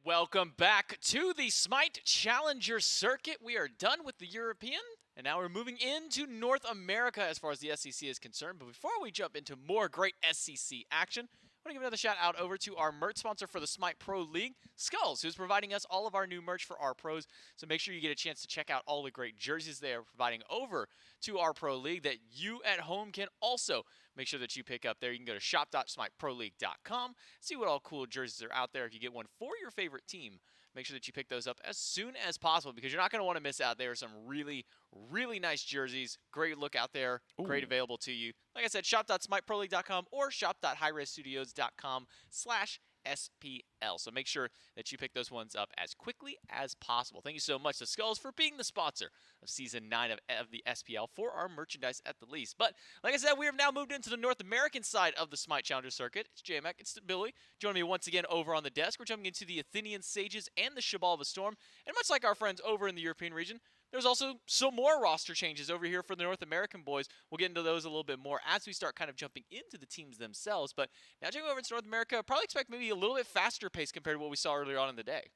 Welcome back to the SMITE Challenger Circuit. We are done with the European, and now we're moving into North America as far as the SEC is concerned. But before we jump into more great SEC action, I want to give another shout out over to our merch sponsor for the SMITE Pro League, Skulls, who's providing us all of our new merch for our pros. So make sure you get a chance to check out all the great jerseys they are providing over to our Pro League that you at home can also make sure that you pick up there. You can go to shop.smiteproleague.com, see what all cool jerseys are out there. If you get one for your favorite team, make sure that you pick those up as soon as possible because you're not going to want to miss out. There are some really, really nice jerseys. Great look out there. Ooh. Great available to you. Like I said, shop.smiteproleague.com or shop.hi-rezstudios.com/SPL. So make sure that you pick those ones up as quickly as possible. Thank you so much to Skulls for being the sponsor of Season 9 of the SPL for our merchandise at the least. But like I said, we have now moved into the North American side of the SMITE Challenger Circuit. It's J-Mac, it's Billy. Joining me once again over on the desk. We're jumping into the Athenian Sages and the Xibalba Storm. And much like our friends over in the European region, there's also some more roster changes over here for the North American boys. We'll get into those a little bit more as we start kind of jumping into the teams themselves. But now jumping over into North America, probably expect maybe a little bit faster pace compared to what we saw earlier on in the day.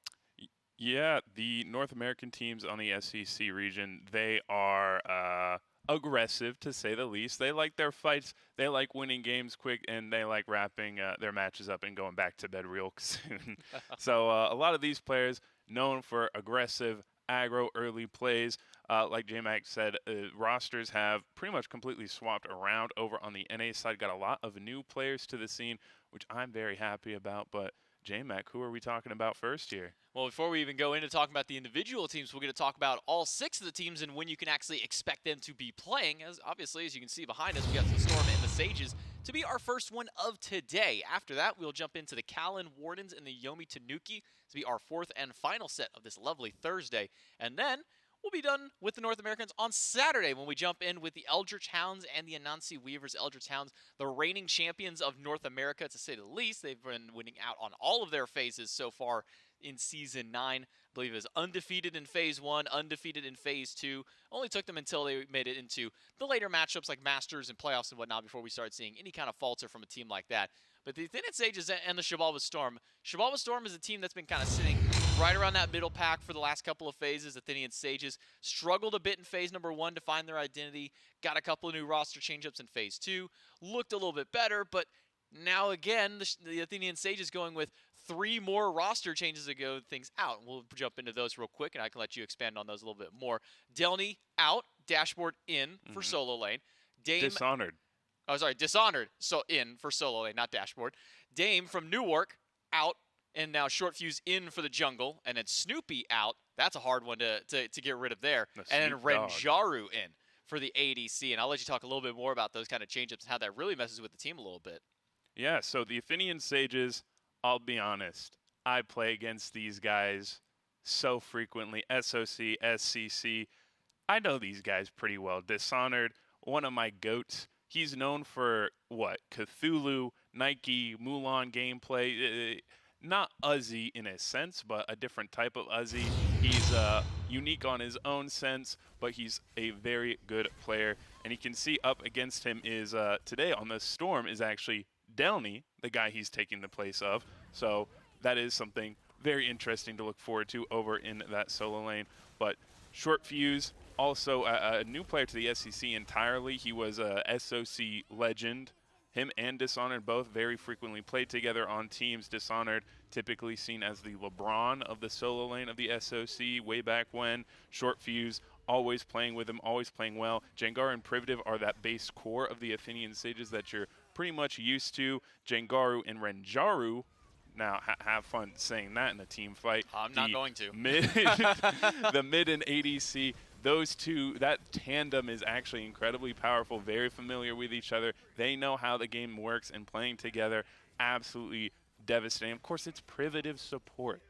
Yeah, the North American teams on the SEC region, they are aggressive, to say the least. They like their fights, they like winning games quick, and they like wrapping their matches up and going back to bed real soon. So a lot of these players known for aggressive, aggro early plays. Like J-Mac said, rosters have pretty much completely swapped around over on the NA side. Got a lot of new players to the scene, which I'm very happy about. But J-Mac, who are we talking about first here? Well, before we even go into talking about the individual teams, we're going to talk about all 6 of the teams and when you can actually expect them to be playing. As obviously, as you can see behind us, we got the Storm and the Sages to be our first one of today. After that, we'll jump into the Callan Wardens and the Yomi Tanuki to be our 4th and final set of this lovely Thursday. And then we'll be done with the North Americans on Saturday when we jump in with the Eldritch Hounds and the Anansi Weavers. Eldritch Hounds, the reigning champions of North America, to say the least. They've been winning out on all of their phases so far in Season 9. I believe it was undefeated in Phase 1, undefeated in Phase 2. Only took them until they made it into the later matchups like Masters and playoffs and whatnot before we started seeing any kind of falter from a team like that. But the Athenian Sages and the Xibalba Storm. Xibalba Storm is a team that's been kind of sitting right around that middle pack for the last couple of phases. Athenian Sages struggled a bit in Phase number 1 to find their identity. Got a couple of new roster change-ups in Phase 2. Looked a little bit better, but now again, the Athenian Sages going with 3 more roster changes to go things out. We'll jump into those real quick, and I can let you expand on those a little bit more. Delny out, Dashboard in for solo lane. Dame Dishonored. Oh, sorry, Dishonored so in for solo lane, not Dashboard. Dame from Newark out, and now Short Fuse in for the jungle, and then Snoopy out. That's a hard one to get rid of there. And then Renjaru in for the ADC, and I'll let you talk a little bit more about those kind of change-ups and how that really messes with the team a little bit. Yeah, so the Athenian Sages, I'll be honest, I play against these guys so frequently. SOC, SCC, I know these guys pretty well. Dishonored, one of my goats. He's known for, what, Cthulhu, Nike, Mulan gameplay. Not Uzi in a sense, but a different type of Uzi. He's unique on his own sense, but he's a very good player. And you can see up against him is, today on the Storm, is actually Delny, the guy he's taking the place of. So that is something very interesting to look forward to over in that solo lane. But Short Fuse, also a new player to the SEC entirely. He was a SOC legend. Him and Dishonored both very frequently played together on teams. Dishonored typically seen as the LeBron of the solo lane of the SOC way back when. Short Fuse always playing with him, always playing well. Jengaru and Privative are that base core of the Athenian Sages that you're pretty much used to. Jengaru and Renjaru, now have fun saying that in a team fight. I'm not going to. The mid and ADC, those two, that tandem is actually incredibly powerful, very familiar with each other. They know how the game works, and playing together, absolutely devastating. Of course, it's Privative support.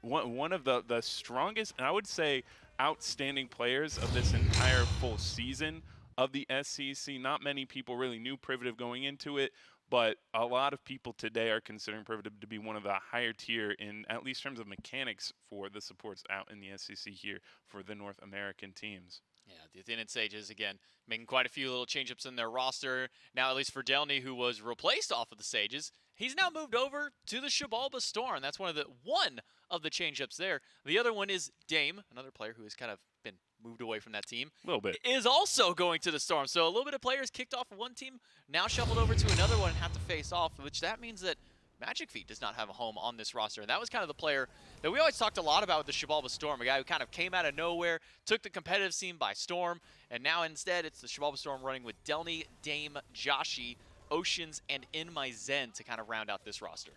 One of the strongest, and I would say outstanding players of this entire full season of the SEC. Not many people really knew Privative going into it, but a lot of people today are considering Privative to be one of the higher tier in at least terms of mechanics for the supports out in the SEC here for the North American teams. Yeah, the Athenian Sages, again, making quite a few little change-ups in their roster. Now, at least for Delny, who was replaced off of the Sages, he's now moved over to the Xibalba Storm. That's one of the change-ups there. The other one is Dame, another player who has kind of been moved away from that team. A little bit. Is also going to the Storm. So a little bit of players kicked off of one team, now shuffled over to another one and have to face off, which that means that Magic Feet does not have a home on this roster. And that was kind of the player that we always talked a lot about with the Xibalba Storm, a guy who kind of came out of nowhere, took the competitive scene by storm, and now instead it's the Xibalba Storm running with Delny, Dame, Joshi, Oceans, and In My Zen to kind of round out this roster.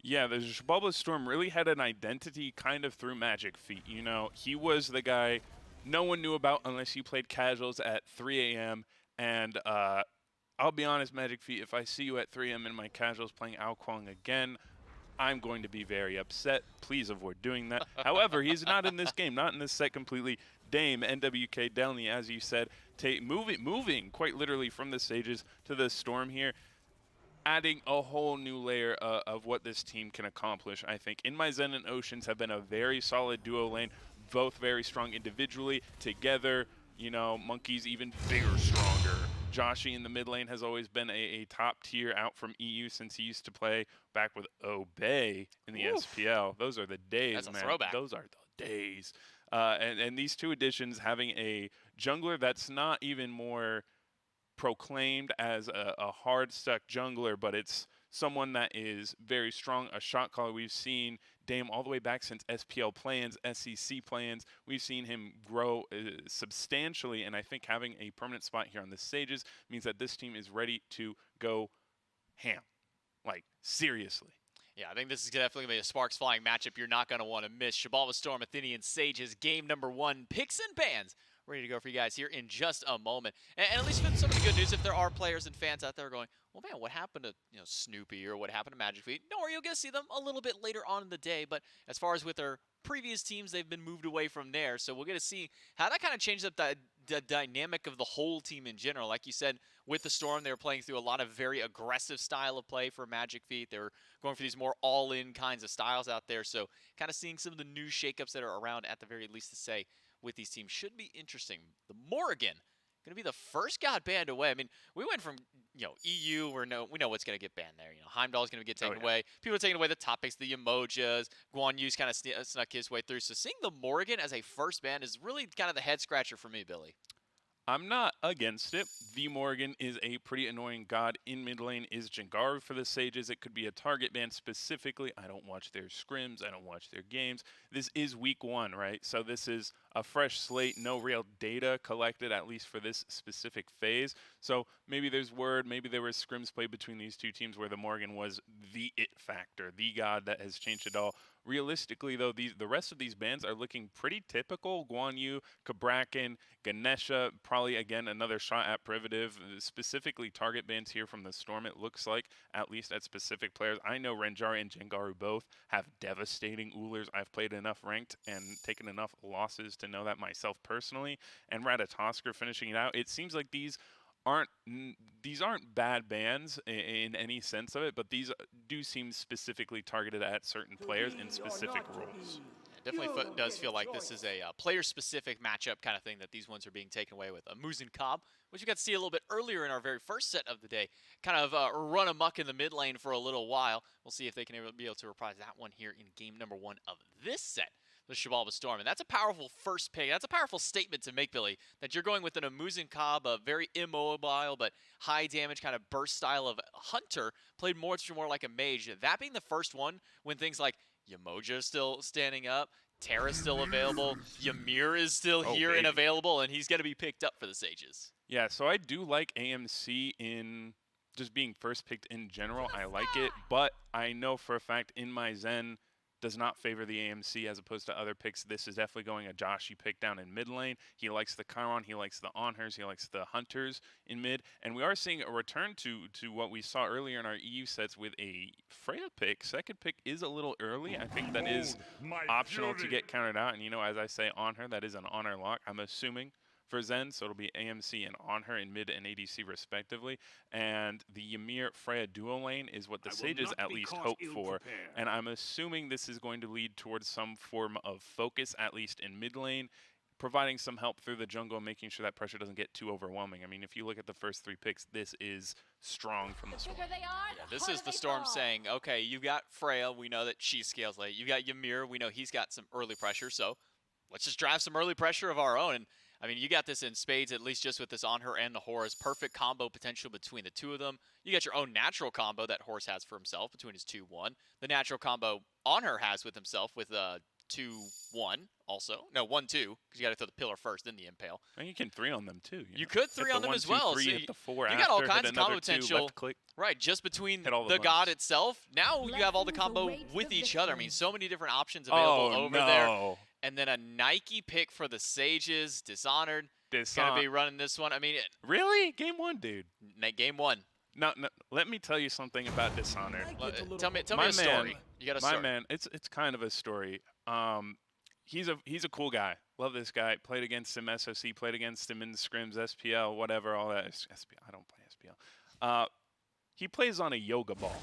Yeah, the Xibalba Storm really had an identity kind of through Magic Feet. You know, he was the guy no one knew about unless you played casuals at 3 a.m. And I'll be honest, Magic Feet, if I see you at 3 a.m. in my casuals playing Ao Kuang again, I'm going to be very upset. Please avoid doing that. However, he's not in this game, not in this set completely. Dame, NWK, Delny, as you said, moving quite literally from the Sages to the Storm here, adding a whole new layer of what this team can accomplish, I think. In My Zen and Oceans have been a very solid duo lane, both very strong individually. Together, you know, Monkey's even bigger, stronger. Joshi in the mid lane has always been a top tier out from EU since he used to play back with Obey in the SPL. Those are the days, That's a man. throwback. Those are the days. And these two additions, having a jungler that's not even more proclaimed as a hard-stuck jungler, but it's someone that is very strong, a shot caller. We've seen Dame all the way back since SPL plans, SEC plans. We've seen him grow substantially, and I think having a permanent spot here on the Sages means that this team is ready to go ham. Like, seriously. Yeah, I think this is definitely going to be a sparks flying matchup you're not going to want to miss. Xibalba Storm, Athenian Sages, game number 1. Picks and bans ready to go for you guys here in just a moment. And at least for some of the good news, if there are players and fans out there going, well, man, what happened to Snoopy or what happened to Magic Feet? Don't worry, you'll get to see them a little bit later on in the day. But as far as with their previous teams, they've been moved away from there. So we'll get to see how that kind of changes up the dynamic of the whole team in general. Like you said, with the Storm, they were playing through a lot of very aggressive style of play for Magic Feet. They were going for these more all-in kinds of styles out there. So kind of seeing some of the new shakeups that are around at the very least to say with these teams should be interesting. The Morrigan going to be the first got banned away. I mean, we went from EU, we know what's going to get banned there. Heimdall's going to get taken away. People are taking away the top picks, the Emojis. Guan Yu's kind of snuck his way through. So seeing the Morrigan as a first ban is really kind of the head scratcher for me, Billy. I'm not against it. The Morrigan is a pretty annoying god. In mid lane is Jengaru for the Sages. It could be a target ban specifically. I don't watch their scrims. I don't watch their games. This is week 1, right? So this is a fresh slate, no real data collected, at least for this specific phase. So maybe there's word, maybe there was scrims played between these two teams where the Morrigan was the it factor, the god that has changed it all. Realistically, though, the rest of these bans are looking pretty typical. Guan Yu, Kabrakan, Ganesha, probably, again, another shot at Privative. Specifically target bans here from the Storm, it looks like, at least at specific players. I know Renjari and Jengaru both have devastating Ulers. I've played enough ranked and taken enough losses to know that myself personally. And Ratatoskr finishing it out. It seems like these aren't bad bans in any sense of it, but these do seem specifically targeted at certain players in specific roles. It definitely does feel like this is a player-specific matchup kind of thing that these ones are being taken away with. Muzen Cobb, which we got to see a little bit earlier in our very first set of the day, kind of run amok in the mid lane for a little while. We'll see if they can be able to reprise that one here in game number 1 of this set. The Xibalba Storm, and that's a powerful first pick. That's a powerful statement to make, Billy, that you're going with an Muzen Cobb, a very immobile but high damage kind of burst style of hunter, played more like a mage. That being the first one when things like Yamoja is still standing up, Terra's still available, Ymir is still here and available, and he's going to be picked up for the Sages. Yeah, so I do like AMC in just being first picked in general. I like it, but I know for a fact In My Zen does not favor the AMC as opposed to other picks. This is definitely going a Joshi pick down in mid lane. He likes the Chiron, he likes the Onhers, he likes the Hunters in mid. And we are seeing a return to what we saw earlier in our EU sets with a Freya pick. Second pick is a little early. I think that is optional to get counted out. And as I say, Onher, that is an Honor lock, I'm assuming, for Zen, so it'll be AMC and Onher in mid and ADC respectively. And the Ymir Freya duo lane is what the Sages at least hope for. And I'm assuming this is going to lead towards some form of focus, at least in mid lane. providing some help through the jungle and making sure that pressure doesn't get too overwhelming. I mean, if you look at the first 3 picks, this is strong from the Storm. Yeah, this is the Storm saying, okay, you got Freya. We know that she scales late. You got Ymir. We know he's got some early pressure. So let's just drive some early pressure of our own. And I mean, you got this in spades, at least just with this on her and the Horus. Perfect combo potential between the two of them. You got your own natural combo that Horus has for himself between his 2-1. The natural combo on her has with himself with 2-1 also. No, 1-2, because you got to throw the pillar first, then the impale. And you can 3 on them too. You could 3 on them as well. 3, So hit the 4 you after, got all kinds of combo 2, potential. left click. Right, just between Hit all the the god buttons. itself. Now you have all the combo with each other. I mean, so many different options available over there. And then a Nike pick for the Sages, Dishonored. Gonna be running this one. I mean, really? Game 1, dude. Game 1. No, let me tell you something about Dishonored. Tell me a story. You got a story. My man, it's kind of a story. He's a cool guy. Love this guy. Played against him SOC. Played against him in the scrims, SPL, whatever, all that. SPL. I don't play SPL. He plays on a yoga ball.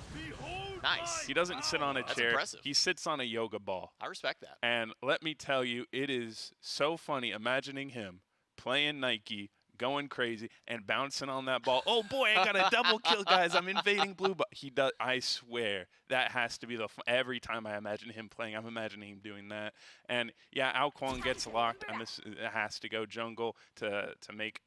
Nice. He doesn't sit on a That's chair. impressive. He sits on a yoga ball. I respect that. And let me tell you, it is so funny imagining him playing Nike, going crazy, and bouncing on that ball. Oh boy, I got a double kill, guys. I'm invading blue, but he does. I swear that has to be every time I imagine him playing, I'm imagining him doing that. And yeah, Ao Kwang gets locked. It has to go jungle to make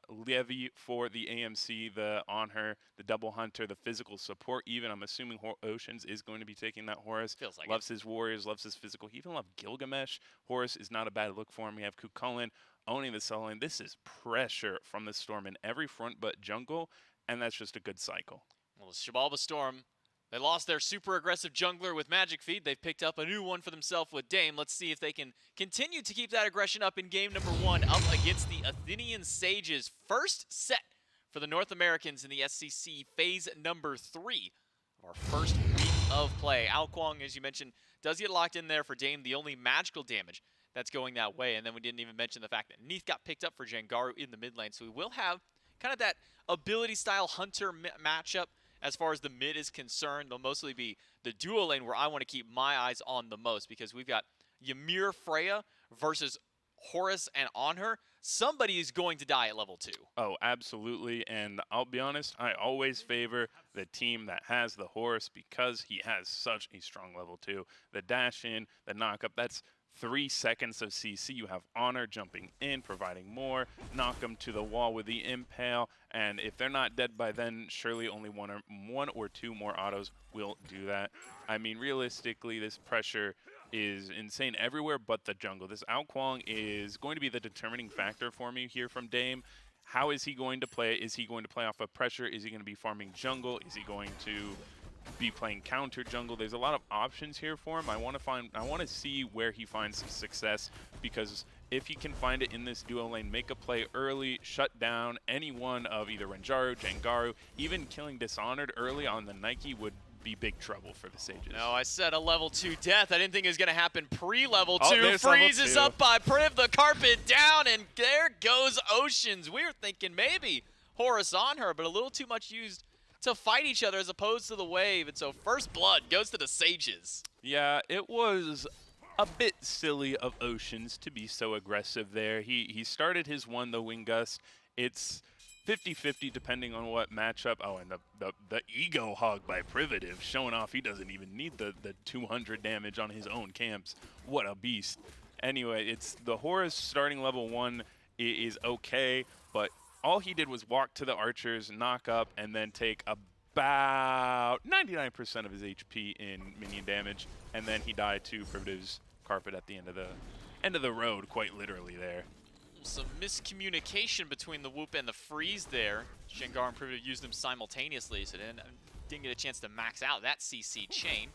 Levy for the AMC, the on her, the double hunter, the physical support. Even I'm assuming Oceans is going to be taking that Horus. Feels like loves his warriors, loves his physical. He even loves Gilgamesh. Horus is not a bad look for him. We have Kukulin owning the solo lane. This is pressure from the Storm in every front but jungle, and that's just a good cycle. Well, the Xibalba Storm, they lost their super aggressive jungler with Magic Feed. They've picked up a new one for themselves with Dame. Let's see if they can continue to keep that aggression up in game number 1 up against the Athenian Sages. First set for the North Americans in the SCC phase number 3 of our first week of play. Ao Kwang, as you mentioned, does get locked in there for Dame, the only magical damage that's going that way. And then we didn't even mention the fact that Neath got picked up for Jangaru in the mid lane. So we will have kind of that ability style hunter matchup as far as the mid is concerned. They'll mostly be the duo lane where I want to keep my eyes on the most, because we've got Ymir Freya versus Horus and on her. Somebody is going to die at level 2. Oh, absolutely. And I'll be honest, I always favor the team that has the Horus because he has such a strong level 2. The dash in, the knock up, that's 3 seconds of CC. You have Honor jumping in, providing more, knock them to the wall with the impale, and if they're not dead by then, surely only one or two more autos will do that. I mean, realistically, this pressure is insane everywhere but the jungle. This Ao Kwang is going to be the determining factor for me here from Dame. How is he going to play? Is he going to play off of pressure? Is he going to be farming jungle? Is he going to be playing counter jungle? There's a lot of options here for him. I want to see where he finds some success, because if he can find it in this duo lane, make a play early, shut down any one of either Renjaru, Jangaru, even killing Dishonored early on the Nike would be big trouble for the Sages. No, I said a level 2 death. I didn't think it was going to happen pre-level 2. Oh, Freezes up by Priv, the carpet down, and there goes Oceans. We were thinking maybe Horus on her, but a little too much used to fight each other as opposed to the wave. And so first blood goes to the Sages. Yeah, it was a bit silly of Oceans to be so aggressive there. He started his one, the Wing Gust. It's 50-50 depending on what matchup. Oh, and the ego hog by Privative, showing off he doesn't even need the 200 damage on his own camps. What a beast. Anyway, it's the Horus starting level 1 is okay, but all he did was walk to the archers, knock up, and then take about 99% of his HP in minion damage, and then he died to Primitive's carpet at the end of the road, quite literally there. Some miscommunication between the Whoop and the Freeze there. Shengar and Primitive used them simultaneously, so didn't get a chance to max out that CC chain,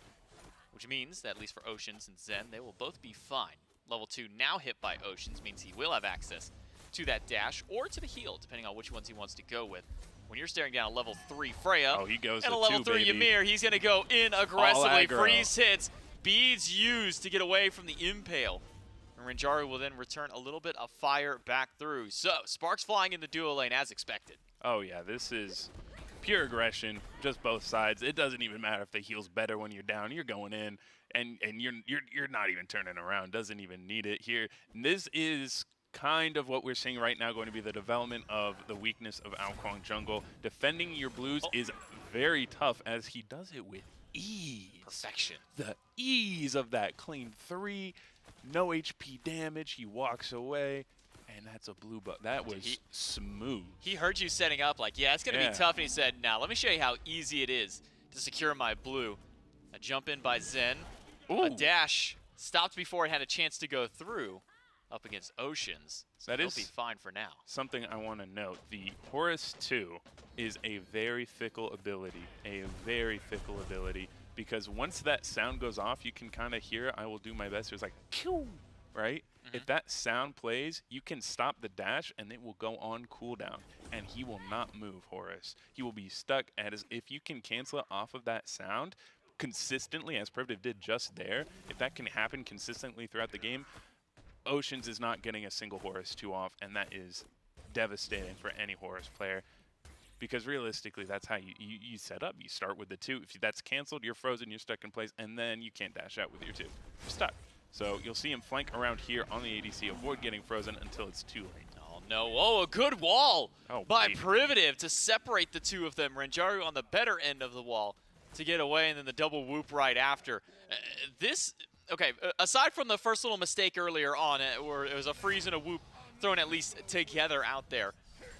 which means that at least for Oceans and Zen, they will both be fine. Level 2 now hit by Oceans means he will have access to that dash or to the heal, depending on which ones he wants to go with. When you're staring down a level 3 Freya he goes and a level 3 Ymir, he's going to go in aggressively. Freeze hits, beads used to get away from the impale. And Renjaru will then return a little bit of fire back through. So, sparks flying in the duo lane as expected. Oh yeah, this is pure aggression, just both sides. It doesn't even matter if the heal's better when you're down. You're going in. and you're not even turning around. Doesn't even need it here. And this is kind of what we're seeing right now going to be the development of the weakness of Ao Kwang jungle. Defending your blues is very tough as he does it with ease. Perfection. The ease of that clean 3, no HP damage. He walks away, and that's a blue buff. That was smooth. He heard you setting up like, yeah, it's going to be tough, and he said, now let me show you how easy it is to secure my blue. A jump in by Zen. Ooh. A dash stopped before it had a chance to go through. Up against Oceans, so that he'll is be fine for now. Something I want to note, the Horus 2 is a very fickle ability, because once that sound goes off, you can kind of hear I will do my best. It's like, pew, right? If that sound plays, you can stop the dash, and it will go on cooldown, and he will not move, Horus. He will be stuck as if you can cancel it off of that sound consistently, as Privative did just there. If that can happen consistently throughout the game, Oceans is not getting a single Horus 2 off, and that is devastating for any Horus player. Because realistically, that's how you set up. You start with the 2. If that's canceled, you're frozen, you're stuck in place, and then you can't dash out with your 2. You're stuck. So you'll see him flank around here on the ADC, avoid getting frozen until it's too late. Oh no, oh, a good wall by baby. Privative to separate the two of them. Ranjaru on the better end of the wall to get away, and then the double whoop right after. Okay, aside from the first little mistake earlier on, where it was a freeze and a whoop thrown at least together out there,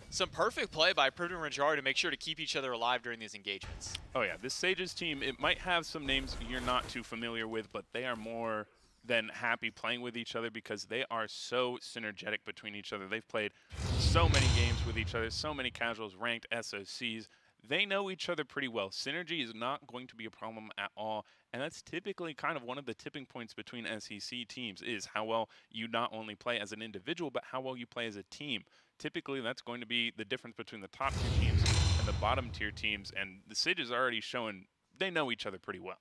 some perfect play by Privative and Ranjaru to make sure to keep each other alive during these engagements. Oh yeah, this Sages team, it might have some names you're not too familiar with, but they are more than happy playing with each other because they are so synergetic between each other. They've played so many games with each other, so many casuals, ranked SOCs. They know each other pretty well. Synergy is not going to be a problem at all, and that's typically kind of one of the tipping points between SEC teams is how well you not only play as an individual, but how well you play as a team. Typically, that's going to be the difference between the top tier teams and the bottom tier teams, and the Sages are already showing they know each other pretty well.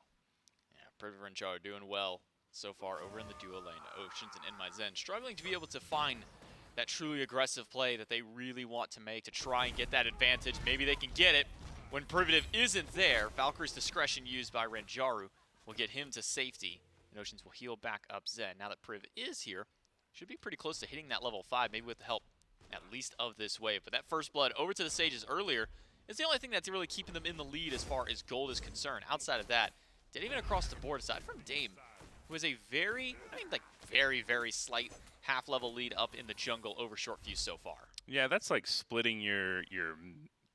Yeah, Privative and Ranjaru doing well so far over in the duo lane. Oceans and NMyZen struggling to be able to find that truly aggressive play that they really want to make to try and get that advantage. Maybe they can get it when Privative isn't there. Valkyrie's discretion used by Ranjaru will get him to safety, and Oceans will heal back up Zen. Now that Priv is here, should be pretty close to hitting that level 5, maybe with the help at least of this wave. But that first blood over to the Sages earlier is the only thing that's really keeping them in the lead as far as gold is concerned. Outside of that, dead even across the board, aside from Dame, who has a very, very slight half-level lead up in the jungle over Short Fuse so far. Yeah, that's like splitting your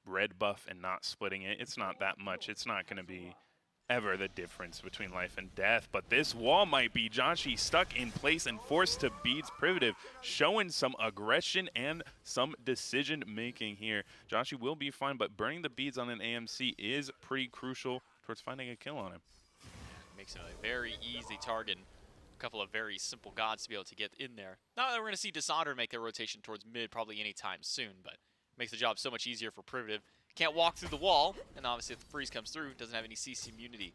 red buff and not splitting it. It's not that much. It's not going to be ever the difference between life and death. But this wall might be Joshi stuck in place and forced to beat Privative, showing some aggression and some decision-making here. Joshi will be fine, but burning the beads on an AMC is pretty crucial towards finding a kill on him. Makes him a very easy target. A couple of very simple gods to be able to get in there. Not that we're going to see Dishonor make their rotation towards mid probably anytime soon, but makes the job so much easier for Privative. Can't walk through the wall, and obviously if the freeze comes through, doesn't have any CC immunity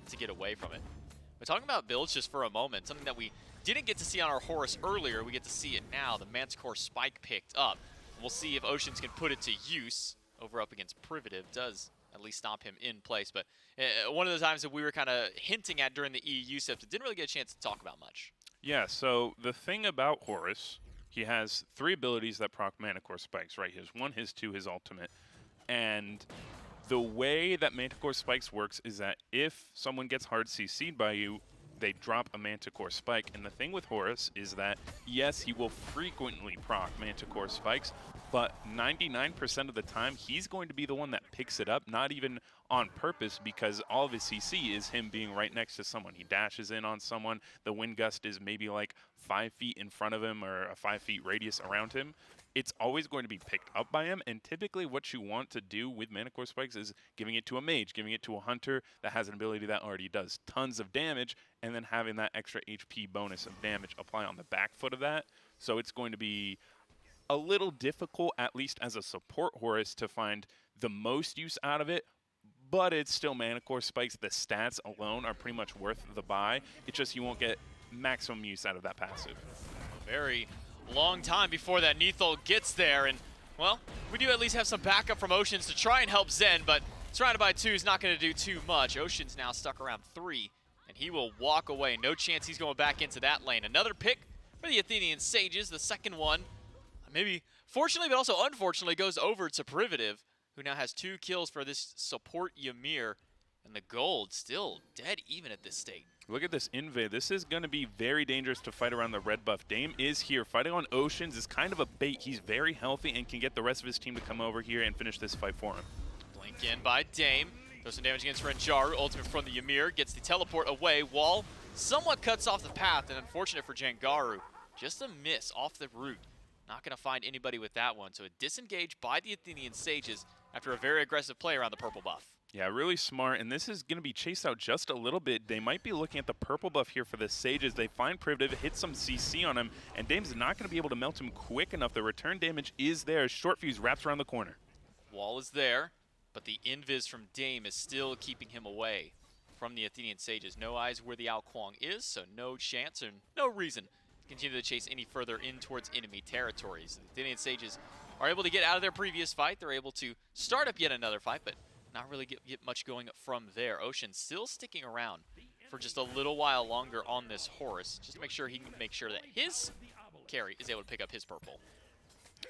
to get away from it. But talking about builds just for a moment, something that we didn't get to see on our Horus earlier, we get to see it now. The Manticore spike picked up. We'll see if Oceans can put it to use over up against Privative. Does at least stop him in place, but one of the times that we were kind of hinting at during the EU stuff, didn't really get a chance to talk about much. Yeah, so the thing about Horus, he has 3 abilities that proc Manticore spikes, right? His 1, his 2, his ultimate. And the way that Manticore spikes works is that if someone gets hard CC'd by you, they drop a Manticore spike. And the thing with Horus is that, yes, he will frequently proc Manticore spikes, but 99% of the time, he's going to be the one that picks it up, not even on purpose, because all of his CC is him being right next to someone. He dashes in on someone. The wind gust is maybe like 5 feet in front of him or a 5 feet radius around him. It's always going to be picked up by him, and typically what you want to do with Manticore spikes is giving it to a mage, giving it to a hunter that has an ability that already does tons of damage, and then having that extra HP bonus of damage apply on the back foot of that. So it's going to be a little difficult, at least as a support Horus, to find the most use out of it, but it's still Manticore spikes. The stats alone are pretty much worth the buy. It's just you won't get maximum use out of that passive. Very long time before that Neithol gets there, and well, we do at least have some backup from Oceans to try and help Zen, but surrounded by 2 is not going to do too much. Oceans now stuck around 3, and he will walk away. No chance he's going back into that lane. Another pick for the Athenian Sages. The second one, maybe fortunately but also unfortunately, goes over to Privative, who now has 2 kills for this support Ymir. And the gold still dead even at this state. Look at this invade. This is going to be very dangerous to fight around the red buff. Dame is here. Fighting on Oceans is kind of a bait. He's very healthy and can get the rest of his team to come over here and finish this fight for him. Blink in by Dame. Does some damage against Renjaru. Ultimate from the Ymir. Gets the teleport away. Wall somewhat cuts off the path, and unfortunate for Jangaru. Just a miss off the route. Not going to find anybody with that one. So a disengage by the Athenian Sages after a very aggressive play around the purple buff. Yeah, really smart, and this is going to be chased out just a little bit. They might be looking at the purple buff here for the Sages. They find Privative, hit some CC on him, and Dame's not going to be able to melt him quick enough. The return damage is there. Short fuse wraps around the corner. Wall is there, but the invis from Dame is still keeping him away from the Athenian Sages. No eyes where the Ao Kuang is, so no chance and no reason to continue to chase any further in towards enemy territories. The Athenian Sages are able to get out of their previous fight. They're able to start up yet another fight, but not really get much going from there. Ocean still sticking around for just a little while longer on this horse, just to make sure he can make sure that his carry is able to pick up his purple.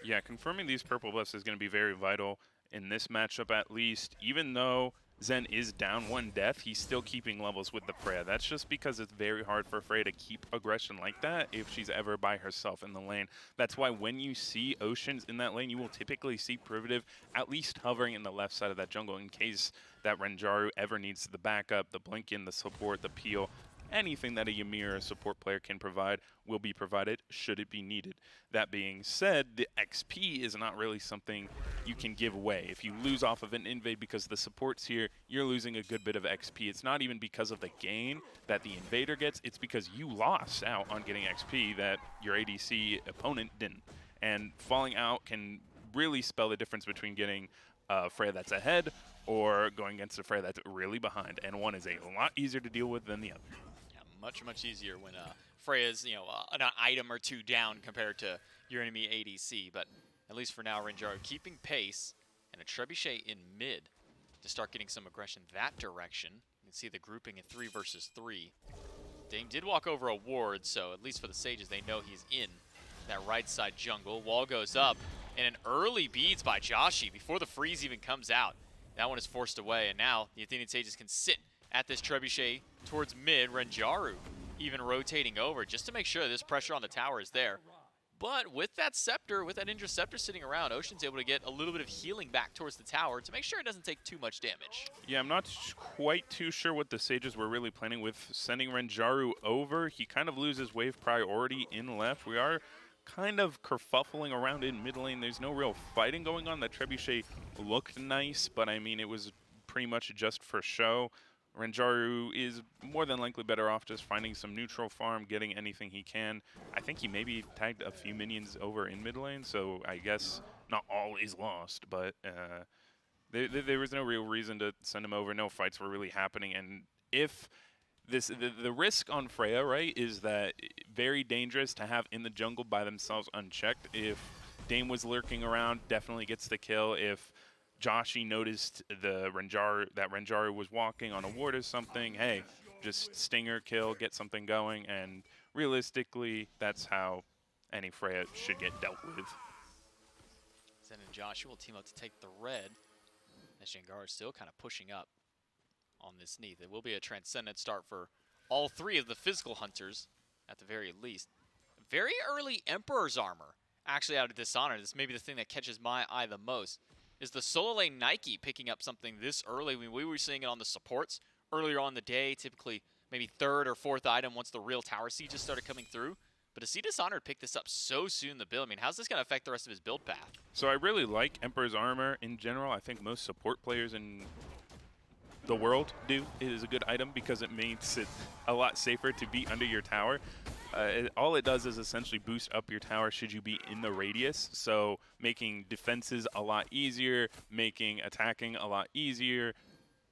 Yeah, confirming these purple buffs is going to be very vital in this matchup at least. Even though Zen is down 1 death, he's still keeping levels with the Freya. That's just because it's very hard for Freya to keep aggression like that if she's ever by herself in the lane. That's why when you see Oceans in that lane, you will typically see Privative at least hovering in the left side of that jungle in case that Renjaru ever needs the backup, the blink in, the support, the peel. Anything that a Ymir support player can provide will be provided should it be needed. That being said, the XP is not really something you can give away. If you lose off of an invade because the support's here, you're losing a good bit of XP. It's not even because of the gain that the invader gets, it's because you lost out on getting XP that your ADC opponent didn't. And falling out can really spell the difference between getting a Freya that's ahead or going against a Freya that's really behind. And one is a lot easier to deal with than the other. Much easier when Freya's, an item or 2 down compared to your enemy ADC. But at least for now, Renjaru keeping pace, and a Trebuchet in mid to start getting some aggression that direction. You can see the grouping in 3 versus 3. Dame did walk over a ward, so at least for the Sages, they know he's in that right side jungle. Wall goes up, and an early beads by Joshi before the freeze even comes out. That one is forced away, and now the Athenian Sages can sit at this Trebuchet towards mid. Renjaru even rotating over just to make sure this pressure on the tower is there. But with that scepter, with that Indra scepter sitting around, Ocean's able to get a little bit of healing back towards the tower to make sure it doesn't take too much damage. Yeah, I'm not quite too sure what the Sages were really planning with sending Renjaru over. He kind of loses wave priority in left. We are kind of kerfuffling around in mid lane. There's no real fighting going on. That Trebuchet looked nice, but I mean, it was pretty much just for show. Renjaru is more than likely better off just finding some neutral farm, getting anything he can. I think he maybe tagged a few minions over in mid lane, so I guess not all is lost, but there was no real reason to send him over. No fights were really happening, and if the risk on Freya, right, is that very dangerous to have in the jungle by themselves unchecked. If Dame was lurking around, definitely gets the kill. If Joshi noticed that Renjaru was walking on a ward or something, hey, just stinger, kill, get something going, and realistically, that's how any Freya should get dealt with. Zen and Joshi will team up to take the red, as Jangar is still kind of pushing up on this Neath. It will be a transcendent start for all 3 of the physical hunters, at the very least. Very early Emperor's armor, actually out of Dishonor. This may be the thing that catches my eye the most. Is the solo lane Nike picking up something this early? I mean, we were seeing it on the supports earlier on the day, typically maybe 3rd or 4th item once the real tower sieges started coming through. But to see Dishonored pick this up so soon in the build, I mean, how's this going to affect the rest of his build path? So I really like Emperor's Armor in general. I think most support players in the world do. It is a good item because it makes it a lot safer to be under your tower. All it does is essentially boost up your tower should you be in the radius, so making defenses a lot easier, making attacking a lot easier.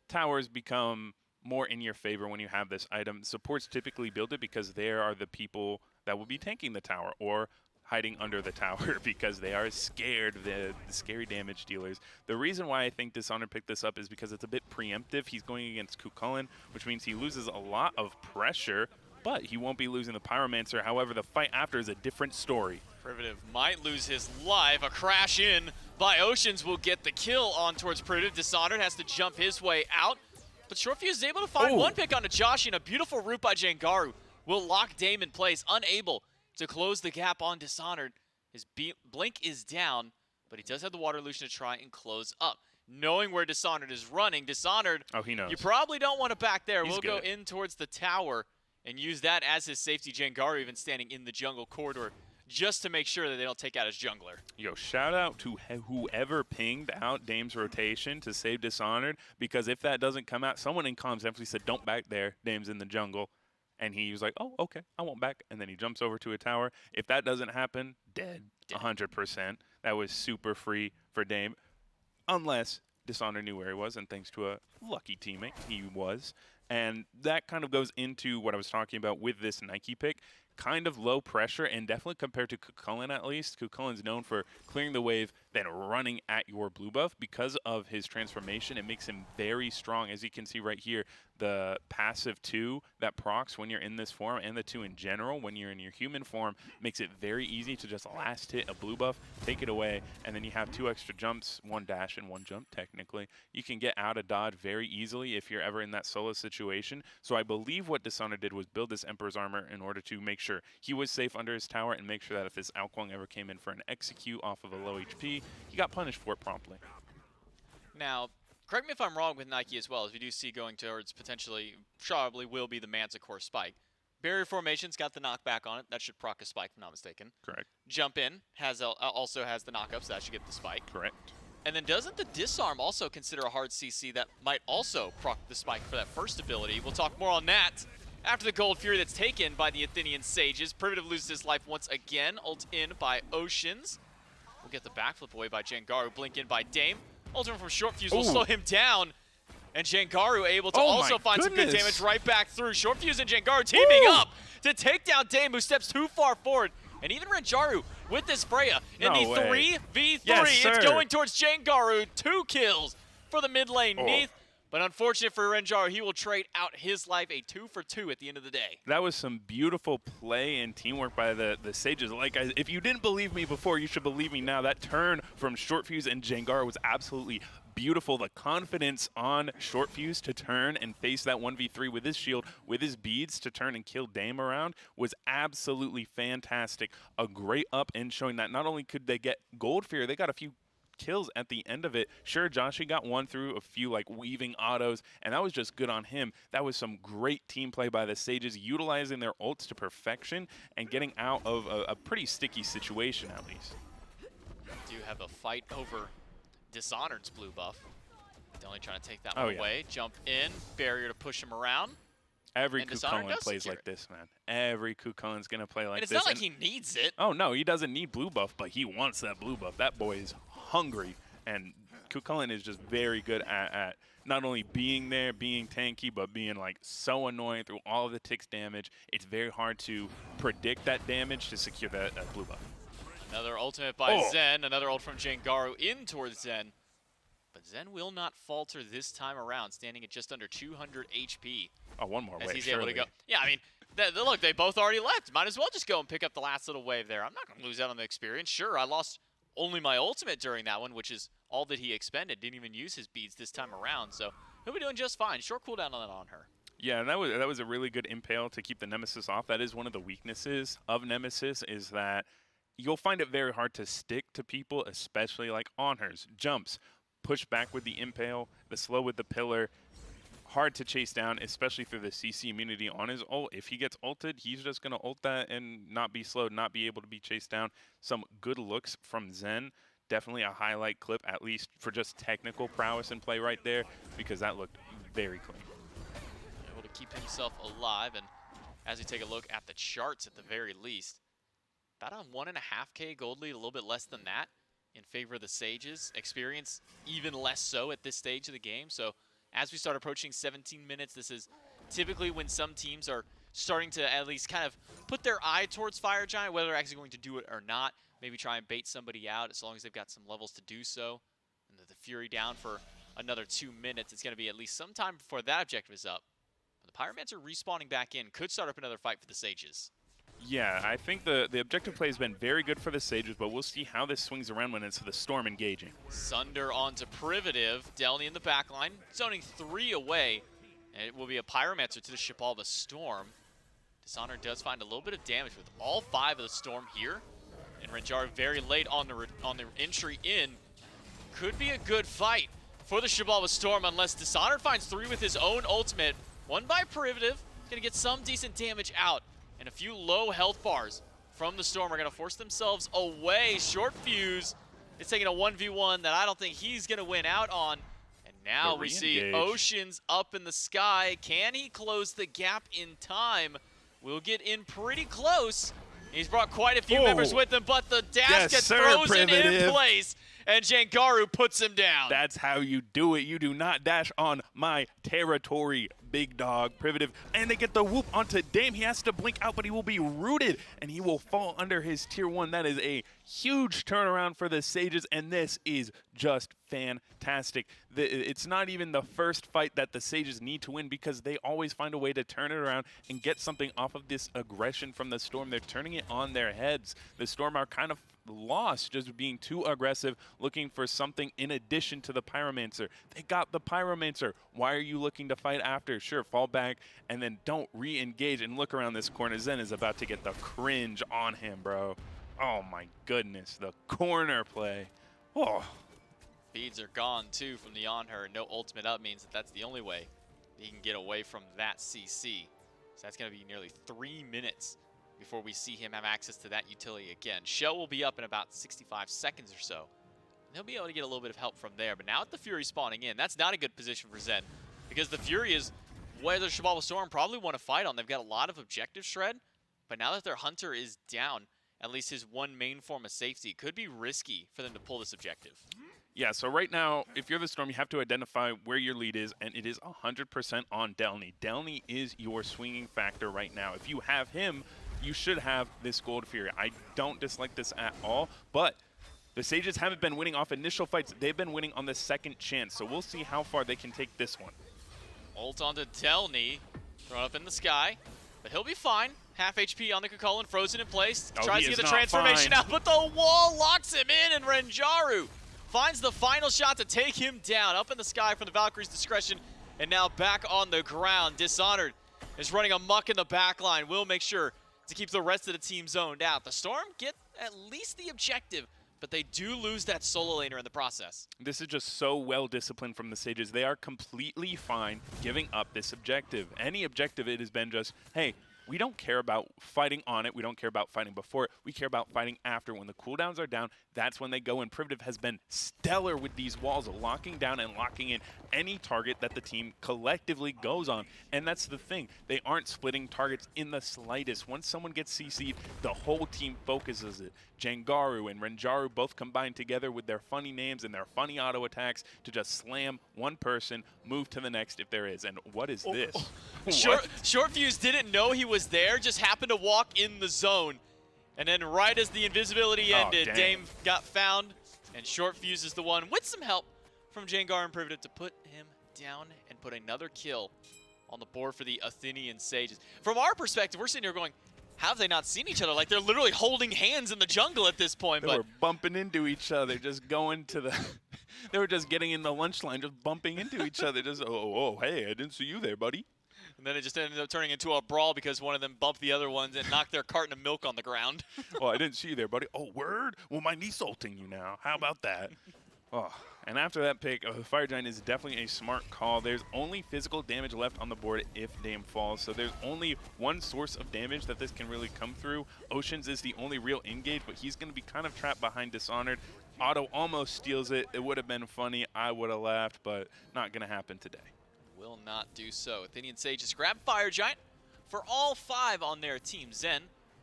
Towers become more in your favor when you have this item. Supports typically build it because they are the people that will be tanking the tower or hiding under the tower because they are scared of the scary damage dealers. The reason why I think Dishonored picked this up is because it's a bit preemptive. He's going against Cuchulainn, which means he loses a lot of pressure, but he won't be losing the Pyromancer. However, the fight after is a different story. Primitive might lose his life. A crash in by Oceans will get the kill on towards Primitive. Dishonored has to jump his way out, but Shortfuse is able to find one pick onto Joshi, and a beautiful root by Jangaru will lock Dame in place, unable to close the gap on Dishonored. His blink is down, but he does have the water illusion to try and close up. Knowing where Dishonored is running, Dishonored, he knows. You probably don't want to back there. He's We'll go good. in towards the tower and use that as his safety. Jangaru even standing in the jungle corridor just to make sure that they don't take out his jungler. Yo, shout out to whoever pinged out Dame's rotation to save Dishonored, because if that doesn't come out, someone in comms definitely said, don't back there, Dame's in the jungle. And he was like, oh, okay, I won't back. And then he jumps over to a tower. If that doesn't happen, dead. 100%. That was super free for Dame. Unless Dishonored knew where he was, and thanks to a lucky teammate, he was. And that kind of goes into what I was talking about with this Nike pick. Kind of low pressure, and definitely compared to Cuchulainn at least. Cuchulainn's known for clearing the wave, then running at your blue buff. Because of his transformation, it makes him very strong. As you can see right here, the passive 2 that procs when you're in this form, and the 2 in general when you're in your human form, makes it very easy to just last hit a blue buff, take it away, and then you have 2 extra jumps, 1 dash and 1 jump technically. You can get out of dodge very easily if you're ever in that solo situation. So I believe what Dishonored did was build this Emperor's Armor in order to make sure he was safe under his tower, and make sure that if this Alkwang ever came in for an execute off of a low HP, he got punished for it promptly. Now, correct me if I'm wrong with Nike as well, as we do see going towards potentially, probably will be the Manticore spike. Barrier Formation's got the knockback on it. That should proc a spike, if I'm not mistaken. Correct. Jump In also has the knockup, so that should get the spike. Correct. And then doesn't the Disarm also consider a hard CC that might also proc the spike for that first ability? We'll talk more on that after the Gold Fury that's taken by the Athenian Sages. Primitive loses his life once again. Ult in by Oceans. We'll get the backflip away by Jangaru. Blink in by Dame. Ultimate from Shortfuse will slow him down. And Jangaru able to also find some good damage right back through. Shortfuse and Jangaru teaming up to take down Dame, who steps too far forward. And even Renjaru with this Freya in the 3v3. Yes, it's going towards Jangaru. 2 kills for the mid lane Neath. But unfortunate for Renjaru, he will trade out his life, a 2 for 2 at the end of the day. That was some beautiful play and teamwork by the Sages. Like, if you didn't believe me before, you should believe me now. That turn from Shortfuse and Jangaru was absolutely beautiful. The confidence on Shortfuse to turn and face that 1v3 with his shield, with his beads to turn and kill Dame around was absolutely fantastic. A great up end showing that not only could they get Gold Fear, they got a few kills at the end of it. Sure, Joshi got one through a few like weaving autos, and that was just good on him. That was some great team play by the Sages, utilizing their ults to perfection and getting out of a pretty sticky situation at least. Do have a fight over Dishonored's blue buff. Definitely trying to take that one away. Jump in, barrier to push him around. Every Cuchulainn plays like this, man. Every Cuchulainn's going to play like this. And it's not like he needs it. Oh, no, he doesn't need blue buff, but he wants that blue buff. That boy is hungry, and Cuchulainn is just very good at not only being there, being tanky, but being like so annoying through all of the ticks damage. It's very hard to predict that damage to secure that blue buff. Another ultimate by Zen, another ult from Jangaru in towards Zen. But Zen will not falter this time around, standing at just under 200 HP. Oh, one more wave, he's surely. able to go. Yeah, I mean, look, they both already left. Might as well just go and pick up the last little wave there. I'm not going to lose out on the experience. Sure, I lost only my ultimate during that one, which is all that he expended. Didn't even use his beads this time around, so he'll be doing just fine. Short cooldown on her. Yeah, and that was a really good impale to keep the Nemesis off. That is one of the weaknesses of Nemesis, is that you'll find it very hard to stick to people, especially like on hers. Jumps, push back with the impale, the slow with the pillar. Hard to chase down, especially through the CC immunity on his ult. If he gets ulted, he's just going to ult that and not be slowed, not be able to be chased down. Some good looks from Zen. Definitely a highlight clip, at least for just technical prowess in play right there, because that looked very clean. Able to keep himself alive, and as we take a look at the charts at the very least, about a 1.5K gold lead, a little bit less than that in favor of the Sages. Experience even less so at this stage of the game, so as we start approaching 17 minutes, this is typically when some teams are starting to at least kind of put their eye towards Fire Giant, whether they're actually going to do it or not. Maybe try and bait somebody out as long as they've got some levels to do so. And the Fury down for another 2 minutes. It's going to be at least some time before that objective is up. But the Pyromancer respawning back in could start up another fight for the Sages. Yeah, I think the objective play has been very good for the Sages, but we'll see how this swings around when it's the Storm engaging. Sunder onto Privative. Delny in the backline, zoning 3 away. And it will be a Pyromancer to the Xibalba Storm. Dishonored does find a little bit of damage with all 5 of the Storm here. And Renjar very late on the entry in. Could be a good fight for the Xibalba Storm unless Dishonored finds 3 with his own ultimate. One by Privative. Gonna get some decent damage out. And a few low health bars from the Storm are gonna force themselves away. Short Fuse is taking a 1v1 that I don't think he's gonna win out on. And now we see Oceans up in the sky. Can he close the gap in time? We'll get in pretty close. He's brought quite a few members with him, but the dash gets frozen in place, and Jangaru puts him down. That's how you do it. You do not dash on my territory, big dog, Privative. And they get the whoop onto Dame. He has to blink out, but he will be rooted, and he will fall under his tier 1. That is a huge turnaround for the Sages, and this is just fantastic. It's not even the first fight that the Sages need to win because they always find a way to turn it around and get something off of this aggression from the Storm. They're turning it on their heads. The Storm are kind of lost just being too aggressive, looking for something in addition to the Pyromancer. They got the Pyromancer. Why are you looking to fight after? Sure, fall back and then don't re-engage and look around this corner. Zen is about to get the cringe on him, bro. Oh my goodness, the corner play. Oh. Beads are gone too from the on her. No ultimate up means that that's the only way he can get away from that CC. So that's going to be nearly 3 minutes before we see him have access to that utility again. Shell will be up in about 65 seconds or so. And he'll be able to get a little bit of help from there. But now with the Fury spawning in, that's not a good position for Zen. Because the Fury is where the Xibalba Storm probably want to fight on. They've got a lot of objective shred. But now that their Hunter is down, at least his one main form of safety, could be risky for them to pull this objective. Yeah, so right now, if you're the Storm, you have to identify where your lead is, and it is 100% on Delny. Delny is your swinging factor right now. If you have him, you should have this Gold Fury. I don't dislike this at all, but the Sages haven't been winning off initial fights. They've been winning on the second chance, so we'll see how far they can take this one. Ult onto Delny, thrown up in the sky, but he'll be fine. Half HP on the Kukulkan, frozen in place. Tries to get the transformation out, but the wall locks him in, and Renjaru finds the final shot to take him down. Up in the sky from the Valkyrie's discretion, and now back on the ground. Dishonored is running amok in the back line. Will make sure to keep the rest of the team zoned out. The Storm get at least the objective, but they do lose that solo laner in the process. This is just so well disciplined from the Sages. They are completely fine giving up this objective. Any objective, it has been just, hey, we don't care about fighting on it. We don't care about fighting before it. We care about fighting after. When the cooldowns are down, that's when they go. And Privative has been stellar with these walls, locking down and locking in any target that the team collectively goes on. And that's the thing. They aren't splitting targets in the slightest. Once someone gets CC'd, the whole team focuses it. Jangaru and Renjaru both combined together with their funny names and their funny auto attacks to just slam one person, move to the next if there is. And what is this? Short Fuse didn't know he was there, just happened to walk in the zone. And then right as the invisibility ended, Dame got found, and Short Fuse is the one with some help from Jangar and Privative to put him down and put another kill on the board for the Athenian Sages. From our perspective, we're sitting here going, how have they not seen each other? Like, they're literally holding hands in the jungle at this point. They were bumping into each other, just going to the... They were just getting in the lunch line, just bumping into each other. Just, oh, hey, I didn't see you there, buddy. And then it just ended up turning into a brawl because one of them bumped the other ones and knocked their carton of milk on the ground. Oh, I didn't see you there, buddy. Oh, word? Well, my knee's ulting you now. How about that? Oh, and after that pick, Fire Giant is definitely a smart call. There's only physical damage left on the board if Dame falls, so there's only one source of damage that this can really come through. Oceans is the only real engage, but he's going to be kind of trapped behind Dishonored. Otto almost steals it. It would have been funny. I would have laughed, but not going to happen today. Will not do so. Athenian Sages grab Fire Giant for all 5 on their team. Zen,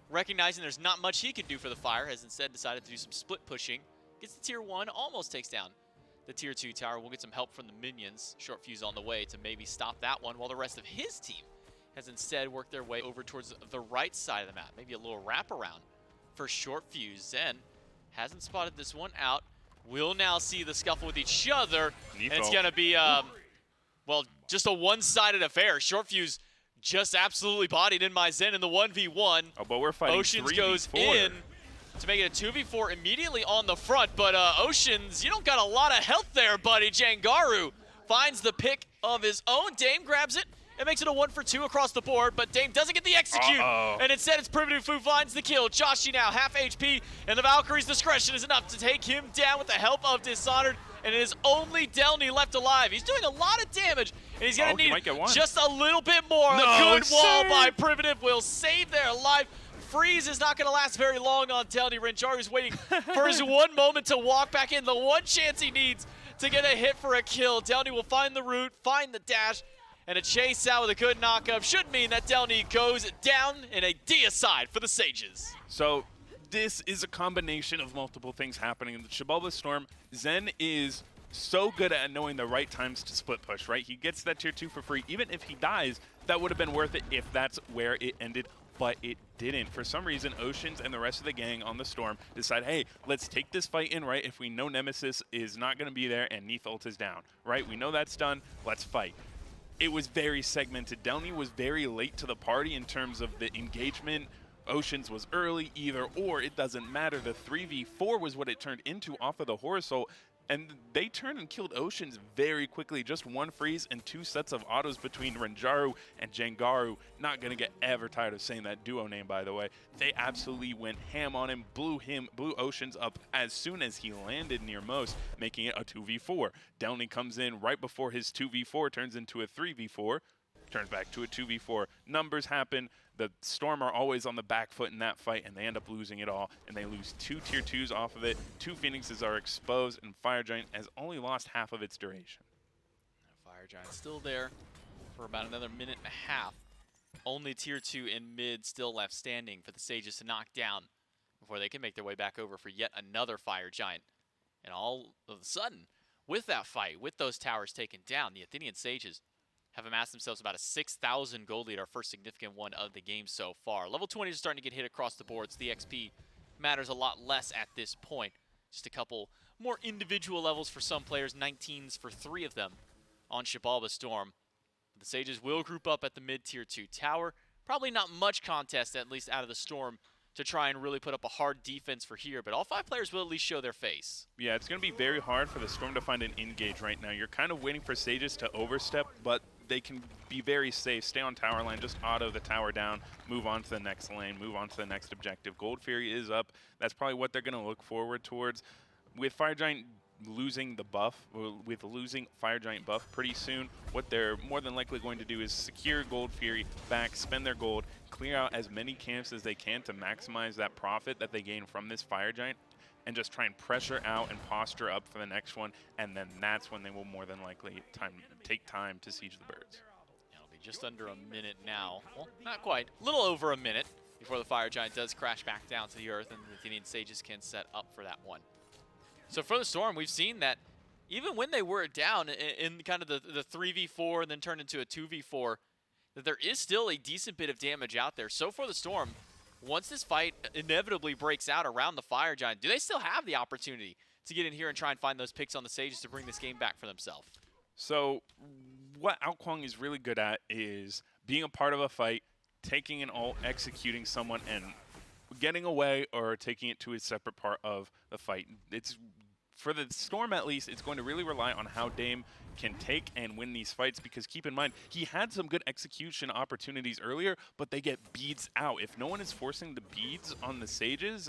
recognizing there's not much he can do for the Fire, has instead decided to do some split pushing. Gets the tier 1, almost takes down the tier 2 tower. We'll get some help from the minions. Short Fuse on the way to maybe stop that one while the rest of his team has instead worked their way over towards the right side of the map. Maybe a little wraparound for Short Fuse. Zen hasn't spotted this one out. We'll now see the scuffle with each other. And it's going to be, well, just a one-sided affair. Short Fuse just absolutely bodied in my Zen in the 1v1. Oh, but we're fighting Oceans 3v4. goes in to make it a 2v4 immediately on the front. But Oceans, you don't got a lot of health there, buddy. Jangaru finds the pick of his own. Dame grabs it. It makes it a 1-for-2 across the board, but Dame doesn't get the execute. And instead, it's Primitive Fu finds the kill. Joshi now half HP, and the Valkyrie's discretion is enough to take him down with the help of Dishonored, and it is only Delny left alive. He's doing a lot of damage, and he's going to need just a little bit more. A good wall by Primitive will save their life. Freeze is not going to last very long on Delny. Renjaru's waiting for his one moment to walk back in, the one chance he needs to get a hit for a kill. Delny will find the root, find the dash, and a chase out with a good knockup should mean that Delny goes down in a deicide for the Sages. So this is a combination of multiple things happening in the Xibalba Storm. Zen is so good at knowing the right times to split push, right? He gets that tier 2 for free. Even if he dies, that would have been worth it if that's where it ended, but it didn't. For some reason, Oceans and the rest of the gang on the Storm decide, hey, let's take this fight in, right? If we know Nemesis is not going to be there and Neath ult is down, right? We know that's done, let's fight. It was very segmented. Delny was very late to the party in terms of the engagement. Oceans was early, either or, it doesn't matter. The 3v4 was what it turned into off of the Horizon, and they turned and killed Oceans very quickly. Just one freeze and 2 sets of autos between Renjaru and Jangaru. Not gonna get ever tired of saying that duo name, by the way. They absolutely went ham on him, blew Oceans up as soon as he landed near most, making it a 2v4. Delny comes in right before his 2v4 turns into a 3v4, turns back to a 2v4. Numbers happen. The Storm are always on the back foot in that fight, and they end up losing it all, and they lose 2 tier 2s off of it. 2 Phoenixes are exposed, and Fire Giant has only lost half of its duration. Fire Giant still there for about another minute and a half. Only tier 2 in mid still left standing for the Sages to knock down before they can make their way back over for yet another Fire Giant. And all of a sudden, with that fight, with those towers taken down, the Athenian Sages have amassed themselves about a 6,000 gold lead, our first significant one of the game so far. Level 20 is starting to get hit across the board, so the XP matters a lot less at this point. Just a couple more individual levels for some players, 19s for 3 of them on Xibalba Storm. The Sages will group up at the mid-tier 2 tower. Probably not much contest, at least out of the Storm, to try and really put up a hard defense for here, but all 5 players will at least show their face. Yeah, it's going to be very hard for the Storm to find an engage right now. You're kind of waiting for Sages to overstep, but they can be very safe. Stay on tower line, just auto the tower down, move on to the next lane, move on to the next objective. Gold Fury is up. That's probably what they're going to look forward towards. With Fire Giant losing the buff, with losing Fire Giant buff pretty soon, what they're more than likely going to do is secure Gold Fury back, spend their gold, clear out as many camps as they can to maximize that profit that they gain from this Fire Giant, and just try and pressure out and posture up for the next one, and then that's when they will more than likely take time to siege the birds. It'll be just under a minute now. Well, not quite. A little over a minute before the Fire Giant does crash back down to the earth, and the Athenian Sages can set up for that one. So for the Storm, we've seen that even when they were down in kind of the 3v4 and then turned into a 2v4, that there is still a decent bit of damage out there. So for the Storm, once this fight inevitably breaks out around the Fire Giant, do they still have the opportunity to get in here and try and find those picks on the Sages to bring this game back for themselves? So what Ao Kuang is really good at is being a part of a fight, taking an ult, executing someone, and getting away or taking it to a separate part of the fight. It's for the Storm, at least, it's going to really rely on how Dame can take and win these fights, because keep in mind, he had some good execution opportunities earlier, but they get beads out. If no one is forcing the beads on the Sages,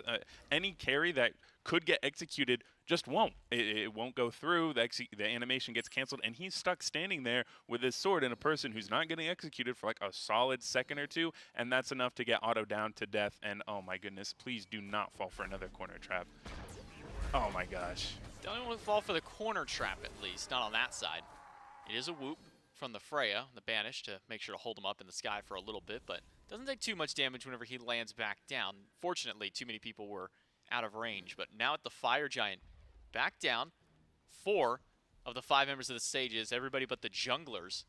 any carry that could get executed just won't. It won't go through, the animation gets canceled, and he's stuck standing there with his sword and a person who's not getting executed for like a solid second or two, and that's enough to get auto down to death. And oh my goodness, please do not fall for another corner trap. Oh my gosh. Don't want to fall for the corner trap, at least, not on that side. It is a whoop from the Freya, the Banish, to make sure to hold him up in the sky for a little bit, but doesn't take too much damage whenever he lands back down. Fortunately, too many people were out of range, but now at the Fire Giant, back down, 4 of the 5 members of the Sages, everybody but the junglers,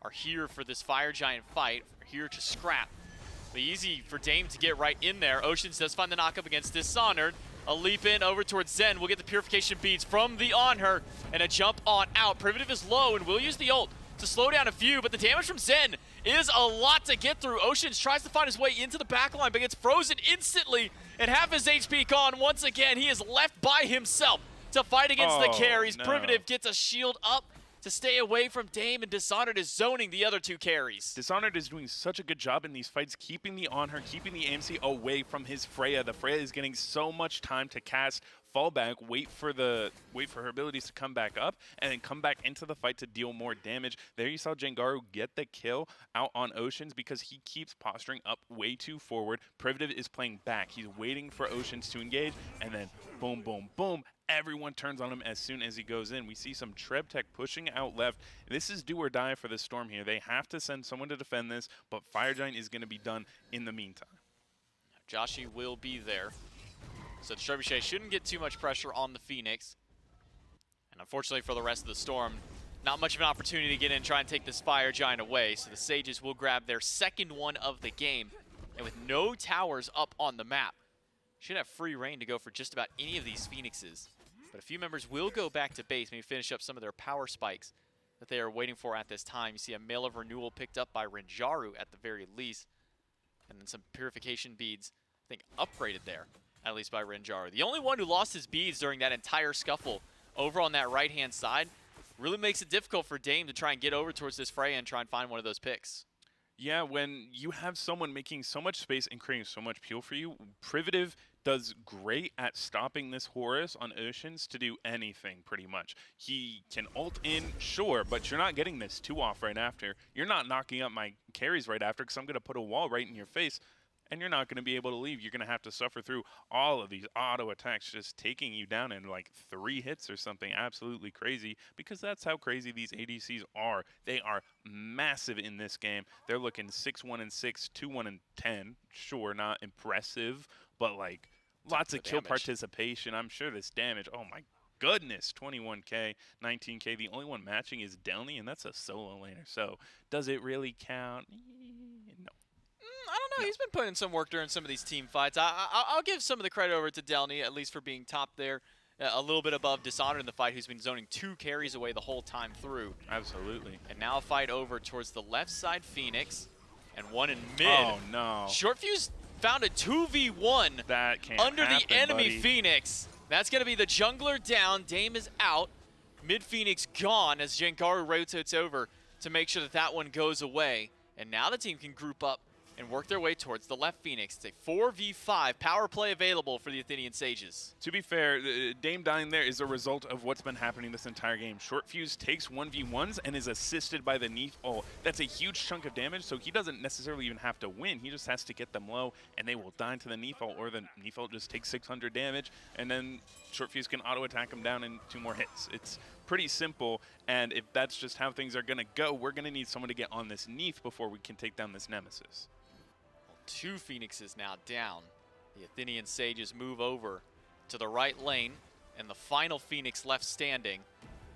are here for this Fire Giant fight, are here to scrap. But easy for Dame to get right in there. Oceans does find the knock up against Dishonored. A leap in over towards Zen. We'll get the Purification Beads from the On Her and a jump on out. Primitive is low and will use the ult to slow down a few, but the damage from Zen is a lot to get through. Oceans tries to find his way into the backline, but gets frozen instantly, and half his HP gone once again. He is left by himself to fight against the carries. No. Primitive gets a shield up to stay away from Dame, and Dishonored is zoning the other two carries. Dishonored is doing such a good job in these fights, keeping the On Her, keeping the AMC away from his Freya. The Freya is getting so much time to cast, fall back, wait for her abilities to come back up, and then come back into the fight to deal more damage. There you saw Jengaru get the kill out on Oceans because he keeps posturing up way too forward. Primitive is playing back. He's waiting for Oceans to engage, and then boom, boom, boom. Everyone turns on him as soon as he goes in. We see some Trebtech pushing out left. This is do or die for the Storm here. They have to send someone to defend this, but Fire Giant is going to be done in the meantime. Joshi will be there. So the Trebuchet shouldn't get too much pressure on the Phoenix. And unfortunately for the rest of the Storm, not much of an opportunity to get in and try and take this Fire Giant away. So the Sages will grab their second one of the game. And with no towers up on the map, should have free reign to go for just about any of these Phoenixes. But a few members will go back to base, maybe finish up some of their power spikes that they are waiting for at this time. You see a Mail of Renewal picked up by Renjaru at the very least. And then some Purification Beads, I think, upgraded there, at least by Renjaru. The only one who lost his beads during that entire scuffle over on that right-hand side really makes it difficult for Dame to try and get over towards this Freya and try and find one of those picks. Yeah, when you have someone making so much space and creating so much peel for you, Privative does great at stopping this Horus on Oceans to do anything, pretty much. He can ult in, sure, but you're not getting this 2-off right after. You're not knocking up my carries right after because I'm going to put a wall right in your face, and you're not going to be able to leave. You're going to have to suffer through all of these auto attacks just taking you down in like 3 hits or something absolutely crazy, because that's how crazy these ADCs are. They are massive in this game. They're looking 6-1-6, 2-1-10. Sure, not impressive, but like lots of kill participation. I'm sure this damage, oh my goodness, 21k, 19k. The only one matching is Delny, and that's a solo laner. So does it really count? No. I don't know. He's been putting in some work during some of these team fights. I'll give some of the credit over to Delny, at least for being top there, a little bit above Dishonored in the fight, who's been zoning 2 carries away the whole time through. Absolutely. And now a fight over towards the left side Phoenix, and one in mid. Oh, no. Short Fuse found a 2v1 that can't under happen, the enemy buddy. Phoenix. That's going to be the jungler down. Dame is out. Mid Phoenix gone as Jengaru rotates over to make sure that that one goes away. And now the team can group up and work their way towards the left Phoenix. It's a 4v5 power play available for the Athenian Sages. To be fair, Dame dying there is a result of what's been happening this entire game. Short Fuse takes 1v1s and is assisted by the Neef ult. That's a huge chunk of damage, so he doesn't necessarily even have to win. He just has to get them low, and they will die to the Neef ult, or the Neef ult just takes 600 damage, and then Short Fuse can auto-attack him down in 2 more hits. It's pretty simple, and if that's just how things are going to go, we're going to need someone to get on this Neef before we can take down this Nemesis. 2 Phoenixes now down. The Athenian Sages move over to the right lane, and the final Phoenix left standing.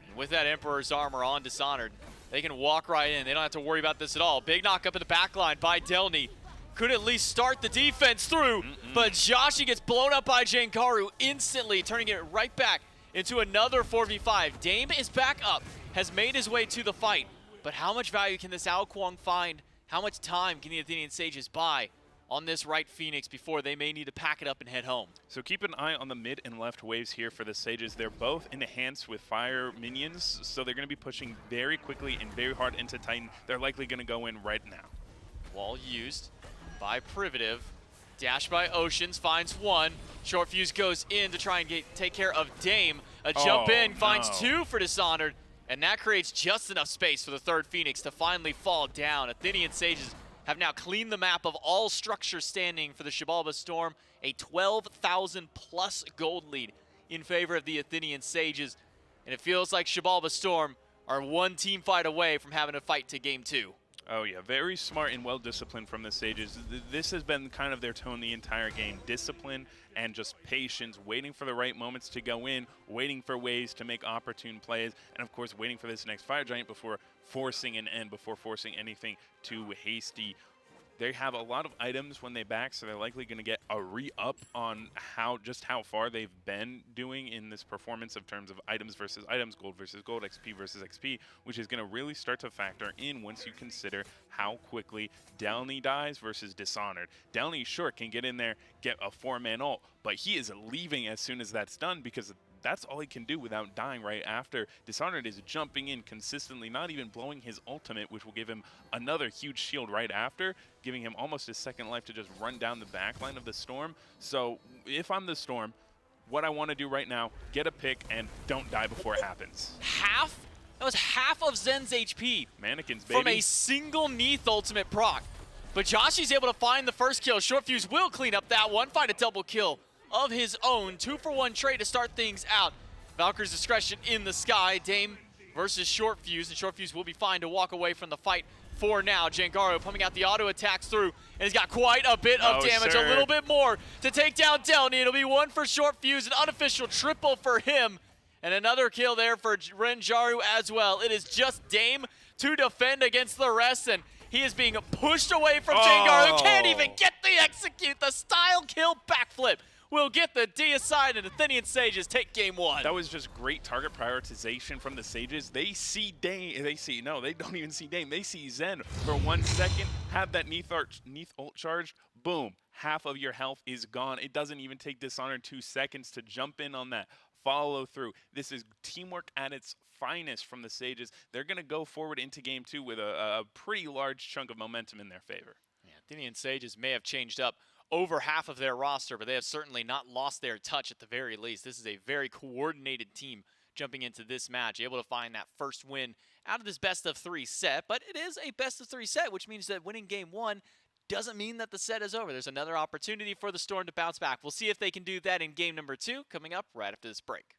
And with that Emperor's armor on Dishonored, they can walk right in. They don't have to worry about this at all. Big knock up in the back line by Delny. Could at least start the defense through, but Joshi gets blown up by Jengaru instantly, turning it right back into another 4v5. Dame is back up, has made his way to the fight, but how much value can this Ao Kuang find? How much time can the Athenian Sages buy on this right Phoenix before they may need to pack it up and head home? So keep an eye on the mid and left waves here for the Sages. They're both enhanced with fire minions, so they're going to be pushing very quickly and very hard into Titan. They're likely going to go in right now. Wall used by Privative. Dash by Oceans, finds one. Short Fuse goes in to try and take care of Dame. A jump in, finds 2 for Dishonored, and that creates just enough space for the third Phoenix to finally fall down. Athenian Sages have now cleaned the map of all structures standing for the Xibalba Storm. A 12,000 plus gold lead in favor of the Athenian Sages. And it feels like Xibalba Storm are one team fight away from having a fight to game 2. Oh yeah, very smart and well-disciplined from the Sages. This has been kind of their tone the entire game. Discipline and just patience, waiting for the right moments to go in, waiting for ways to make opportune plays, and of course waiting for this next Fire Giant before forcing an end, before forcing anything too hasty. They have a lot of items when they back, so they're likely going to get a re-up on how far they've been doing in this performance of terms of items versus items, gold versus gold, XP versus XP, which is going to really start to factor in once you consider how quickly Delny dies versus Dishonored. Delny, sure, can get in there, get a 4-man ult, but he is leaving as soon as that's done because that's all he can do without dying right after. Dishonored is jumping in consistently, not even blowing his ultimate, which will give him another huge shield right after, giving him almost a second life to just run down the backline of the Storm. So if I'm the Storm, what I want to do right now, get a pick and don't die before it happens. Half? That was half of Zen's HP. Mannequins, baby. From a single Neath ultimate proc. But Joshy's able to find the first kill. Short Fuse will clean up that one, find a double kill of his own. 2-for-1 trade to start things out. Valkyrie's discretion in the sky. Dame versus Short Fuse, and Short Fuse will be fine to walk away from the fight for now. Jangaro pumping out the auto attacks through, and he's got quite a bit of damage, sir. a little bit more to take down Delny. It'll be one for Short Fuse, an unofficial triple for him, and another kill there for Renjaru as well. It is just Dame to defend against the rest, and he is being pushed away from Jangaro, who can't even get the execute. The style kill backflip will get the D aside, and Athenian Sages take game one. That was just great target prioritization from the Sages. They see Dame, no, they don't even see Dame. They see Zen for 1 second, have that Neath ult charge, boom, half of your health is gone. It doesn't even take Dishonored 2 seconds to jump in on that follow through. This is teamwork at its finest from the Sages. They're going to go forward into game 2 with a pretty large chunk of momentum in their favor. Yeah, Athenian Sages may have changed up over half of their roster, but they have certainly not lost their touch at the very least. This is a very coordinated team jumping into this match, able to find that first win out of this best-of-3 set, but it is a best-of-3 set, which means that winning game 1 doesn't mean that the set is over. There's another opportunity for the Storm to bounce back. We'll see if they can do that in game number 2, coming up right after this break.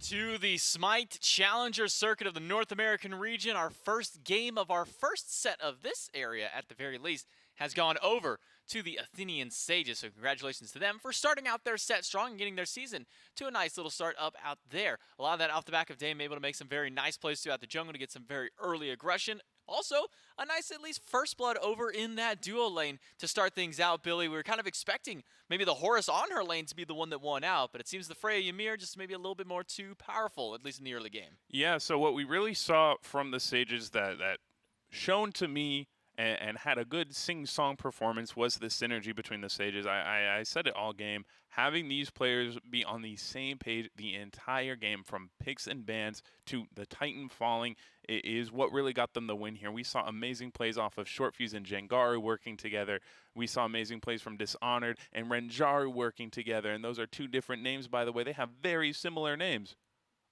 to the SMITE Challenger Circuit of the North American region. Our first game of our first set of this area, at the very least, has gone over to the Athenian Sages. So congratulations to them for starting out their set strong and getting their season to a nice little start up out there. A lot of that off the back of Dame able to make some very nice plays throughout the jungle to get some very early aggression. Also, a nice at least first blood over in that duo lane to start things out, Billy. We were kind of expecting maybe the Horus on her lane to be the one that won out, but it seems the Freya Ymir just maybe a little bit more too powerful, at least in the early game. Yeah, so what we really saw from the Sages that shown to me and had a good sing-song performance was the synergy between the Sages. I said it all game. Having these players be on the same page the entire game, from picks and bans to the Titan falling, is what really got them the win here. We saw amazing plays off of Short Fuse and Jengaru working together. We saw amazing plays from Dishonored and Renjaru working together. And those are two different names, by the way. They have very similar names,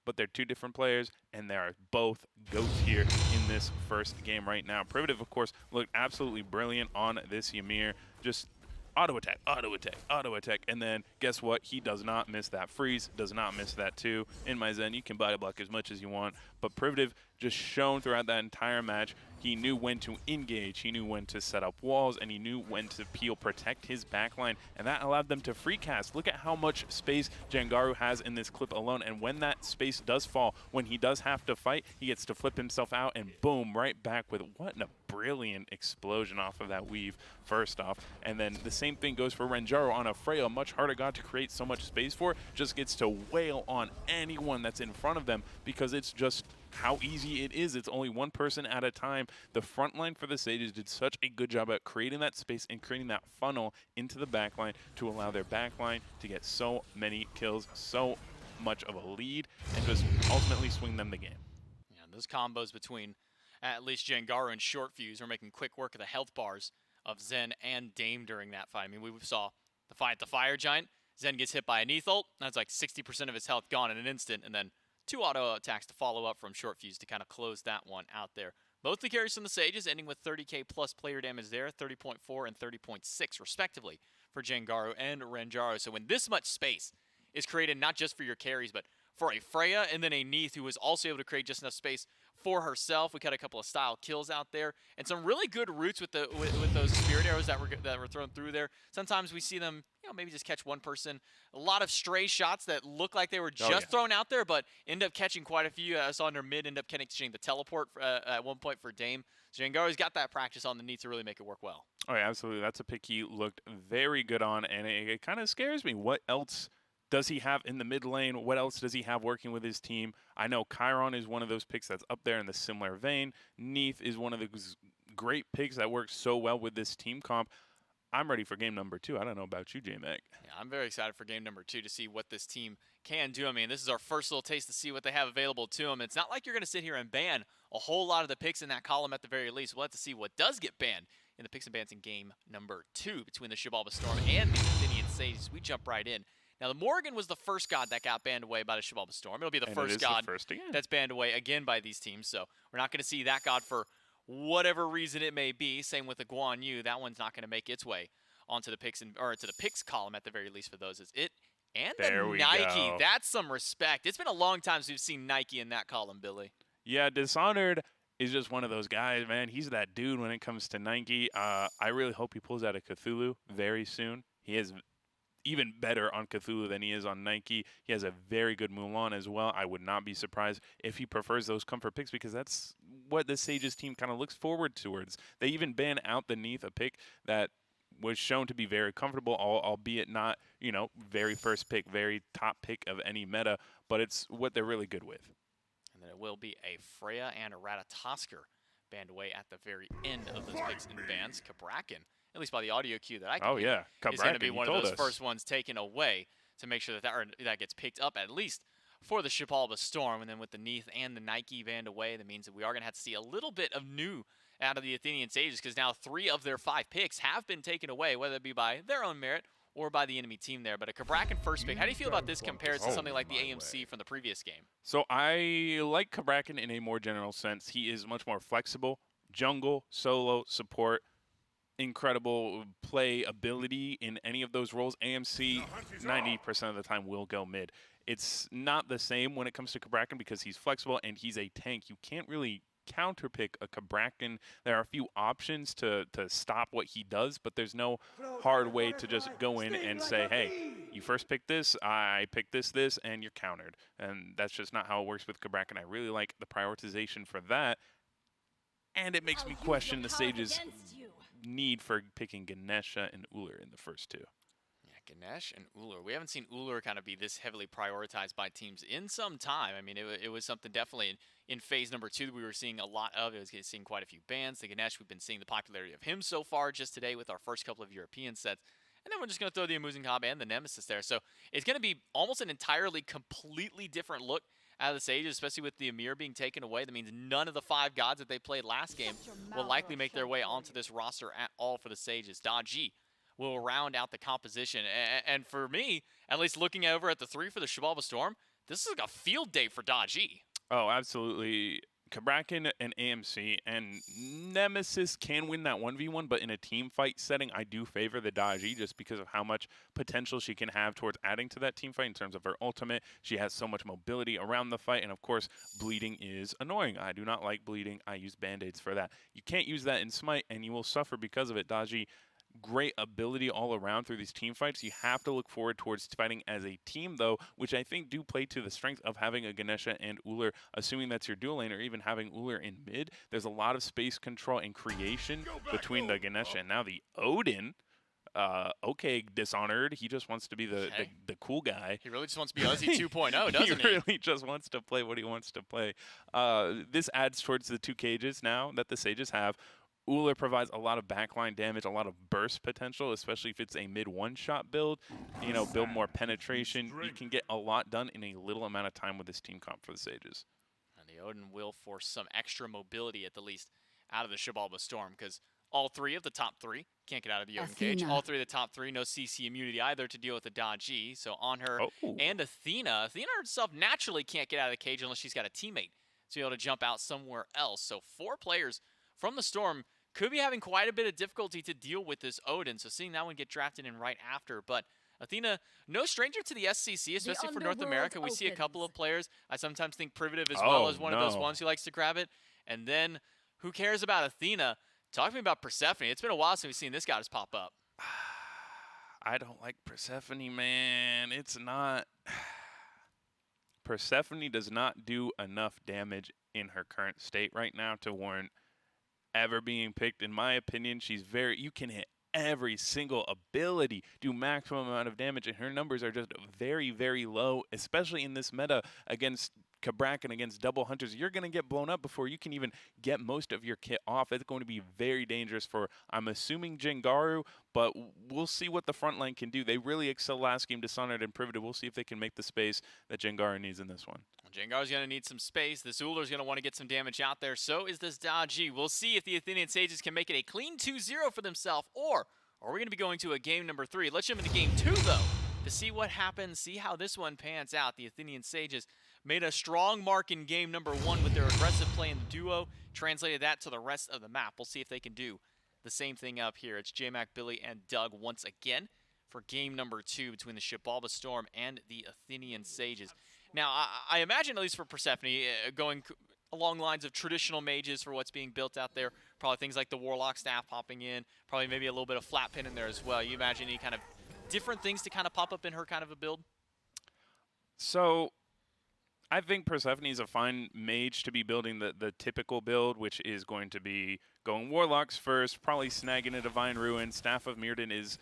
but they're two different players, and they are both GOATs here in this first game right now. Primitive, of course, looked absolutely brilliant on this Ymir. Just auto attack, auto attack, auto attack, and then guess what? He does not miss that freeze, does not miss that too. In my Zen, you can body block as much as you want, but Primitive just shown throughout that entire match, he knew when to engage, he knew when to set up walls, and he knew when to peel, protect his backline, and that allowed them to free cast. Look at how much space Jengaru has in this clip alone, and when that space does fall, when he does have to fight, he gets to flip himself out, and boom, right back with what a brilliant explosion off of that weave, first off. And then the same thing goes for Renjaru on a Freya, much harder god to create so much space for, just gets to wail on anyone that's in front of them because it's just how easy it is. It's only one person at a time. The front line for the Sages did such a good job at creating that space and creating that funnel into the backline to allow their backline to get so many kills, so much of a lead, and just ultimately swing them the game. Yeah, those combos between at least Jengaru and Short Fuse are making quick work of the health bars of Zen and Dame during that fight. I mean, we saw the fight at the Fire Giant. Zen gets hit by a Neath ult. That's like 60% of his health gone in an instant, and then 2 auto attacks to follow up from Short Fuse to kind of close that one out there. Both the carries from the Sages ending with 30k plus player damage there, 30.4 and 30.6 respectively for Jengaru and Renjaru. So when this much space is created not just for your carries, but for a Freya and then a Neath who was also able to create just enough space for herself. We got a couple of style kills out there and some really good roots with those spirit arrows that were thrown through there. Sometimes we see them, maybe just catch one person. A lot of stray shots that look like they were just thrown out there, but end up catching getting quite a few. I saw under mid end up catching the teleport at one point for Dame. So Jengaru's got that practice on the knee to really make it work well. Oh yeah, absolutely. That's a pick he looked very good on, and it kind of scares me. What else does he have in the mid lane? What else does he have working with his team? I know Chiron is one of those picks that's up there in the similar vein. Neath is one of those great picks that works so well with this team comp. I'm ready for game number 2. I don't know about you, J-Mac. Yeah, I'm very excited for game number 2 to see what this team can do. I mean, this is our first little taste to see what they have available to them. It's not like you're going to sit here and ban a whole lot of the picks in that column at the very least. We'll have to see what does get banned in the picks and bans in game number 2 between the Xibalba Storm and the Athenian Sages. We jump right in. Now, the Morgan was the first god that got banned away by the Xibalba Storm. It'll be the first god that's banned away again by these teams. So we're not going to see that god for whatever reason it may be. Same with the Guan Yu. That one's not going to make its way onto the picks to the picks column at the very least for those. Is it and there the Nike? That's some respect. It's been a long time since we've seen Nike in that column, Billy. Yeah, Dishonored is just one of those guys, man. He's that dude when it comes to Nike. I really hope he pulls out a Cthulhu very soon. He is even better on Cthulhu than he is on Nike. He has a very good Mulan as well. I would not be surprised if he prefers those comfort picks because that's what the Sages team kind of looks forward towards. They even ban out the Neath, a pick that was shown to be very comfortable, albeit not, very first pick, very top pick of any meta, but it's what they're really good with. And then it will be a Freya and a Ratatosker banned away at the very end of those picks and bans. Cabrakan, at least by the audio cue that I can hear, is going to be one of those first ones taken away to make sure that gets picked up at least for the Xibalba Storm. And then with the Neath and the Nike banned away, that means that we are going to have to see a little bit of new out of the Athenian Sages because now 3 of their 5 picks have been taken away, whether it be by their own merit or by the enemy team there. But a Cabrakan first pick, how do you feel about this compared to something like the AMC from the previous game? So I like Cabrakan in a more general sense. He is much more flexible. Jungle, solo, support, incredible play ability in any of those roles. AMC 90% of the time will go mid. It's not the same when it comes to Cabrakan because he's flexible and he's a tank. You can't really counterpick a Cabrakan. There are a few options to stop what he does, but there's no hard way to just go in and say, hey, you first pick this, I pick this, and you're countered. And that's just not how it works with Cabrakan. I really like the prioritization for that. And it makes me question the Sage's need for picking Ganesha and Ullr in the first two. Ganesh and Ullr. We haven't seen Ullr kind of be this heavily prioritized by teams in some time. I mean, it was something definitely in phase number 2 that we were seeing a lot of. It was seeing quite a few bans. The Ganesh, we've been seeing the popularity of him so far just today with our first couple of European sets. And then we're just going to throw the Amuzen and the Nemesis there. So it's going to be almost an entirely completely different look out of the Sages, especially with the Amir being taken away. That means none of the 5 gods that they played last game will likely make their way onto this roster at all for the Sages. Daji will round out the composition. And for me, at least looking over at the 3 for the Xibalba Storm, this is like a field day for Daji. Oh, absolutely. Cabrakan and AMC and Nemesis can win that 1v1, but in a team fight setting, I do favor the Daji just because of how much potential she can have towards adding to that team fight in terms of her ultimate. She has so much mobility around the fight, and of course, bleeding is annoying. I do not like bleeding. I use band-aids for that. You can't use that in Smite, and you will suffer because of it. Daji, great ability all around through these team fights. You have to look forward towards fighting as a team, though, which I think do play to the strength of having a Ganesha and Ullr, assuming that's your dual lane, or even having Ullr in mid. There's a lot of space control and creation between the Ganesha and now the Odin. Okay, Dishonored. He just wants to be the cool guy. He really just wants to be Ozzy 2.0, doesn't he? He really just wants to play what he wants to play. This adds towards the 2 cages now that the Sages have. Ullr provides a lot of backline damage, a lot of burst potential, especially if it's a mid one-shot build. You know, build more penetration. You can get a lot done in a little amount of time with this team comp for the Sages. And the Odin will force some extra mobility, at the least, out of the Xibalba Storm, because all 3 of the top 3 can't get out of the Odin cage. All 3 of the top 3, no CC immunity either to deal with the Daji. So on her and Athena herself naturally can't get out of the cage unless she's got a teammate to be able to jump out somewhere else. So 4 players from the Storm could be having quite a bit of difficulty to deal with this Odin. So seeing that one get drafted in right after. But Athena, no stranger to the SCC, especially for North America. We see a couple of players. I sometimes think Privative as well as one of those ones who likes to grab it. And then who cares about Athena? Talk to me about Persephone. It's been a while since we've seen this goddess pop up. I don't like Persephone, man. It's not. Persephone does not do enough damage in her current state right now to warrant ever being picked. In my opinion, you can hit every single ability, do maximum amount of damage, and her numbers are just very, very low, especially in this meta against Cabrakan, against double hunters. You're going to get blown up before you can even get most of your kit off. It's going to be very dangerous for, I'm assuming, Jengaru, but we'll see what the front line can do. They really excelled last game, Dishonored and Privative. We'll see if they can make the space that Jengaru needs in this one. Jengaru's going to need some space. This Ullr's going to want to get some damage out there. So is this Daji. We'll see if the Athenian Sages can make it a clean 2-0 for themselves, or are we going to be going to a game number 3? Let's jump into game 2, though, to see what happens, see how this one pans out. The Athenian Sages made a strong mark in game number 1 with their aggressive play in the duo, translated that to the rest of the map. We'll see if they can do the same thing up here. It's J-Mac, Billy, and Doug once again for game number 2 between the Xibalba Storm and the Athenian Sages. Now, I imagine, at least for Persephone, going along lines of traditional mages for what's being built out there, probably things like the Warlock staff popping in, probably maybe a little bit of flat pin in there as well. You imagine any kind of different things to kind of pop up in her kind of a build? So I think Persephone is a fine mage to be building the typical build, which is going to be going Warlocks first, probably snagging a Divine Ruin. Staff of Mirrodin is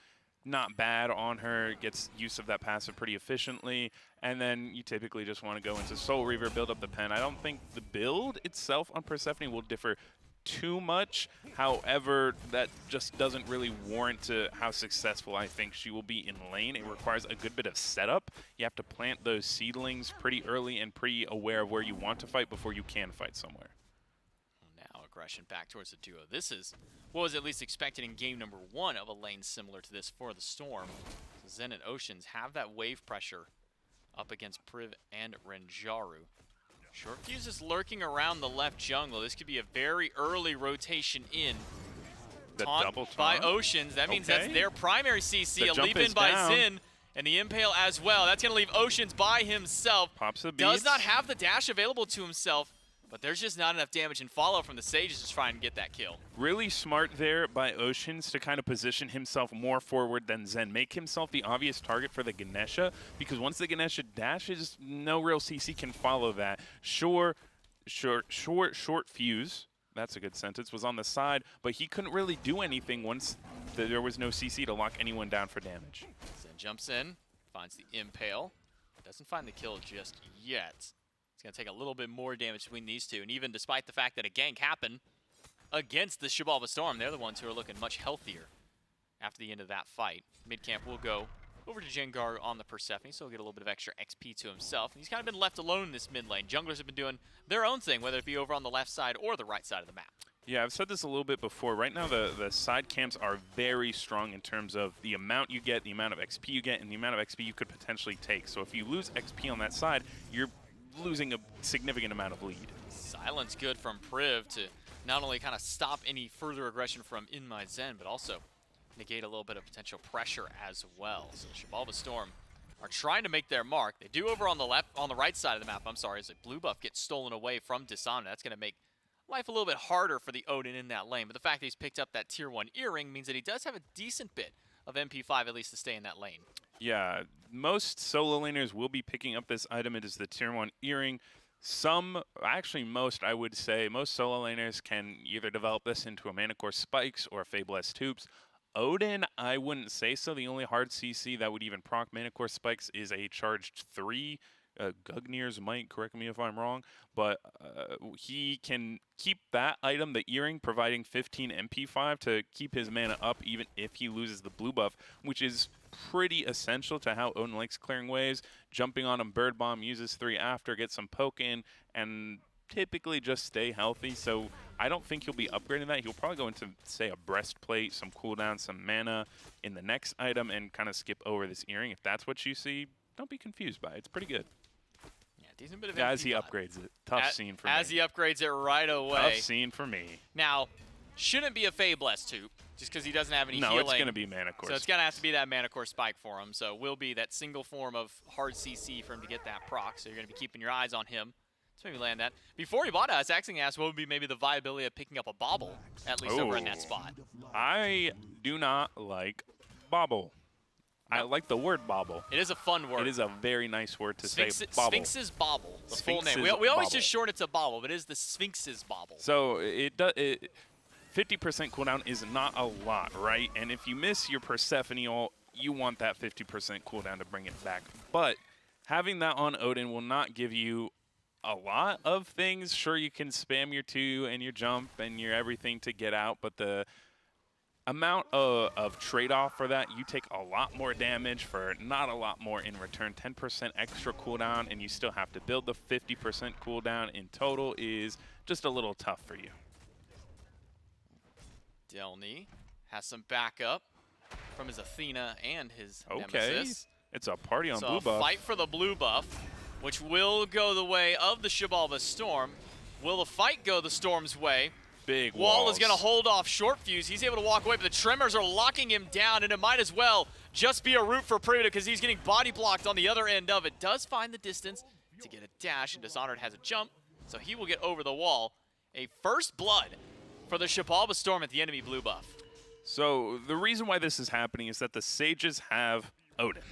not bad on her, gets use of that passive pretty efficiently, and then you typically just want to go into Soul Reaver, build up the pen. I don't think the build itself on Persephone will differ too much. However, that just doesn't really warrant to how successful I think she will be in lane. It requires a good bit of setup. You have to plant those seedlings pretty early and pretty aware of where you want to fight before you can fight somewhere. Now aggression back towards the duo. This is what was at least expected in game number 1 of a lane similar to this for the Storm. Zen and Oceans have that wave pressure up against Priv and Renjaru. Short Fuse is lurking around the left jungle. This could be a very early rotation in. The double by taunt? Oceans. That means that's their primary CC. The A jump leap in is by down. Zin. And the Impale as well. That's going to leave Oceans by himself. Pops the Does beats. not have the dash available to himself, but there's just not enough damage and follow from the Sages to try and get that kill. Really smart there by Oceans to kind of position himself more forward than Zen. Make himself the obvious target for the Ganesha, because once the Ganesha dashes, no real CC can follow that. Short fuse, that's a good sentence, was on the side, but he couldn't really do anything once there was no CC to lock anyone down for damage. Zen jumps in, finds the Impale. Doesn't find the kill just yet. It's going to take a little bit more damage between these two, and even despite the fact that a gank happened against the Xibalba Storm, they're the ones who are looking much healthier after the end of that fight. Mid-camp will go over to Jengar on the Persephone, so he'll get a little bit of extra XP to himself. And he's kind of been left alone in this mid lane. Junglers have been doing their own thing, whether it be over on the left side or the right side of the map. Yeah, I've said this a little bit before. Right now, the side camps are very strong in terms of the amount you get, the amount of XP you get, and the amount of XP you could potentially take. So if you lose XP on that side, you're losing a significant amount of lead. Silence good from Priv to not only kind of stop any further aggression from In My Zen, but also negate a little bit of potential pressure as well. So the Xibalba Storm are trying to make their mark. They do over on the right side of the map, I'm sorry, as a blue buff gets stolen away from Dishonored. That's going to make life a little bit harder for the Odin in that lane. But the fact that he's picked up that tier 1 earring means that he does have a decent bit of MP5 at least to stay in that lane. Yeah, most solo laners will be picking up this item. It is the tier 1 earring. Actually most, I would say, most solo laners can either develop this into a Mana Core Spikes or a Fabulous Tubes. Odin, I wouldn't say so. The only hard CC that would even proc Mana Core Spikes is a charged 3. Gugnir's might correct me if I'm wrong, but he can keep that item, the earring, providing 15 MP5 to keep his mana up even if he loses the blue buff, which is pretty essential to how Odin likes clearing waves. Jumping on him, Bird Bomb, uses 3 after, get some poke in, and typically just stay healthy. So I don't think he'll be upgrading that. He'll probably go into, say, a breastplate, some cooldown, some mana in the next item, and kind of skip over this earring. If that's what you see, don't be confused by it. It's pretty good. Decent bit of As he MP5. upgrades it. Tough scene for me. As he upgrades it right away. Tough scene for me. Now, shouldn't be a Fabulous too, just because he doesn't have any healing. No, it's going to be Mana Core. So it's going to have to be that Mana Core Spike for him. So will be that single form of hard CC for him to get that proc. So you're going to be keeping your eyes on him. So maybe land that. Before he bought us, actually asked what would be maybe the viability of picking up a Bobble, at least over in that spot. I do not like Bobble. I like the word bobble. It is a fun word. It is a very nice word to say bobble. Sphinx's Bobble, the full name. Sphinx's We always Bobble. just shorten it to Bobble, but it is the Sphinx's Bobble. So 50% cooldown is not a lot, right? And if you miss your Persephone ult, you want that 50% cooldown to bring it back. But having that on Odin will not give you a lot of things. Sure, you can spam your 2 and your jump and your everything to get out, but the amount of trade-off for that, you take a lot more damage for not a lot more in return. 10% extra cooldown, and you still have to build the 50% cooldown in total is just a little tough for you. Delny has some backup from his Athena and his Okay, Nemesis. it's a party on So blue a buff. fight for the blue buff, which will go the way of the Xibalba Storm. Will the fight go the Storm's way? Big Wall walls. is going to hold off Short Fuse. He's able to walk away, but the Tremors are locking him down, and it might as well just be a route for Privita because he's getting body blocked on the other end of it. Does find the distance to get a dash, and Dishonored has a jump, so he will get over the wall. A first blood for the Xibalba Storm at the enemy blue buff. So the reason why this is happening is that the Sages have Odin,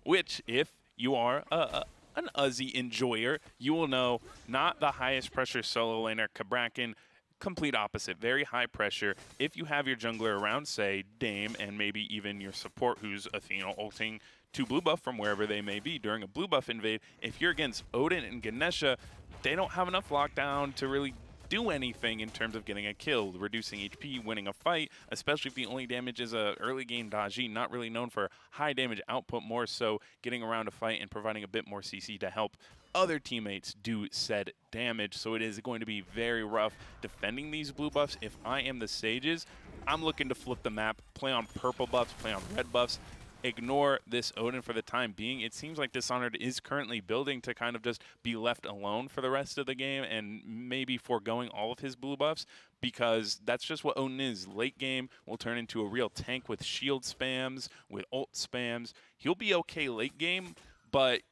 which if you are an Uzi enjoyer, you will know not the highest pressure solo laner. Kabrakan, complete opposite, very high pressure. If you have your jungler around, say Dame, and maybe even your support who's Athena ulting to blue buff from wherever they may be during a blue buff invade, if you're against Odin and Ganesha, they don't have enough lockdown to really do anything in terms of getting a kill, reducing HP, winning a fight, especially if the only damage is a early game Daji, not really known for high damage output, more so getting around a fight and providing a bit more CC to help other teammates do said damage. So it is going to be very rough defending these blue buffs. If I am the Sages, I'm looking to flip the map, play on purple buffs, play on red buffs. ignore this Odin for the time being. It seems like Dishonored is currently building to kind of just be left alone for the rest of the game and maybe foregoing all of his blue buffs, because that's just what Odin is. Late game will turn into a real tank with shield spams, with ult spams. He'll be okay late game, but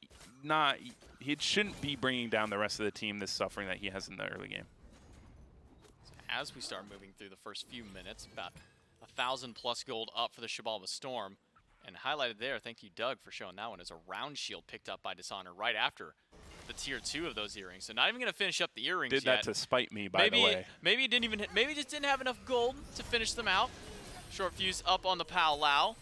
not. It shouldn't be bringing down the rest of the team, this suffering that he has in the early game. As we start moving through the first few minutes, about 1,000+ gold up for the Xibalba Storm. And highlighted there, thank you, Doug, for showing that one, as a round shield picked up by Dishonored right after the tier 2 of those earrings. So not even going to finish up the earrings Did yet. that to spite me, by the way. Maybe it didn't even. Maybe it just didn't have enough gold to finish them out. Short fuse up on the Pal Lao.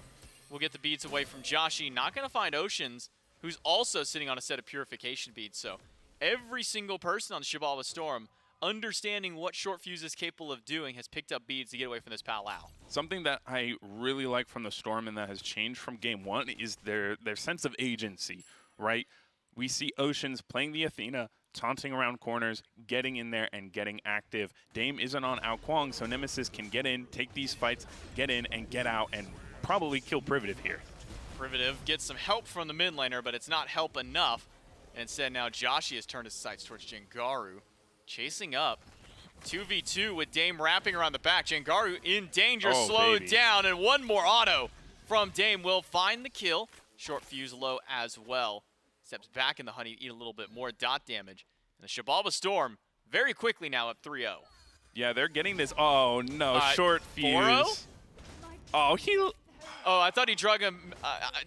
We'll get the beads away from Joshi. Not going to find Oceans, who's also sitting on a set of purification beads. So every single person on the Xibalba Storm, understanding what Short Fuse is capable of doing, has picked up beads to get away from this Pal Lao. Something that I really like from the Storm and that has changed from game 1 is their sense of agency, right? We see Oceans playing the Athena, taunting around corners, getting in there and getting active. Dame isn't on Ao Kuang, so Nemesis can get in, take these fights, get in and get out, and probably kill Privative here. Privative gets some help from the mid laner, but it's not help enough. And instead now Joshi has turned his sights towards Jengaru, chasing up. 2v2 with Dame wrapping around the back. Jengaru in danger, slowed down, and one more auto from Dame will find the kill. Short fuse low as well. Steps back in the honey, eat a little bit more dot damage. And the Xibalba Storm very quickly now up 3-0. Yeah, they're getting this. Oh no, short fuse. 4-0? Oh, he. Oh, I thought he drug him.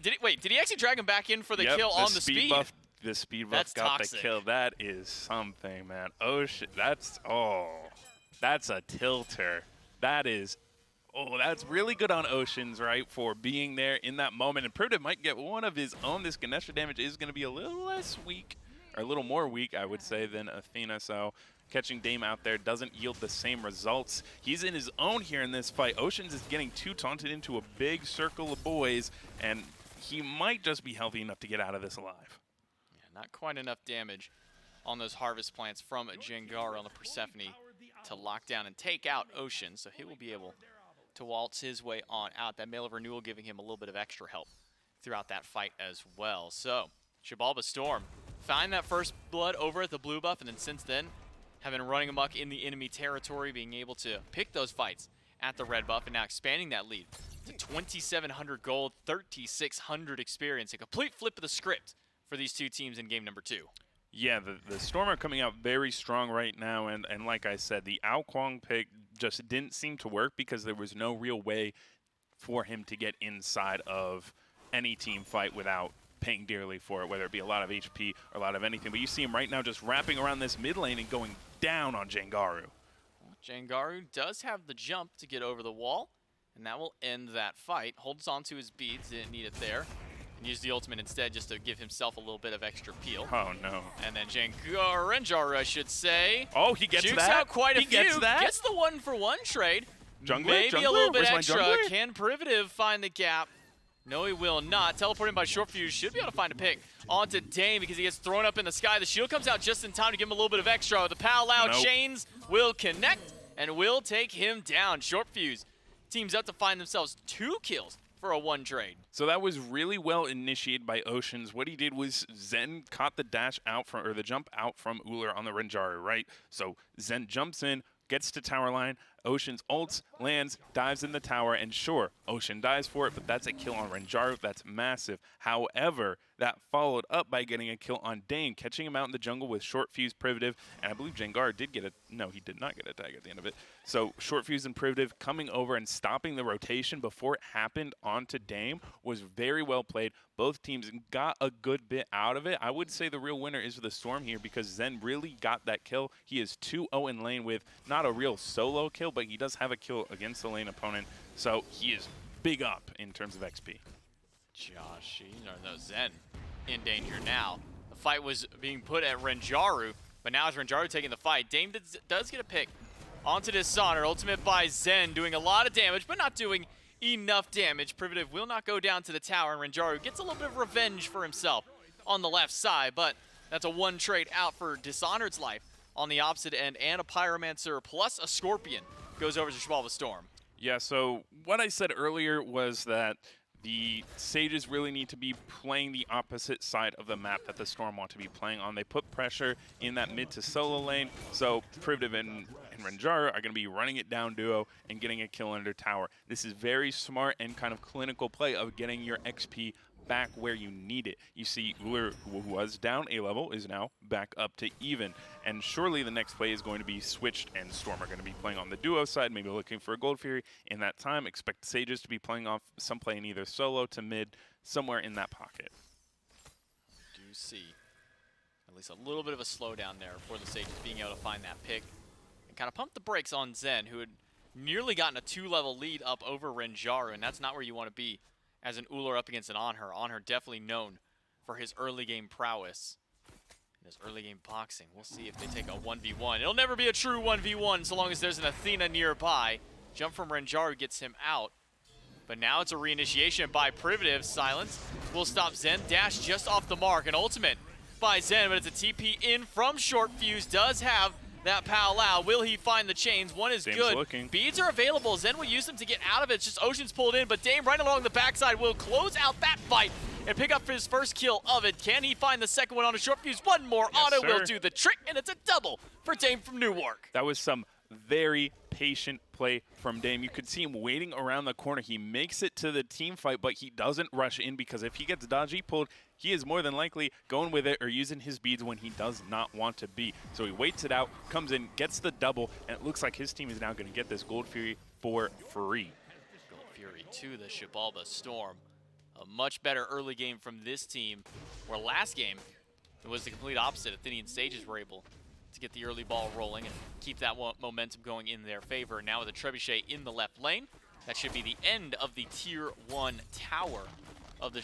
Did he actually drag him back in for the kill on the speed? Buff, the speed buff got the kill. That is something, man. Oh shit, that's a tilter. That is, that's really good on Oceans, right, for being there in that moment. And Privative might get one of his own. This Ganesha damage is going to be a little less weak, or a little more weak, I would say, than Athena. So catching Dame out there doesn't yield the same results. He's in his own here in this fight. Oceans is getting too taunted into a big circle of boys, and he might just be healthy enough to get out of this alive. Yeah, not quite enough damage on those harvest plants from Jengaru on the Persephone to lock down and take out Ocean, so he will be able to waltz his way on out. That Mail of Renewal giving him a little bit of extra help throughout that fight as well. So Xibalba Storm find that first blood over at the blue buff, and then since then have been running amok in the enemy territory, being able to pick those fights at the red buff, and now expanding that lead to 2,700 gold, 3,600 experience. A complete flip of the script for these two teams in game number 2. Yeah, the Storm are coming out very strong right now, and like I said, the Ao Kuang pick just didn't seem to work because there was no real way for him to get inside of any team fight without paying dearly for it, whether it be a lot of HP or a lot of anything. But you see him right now just wrapping around this mid lane and going down on Jengaru. Jengaru does have the jump to get over the wall, and that will end that fight. Holds on to his beads, didn't need it there. And used the ultimate instead just to give himself a little bit of extra peel. Oh, no. And then Renjaru, I should say. Oh, he gets jukes that? out quite a few. Gets that? Gets the 1-for-1 trade. Jungler? Maybe a little bit Where's my extra. jungler? Can Privative find the gap? No, he will not. Teleporting by Short Fuse should be able to find a pick onto Dame because he gets thrown up in the sky. The shield comes out just in time to give him a little bit of extra. The Pal Lao chains will connect and will take him down. Short Fuse teams up to find themselves 2 kills for a 1 trade. So that was really well initiated by Oceans. What he did was Zen caught the dash out from, or the jump out from Uller on the Renjaru, right? So Zen jumps in, gets to tower line. Ocean's ults, lands, dives in the tower, and sure, Ocean dies for it, but that's a kill on Renjaru. That's massive. However, that followed up by getting a kill on Dame, catching him out in the jungle with Short Fuse, Privative, and I believe Jengaru did get a, no, he did not get a tag at the end of it. So Short Fuse and Privative coming over and stopping the rotation before it happened onto Dame was very well played. Both teams got a good bit out of it. I would say the real winner is the Storm here because Zen really got that kill. He is 2-0 in lane with not a real solo kill, but he does have a kill against the lane opponent, so he is big up in terms of XP. Zen in danger now. The fight was being put at Renjaru, but now it's Renjaru taking the fight. Dame does get a pick onto Dishonor. Ultimate by Zen, doing a lot of damage, but not doing enough damage. Privative will not go down to the tower, and Renjaru gets a little bit of revenge for himself on the left side, but that's a 1 trade out for Dishonored's life on the opposite end, and a Pyromancer plus a Scorpion goes over to Xibalba Storm. Yeah, so what I said earlier was that the Sages really need to be playing the opposite side of the map that the Storm want to be playing on. They put pressure in that mid to solo lane, so Privative and Renjaro are going to be running it down duo and getting a kill under tower. This is very smart and kind of clinical play of getting your XP back where you need it. You see Uller, who was down a level, is now back up to even. And surely the next play is going to be switched, and Storm are going to be playing on the duo side, maybe looking for a Gold Fury. In that time, expect the Sages to be playing off some play in either solo to mid, somewhere in that pocket. Do see at least a little bit of a slowdown there for the Sages being able to find that pick and kind of pump the brakes on Zen, who had nearly gotten a 2-level lead up over Renjaro, and that's not where you want to be as an Uller up against an Anher. Anher definitely known for his early game prowess and his early game boxing. We'll see if they take a 1v1. It'll never be a true 1v1 so long as there's an Athena nearby. Jump from Renjaro gets him out. But now it's a reinitiation by Privative. Silence will stop Zen. Dash just off the mark. An ultimate by Zen, but it's a TP in from Short Fuse. Does have that Pal out. Will he find the chains? One is Dame's good. looking. Beads are available. Zen will use them to get out of it. It's just Ocean's pulled in, but Dame right along the backside will close out that fight and pick up his first kill of it. Can he find the second one on a Short Fuse? One more. Yes, Auto will sir. do the trick, and it's a double for Dame from Newark. That was some very patient play from Dame. You could see him waiting around the corner. He makes it to the team fight, but he doesn't rush in because if he gets dodgy pulled, he is more than likely going with it or using his beads when he does not want to be. So he waits it out, comes in, gets the double, and it looks like his team is now going to get this Gold Fury for free. Gold Fury to the Xibalba Storm. A much better early game from this team, where last game it was the complete opposite. Athenian Sages were able to get the early ball rolling and keep that momentum going in their favor. Now with a Trebuchet in the left lane, that should be the end of the Tier 1 tower of the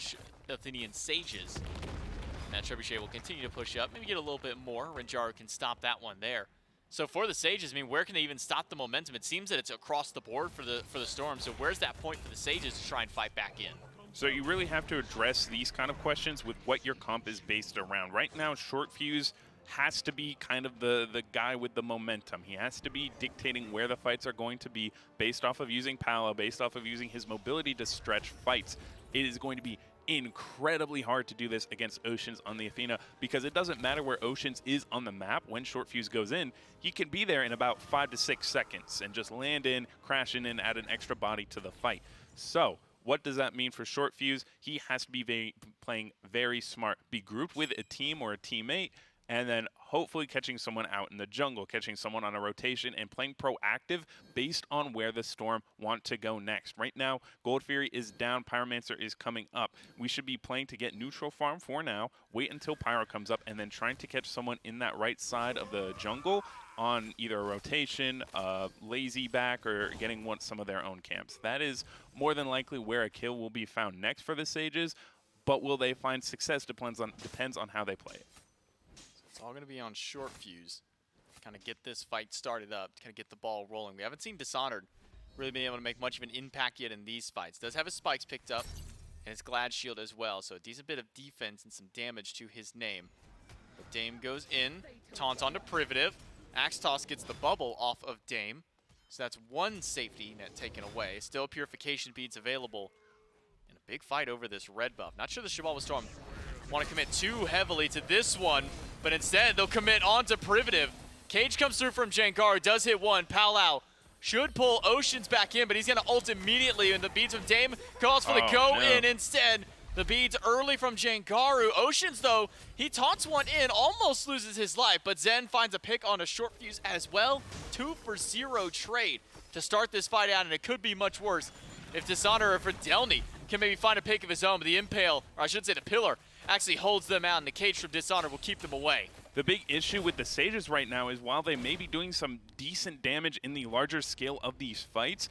Athenian Sages. And that Trebuchet will continue to push up, maybe get a little bit more. Renjaro can stop that one there. So for the Sages, I mean, where can they even stop the momentum? It seems that it's across the board for the Storm, so where's that point for the Sages to try and fight back in? So you really have to address these kind of questions with what your comp is based around. Right now, Short Fuse has to be kind of the guy with the momentum. He has to be dictating where the fights are going to be based off of using Palo, based off of using his mobility to stretch fights. It is going to be incredibly hard to do this against Oceans on the Athena because it doesn't matter where Oceans is on the map. When Short Fuse goes in, he can be there in about 5 to 6 seconds and just land in, crash in, and add an extra body to the fight. So what does that mean for Short Fuse? He has to be playing very smart, be grouped with a team or a teammate, and then hopefully catching someone out in the jungle, catching someone on a rotation, and playing proactive based on where the Storm want to go next. Right now, Gold Fury is down, Pyromancer is coming up. We should be playing to get neutral farm for now, wait until Pyro comes up, and then trying to catch someone in that right side of the jungle on either a rotation, lazy back, or getting some of their own camps. That is more than likely where a kill will be found next for the Sages, but will they find success depends on how they play it. It's all going to be on Short Fuse. Kind of get this fight started up, kind of get the ball rolling. We haven't seen Dishonored really being able to make much of an impact yet in these fights. Does have his spikes picked up and his Glad Shield as well, so a decent bit of defense and some damage to his name. But Dame goes in, taunts onto Privative. Axe Toss gets the bubble off of Dame, so that's one safety net taken away. Still Purification beads available. And a big fight over this red buff. Not sure the Xibalba Storm want to commit too heavily to this one, but instead they'll commit onto Privative. Cage comes through from Jankaru, does hit one. Palau should pull Oceans back in, but he's going to ult immediately, and the beads from Dame calls for the go-in instead. The beads early from Jankaru. Oceans, though, he taunts one in, almost loses his life, but Zen finds a pick on a Short Fuse as well. 2-for-0 trade to start this fight out, and it could be much worse if Dishonor or Fidelny can maybe find a pick of his own, but the Impale, or I should say the Pillar, actually holds them out, and the Cage from Dishonor will keep them away. The big issue with the Sages right now is while they may be doing some decent damage in the larger scale of these fights,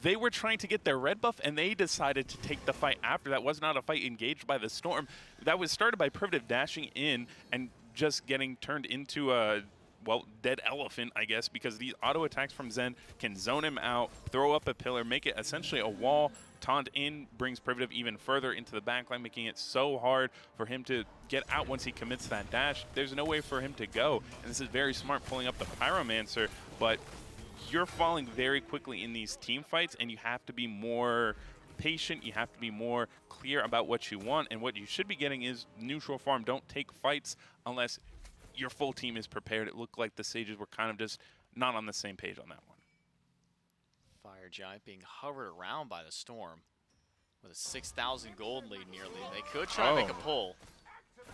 they were trying to get their red buff, and they decided to take the fight after. That was not a fight engaged by the Storm. That was started by Privative dashing in and just getting turned into a, well, dead elephant, I guess, because these auto attacks from Zen can zone him out, throw up a pillar, make it essentially a wall. Taunt in brings Privative even further into the backline, making it so hard for him to get out once he commits that dash. There's no way for him to go, and this is very smart pulling up the Pyromancer, but you're falling very quickly in these team fights, and you have to be more patient. You have to be more clear about what you want, and what you should be getting is neutral farm. Don't take fights unless your full team is prepared. It looked like the Sages were kind of just not on the same page on that one. Fire Giant being hovered around by the Storm with a 6,000 gold lead nearly. They could try to make a pull,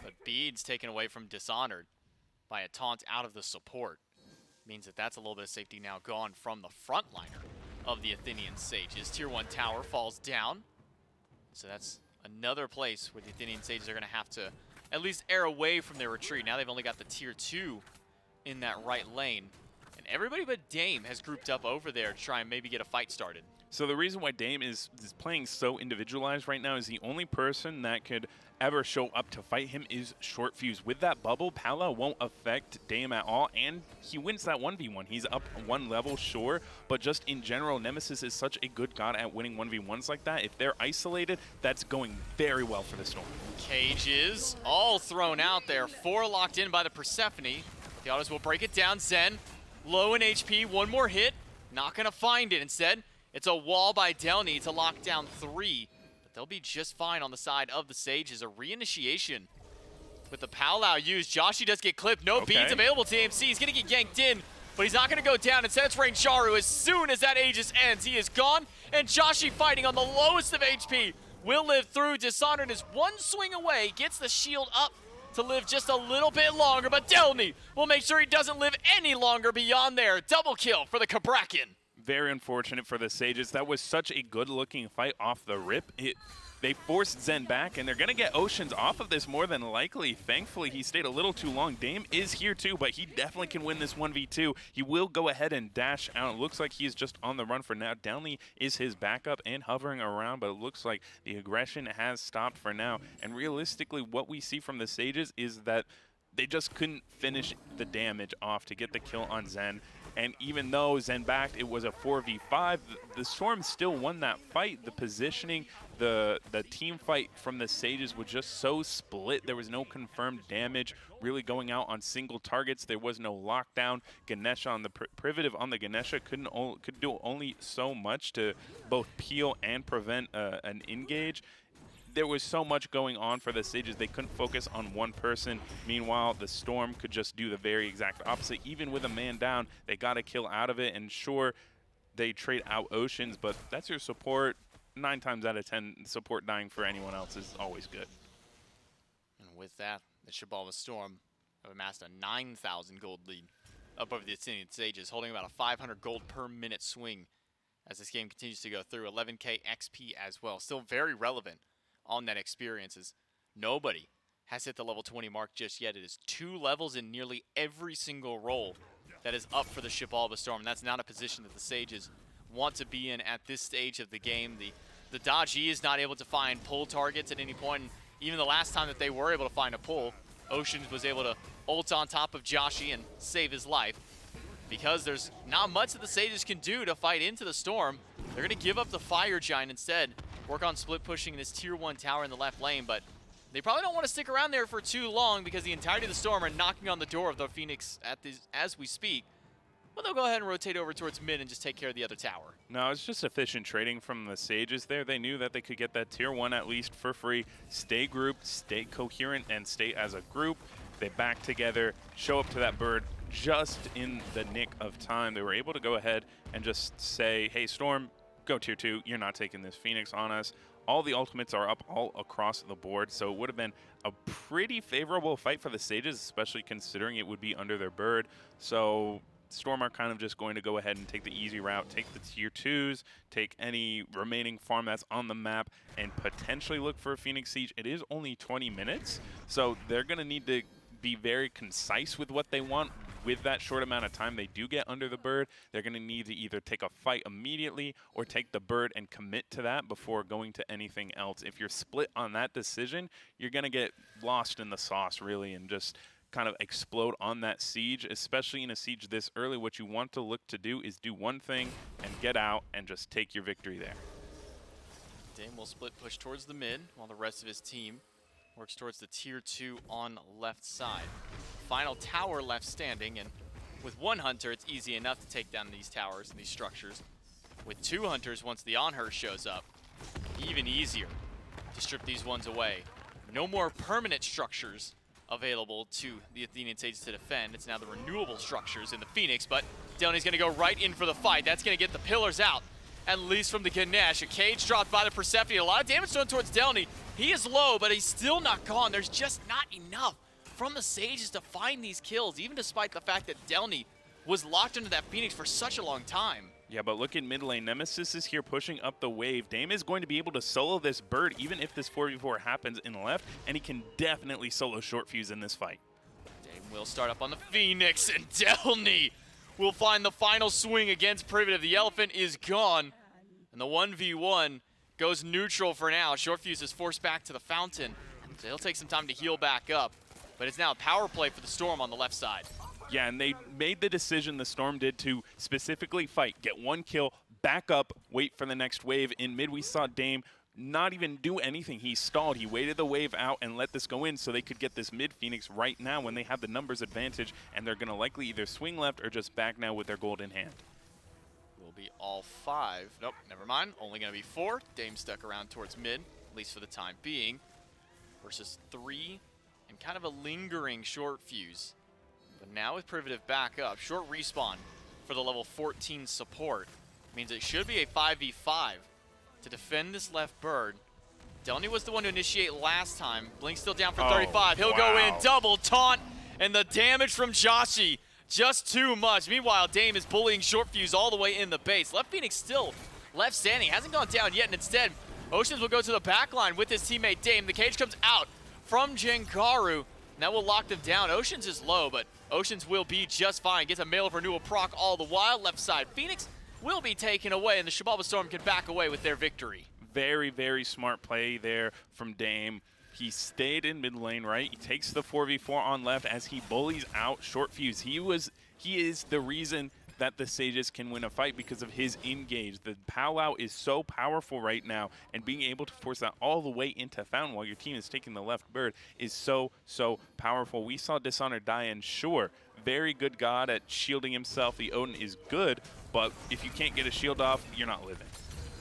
but Beads taken away from Dishonored by a taunt out of the support. Means that that's a little bit of safety now gone from the frontliner of the Athenian Sages. Tier 1 tower falls down. So that's another place where the Athenian Sages are going to have to at least air away from their retreat. Now they've only got the Tier 2 in that right lane. And everybody but Dame has grouped up over there to try and maybe get a fight started. So the reason why Dame is playing so individualized right now is the only person that could ever show up to fight him is Short Fuse. With that bubble, Pala won't affect Dame at all, and he wins that 1v1. He's up one level, sure, but just in general, Nemesis is such a good god at winning 1v1s like that. If they're isolated, that's going very well for the Storm. Cages all thrown out there. 4 locked in by the Persephone. The autos will break it down. Zen, low in HP, one more hit. Not going to find it. Instead, it's a wall by Delny to lock down 3. But they'll be just fine on the side of the Sages. A reinitiation with the Powwow used. Joshi does get clipped. No beads available to AMC. He's going to get yanked in, but he's not going to go down. Instead, it's Rainjaru. As soon as that Aegis ends, he is gone. And Joshi fighting on the lowest of HP will live through. Dishonored is one swing away. Gets the shield up to live just a little bit longer. But Delny will make sure he doesn't live any longer beyond there. Double kill for the Kabrakan. Very unfortunate for the Sages. That was such a good-looking fight off the rip. They forced Zen back, and they're going to get Oceans off of this more than likely. Thankfully, he stayed a little too long. Dame is here too, but he definitely can win this 1v2. He will go ahead and dash out. It looks like he's just on the run for now. Downley is his backup and hovering around, but it looks like the aggression has stopped for now. And realistically, what we see from the Sages is that they just couldn't finish the damage off to get the kill on Zen. And even though Zen backed, it was a 4v5, the Storm still won that fight. The positioning, the team fight from the Sages was just so split. There was no confirmed damage really going out on single targets. There was no lockdown. Ganesha on the Privative on the Ganesha could do only so much to both peel and prevent an engage. There was so much going on for the Sages, they couldn't focus on one person. Meanwhile, the Storm could just do the very exact opposite. Even with a man down, they got a kill out of it, and sure, they trade out Oceans, but that's your support. 9 times out of 10, support dying for anyone else is always good. And with that, the Xibalba Storm have amassed a 9,000 gold lead up over the Athenian Sages, holding about a 500 gold per minute swing as this game continues to go through. 11k XP as well, still very relevant on that experiences. Nobody has hit the level 20 mark just yet. It is 2 levels in nearly every single role that is up for the Xibalba Storm. And that's not a position that the Sages want to be in at this stage of the game. The Dodge is not able to find pull targets at any point. And even the last time that they were able to find a pull, Oceans was able to ult on top of Joshi and save his life. Because there's not much that the Sages can do to fight into the Storm, they're going to give up the Fire Giant instead. Work on split pushing this tier 1 tower in the left lane, but they probably don't want to stick around there for too long because the entirety of the Storm are knocking on the door of the Phoenix as we speak. But they'll go ahead and rotate over towards mid and just take care of the other tower. No, it's just efficient trading from the Sages there. They knew that they could get that tier 1 at least for free. Stay grouped, stay coherent, and stay as a group. They back together, show up to that bird just in the nick of time. They were able to go ahead and just say, hey, Storm, go tier 2. You're not taking this Phoenix on us. All the ultimates are up all across the board, so it would have been a pretty favorable fight for the Sages, especially considering it would be under their bird. So Storm are kind of just going to go ahead and take the easy route, take the tier 2s, take any remaining farm that's on the map, and potentially look for a Phoenix Siege. It is only 20 minutes, so they're going to need to be very concise with what they want. With that short amount of time they do get under the bird, they're going to need to either take a fight immediately or take the bird and commit to that before going to anything else. If you're split on that decision, you're going to get lost in the sauce, really, and just kind of explode on that siege, especially in a siege this early. What you want to look to do is do one thing and get out and just take your victory there. Dame will split push towards the mid while the rest of his team works towards the tier 2 on left side. Final tower left standing, and with 1 hunter, it's easy enough to take down these towers and these structures. With 2 hunters, once the On-Her shows up, even easier to strip these ones away. No more permanent structures available to the Athenian Sages to defend. It's now the renewable structures in the Phoenix, but Delny's gonna go right in for the fight. That's gonna get the pillars out, at least from the Ganesh. A cage dropped by the Persephone. A lot of damage done towards Delny. He is low, but he's still not gone. There's just not enough from the Sages to find these kills, even despite the fact that Delny was locked into that Phoenix for such a long time. Yeah, but look at mid lane. Nemesis is here pushing up the wave. Dame is going to be able to solo this bird even if this 4v4 happens in the left, and he can definitely solo short fuse in this fight. Dame will start up on the Phoenix, and Delny will find the final swing against Privative. The elephant is gone, and the 1v1 goes neutral for now. Short fuse is forced back to the fountain, so he'll take some time to heal back up, but it's now a power play for the Storm on the left side. Yeah, and they made the decision, the Storm did, to specifically fight, get one kill, back up, wait for the next wave. In mid, we saw Dame not even do anything. He stalled. He waited the wave out and let this go in so they could get this mid Phoenix right now when they have the numbers advantage, and they're going to likely either swing left or just back now with their gold in hand. Will be all 5. Nope, never mind. Only going to be 4. Dame stuck around towards mid, at least for the time being, versus 3 and kind of a lingering short fuse. But now with Privative back up, short respawn for the level 14 support means it should be a 5v5 to defend this left bird. Delny was the one to initiate last time. Blink's still down for 35. He'll go in, double taunt, and the damage from Joshi, just too much. Meanwhile, Dame is bullying short fuse all the way in the base. Left Phoenix still left standing, hasn't gone down yet, and instead, Oceans will go to the back line with his teammate Dame. The cage comes out from Jenkaru, and that will lock them down. Oceans is low, but Oceans will be just fine. Gets a Mail of Renewal proc all the while. Left side, Phoenix will be taken away, and the Xibalba Storm can back away with their victory. Very, very smart play there from Dame. He stayed in mid lane, right? He takes the 4v4 on left as he bullies out short fuse. He is the reason that the Sages can win a fight because of his engage. The powwow is so powerful right now, and being able to force that all the way into Fountain while your team is taking the left bird is so, so powerful. We saw Dishonor die, and sure, very good god at shielding himself. The Odin is good, but if you can't get a shield off, you're not living.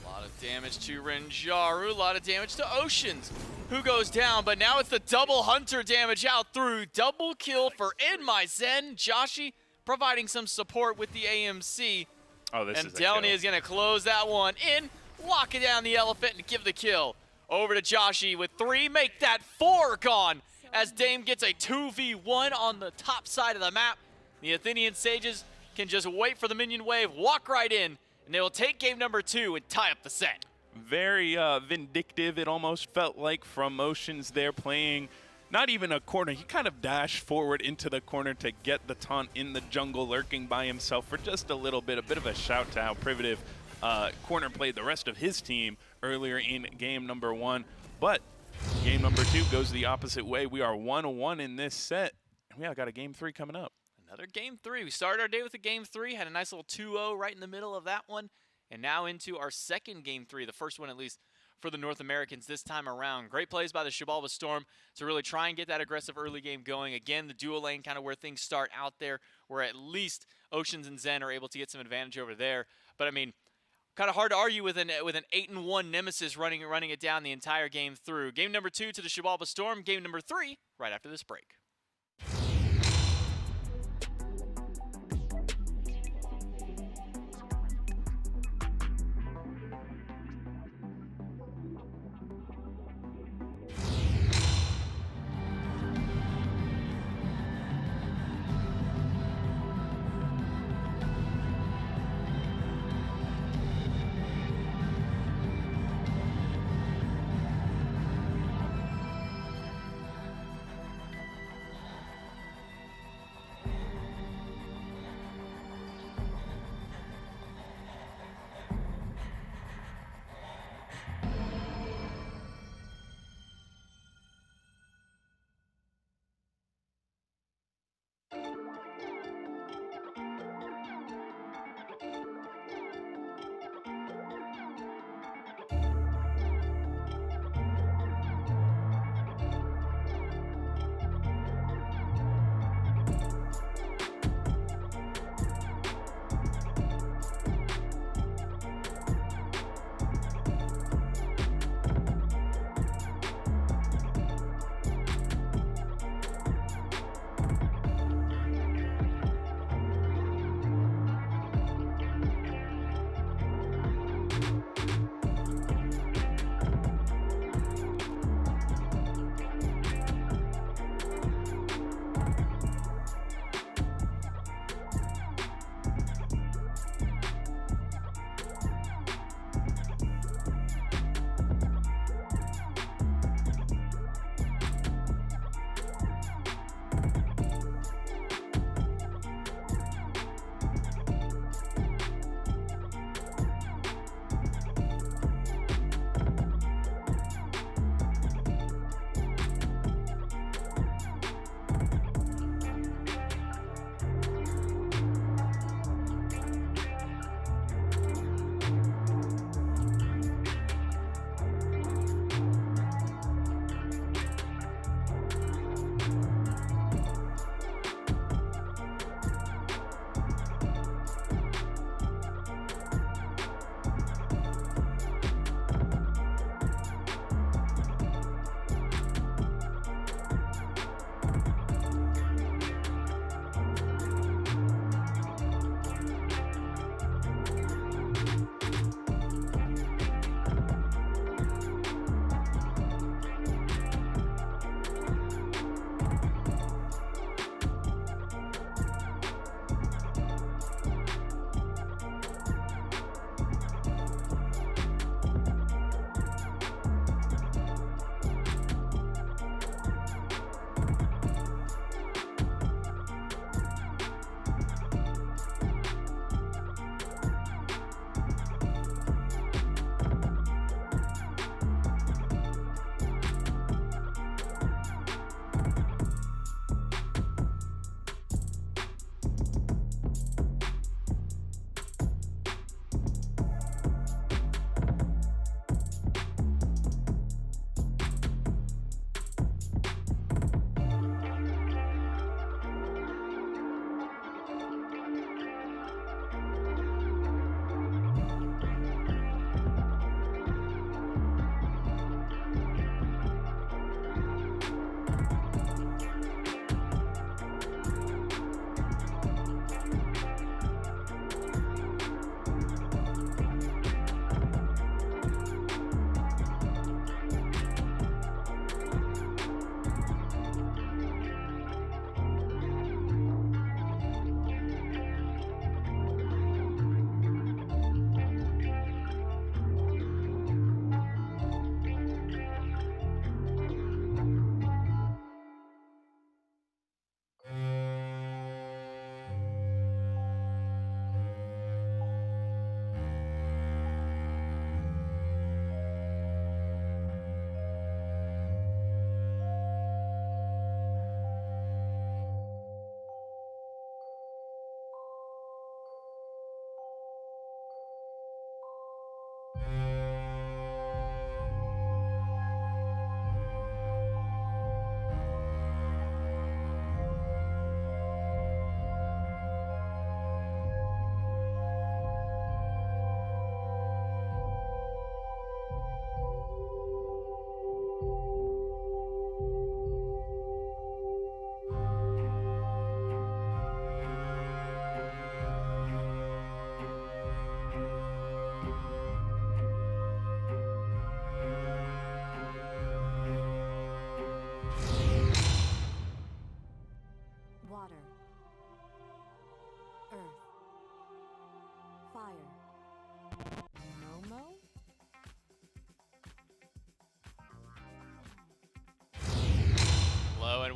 A lot of damage to Renjaru, a lot of damage to Oceans, who goes down, but now it's the double Hunter damage out through. Double kill for In My Zen. Joshi providing some support with the AMC. Oh, this and is a Delny kill. is going to close that one in, lock it down the elephant, and give the kill. Over to Joshi with 3, make that 4 gone as Dame gets a 2v1 on the top side of the map. The Athenian Sages can just wait for the minion wave, walk right in, and they will take game number 2 and tie up the set. Very vindictive, it almost felt like, from Oceans there, playing not even a corner. He kind of dashed forward into the corner to get the taunt in the jungle, lurking by himself for just a little bit. A bit of a shout to how Privative corner played the rest of his team earlier in game number 1. But game number 2 goes the opposite way. We are 1-1 in this set. And we got a game 3 coming up. Another game 3. We started our day with a game 3, had a nice little 2-0 right in the middle of that one, and now into our second game 3, the first one at least for the North Americans this time around. Great plays by the Xibalba Storm to really try and get that aggressive early game going. Again, the dual lane kind of where things start out there, where at least Oceans and Zen are able to get some advantage over there. But I mean, kind of hard to argue with an 8-1 Nemesis running it down the entire game through. Game number 2 to the Xibalba Storm. Game number 3 right after this break.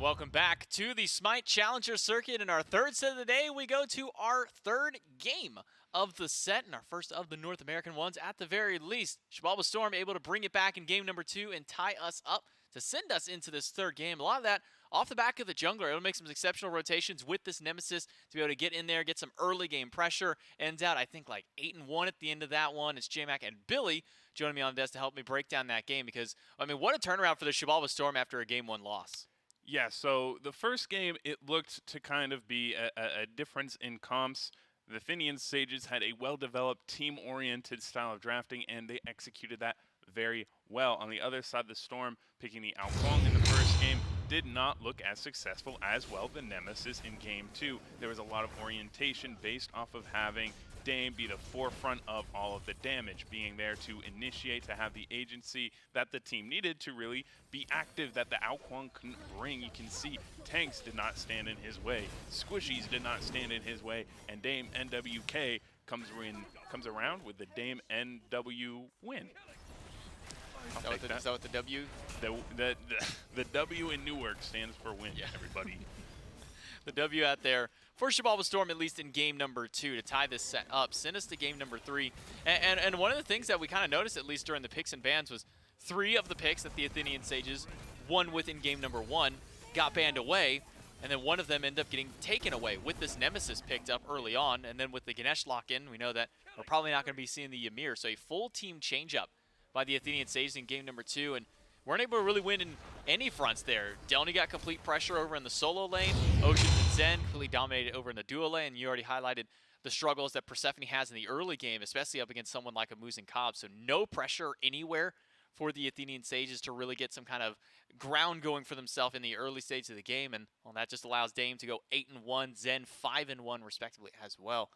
Welcome back to the SMITE Challenger Circuit. In our third set of the day, we go to our third game of the set and our first of the North American ones at the very least. Xibalba Storm able to bring it back in game number 2 and tie us up to send us into this third game. A lot of that off the back of the jungler. It'll make some exceptional rotations with this Nemesis to be able to get in there, get some early game pressure. Ends out, I think, like 8-1 at the end of that one. It's J-Mac and Billy joining me on the desk to help me break down that game because, I mean, what a turnaround for the Xibalba Storm after a game 1 loss. Yeah, so the first game, it looked to kind of be a difference in comps. The Athenian Sages had a well-developed, team-oriented style of drafting, and they executed that very well. On the other side, the Storm, picking the Alcong in the first game, did not look as successful as well the Nemesis in game 2. There was a lot of orientation based off of having Dame be the forefront of all of the damage, being there to initiate, to have the agency that the team needed to really be active that the Alquan couldn't bring. You can see tanks did not stand in his way, squishies did not stand in his way, and Dame NWK comes around with the Dame NW win. Is that what the W? The W in Newark stands for win, yeah. Everybody. The W out there for Xibalba Storm, at least in game number 2, to tie this set up, send us to game number 3. And one of the things that we kind of noticed, at least during the picks and bans, was 3 of the picks that the Athenian Sages won with in game number 1 got banned away, and then one of them ended up getting taken away with this Nemesis picked up early on. And then with the Ganesh lock-in, we know that we're probably not going to be seeing the Ymir. So a full team change-up by the Athenian Sages in game number 2, and weren't able to really win in any fronts there. Delny got complete pressure over in the solo lane. Oceans and Zen completely dominated over in the duo lane. You already highlighted the struggles that Persephone has in the early game, especially up against someone like a Moose and Cobb. So no pressure anywhere for the Athenian Sages to really get some kind of ground going for themselves in the early stage of the game. And well, that just allows Dame to go 8-1, Zen 5-1 respectively as well.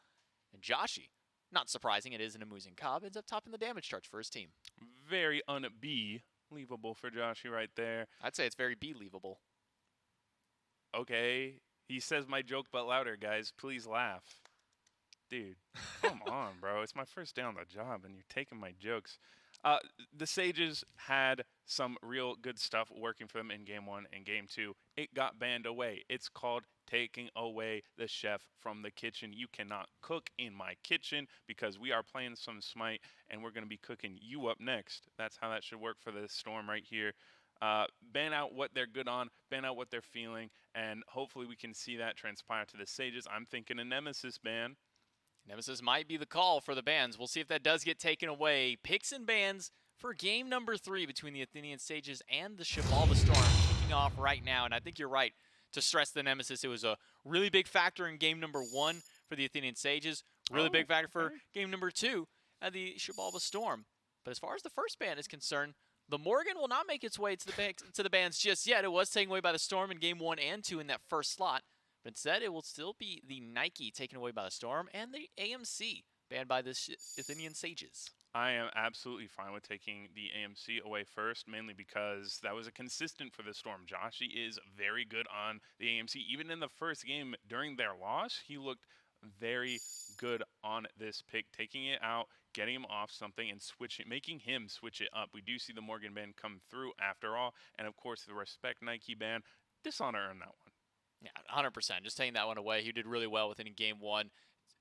And Joshi, not surprising, it is an Moose and Cobb, ends up topping the damage chart for his team. Very unbelievable for Joshi right there. I'd say it's very believable. Okay, he says my joke but louder, guys. Please laugh. Dude, come on, bro. It's my first day on the job, and you're taking my jokes. The Sages had some real good stuff working for them in game 1 and game 2. It got banned away. It's called taking away the chef from the kitchen. You cannot cook in my kitchen because we are playing some Smite, and we're going to be cooking you up next. That's how that should work for the Storm right here. Ban out what they're good on, ban out what they're feeling, and hopefully we can see that transpire to the Sages. I'm thinking a Nemesis ban. Nemesis might be the call for the bans. We'll see if that does get taken away. Picks and bans for game number 3 between the Athenian Sages and the Xibalba Storm kicking off right now. And I think you're right to stress the Nemesis. It was a really big factor in game number 1 for the Athenian Sages. Really big factor for game number 2 at the Xibalba Storm. But as far as the first ban is concerned, the Morgan will not make its way to the bans just yet. It was taken away by the Storm in game 1 and 2 in that first slot. But instead, it will still be the Nike taken away by the Storm and the AMC banned by the Athenian Sages. I am absolutely fine with taking the AMC away first, mainly because that was a consistent for the Storm. Joshi is very good on the AMC. Even in the first game during their loss, he looked very good on this pick, taking it out, getting him off something, and making him switch it up. We do see the Morgan ban come through after all, and of course the Respect Nike ban. Dishonor earned that one. Yeah, 100%. Just taking that one away. He did really well with it in game 1.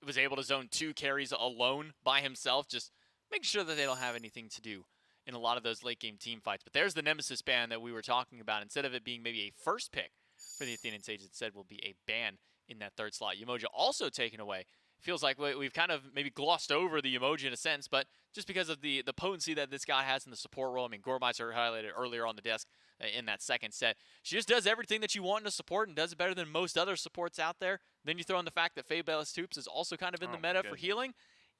Was able to zone 2 carries alone by himself, just making sure that they don't have anything to do in a lot of those late game team fights. But there's the Nemesis ban that we were talking about. Instead of it being maybe a first pick for the Athenian Sages, instead will be a ban in that third slot. Umoja also taken away. Feels like we've kind of maybe glossed over the Umoja in a sense, but just because of the potency that this guy has in the support role. I mean, Gormeister highlighted earlier on the desk in that second set. She just does everything that you want in a support and does it better than most other supports out there. Then you throw in the fact that Fabulous Hoops is also kind of in the meta for healing.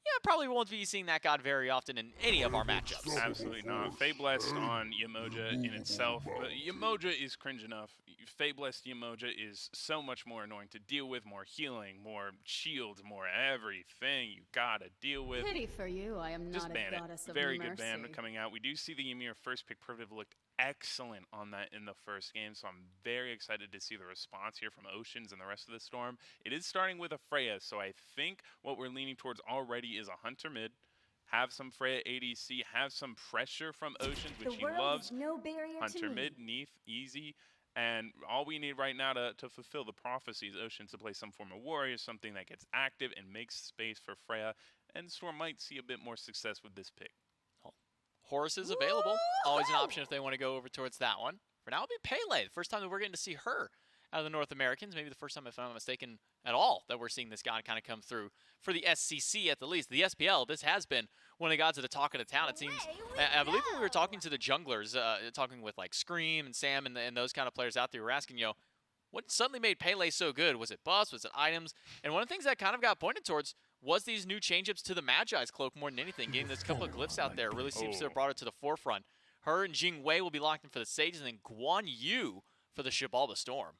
Yeah, probably won't be seeing that god very often in any of our matchups. Absolutely not. Fablessed on Umoja in itself, but Umoja is cringe enough. Fablessed Umoja is so much more annoying to deal with, more healing, more shields, more everything you gotta deal with. Pity for you, I am Just not ban a goddess it. of Very mercy. good ban coming out. We do see the Ymir first pick privilege looked excellent on that in the first game, so I'm very excited to see the response here from Oceans and the rest of the Storm. It is starting with a Freya, so I think what we're leaning towards already is a Hunter mid. Have some Freya ADC, have some pressure from Oceans, which he loves. No barrier Hunter to mid, Neath, easy. And all we need right now to fulfill the prophecy is Ocean to play some form of warrior, something that gets active and makes space for Freya. And Storm might see a bit more success with this pick. Horus is available. Always an option if they want to go over towards that one. For now, it'll be Pele. The first time that we're getting to see her out of the North Americans. Maybe the first time, if I'm not mistaken, at all, that we're seeing this god kind of come through for the SCC at the least. The SPL, this has been one of the gods of the talk of the town. It seems, I believe when we were talking to the junglers, talking with like Scream and Sam and those kind of players out there, we were asking, what suddenly made Pele so good? Was it buffs? Was it items? And one of the things that kind of got pointed towards was these new change-ups to the Magi's cloak more than anything. Getting this couple of glyphs out there really seems to have brought it to the forefront. Her and Jing Wei will be locked in for the Sages, and then Guan Yu for the Xibalba Storm.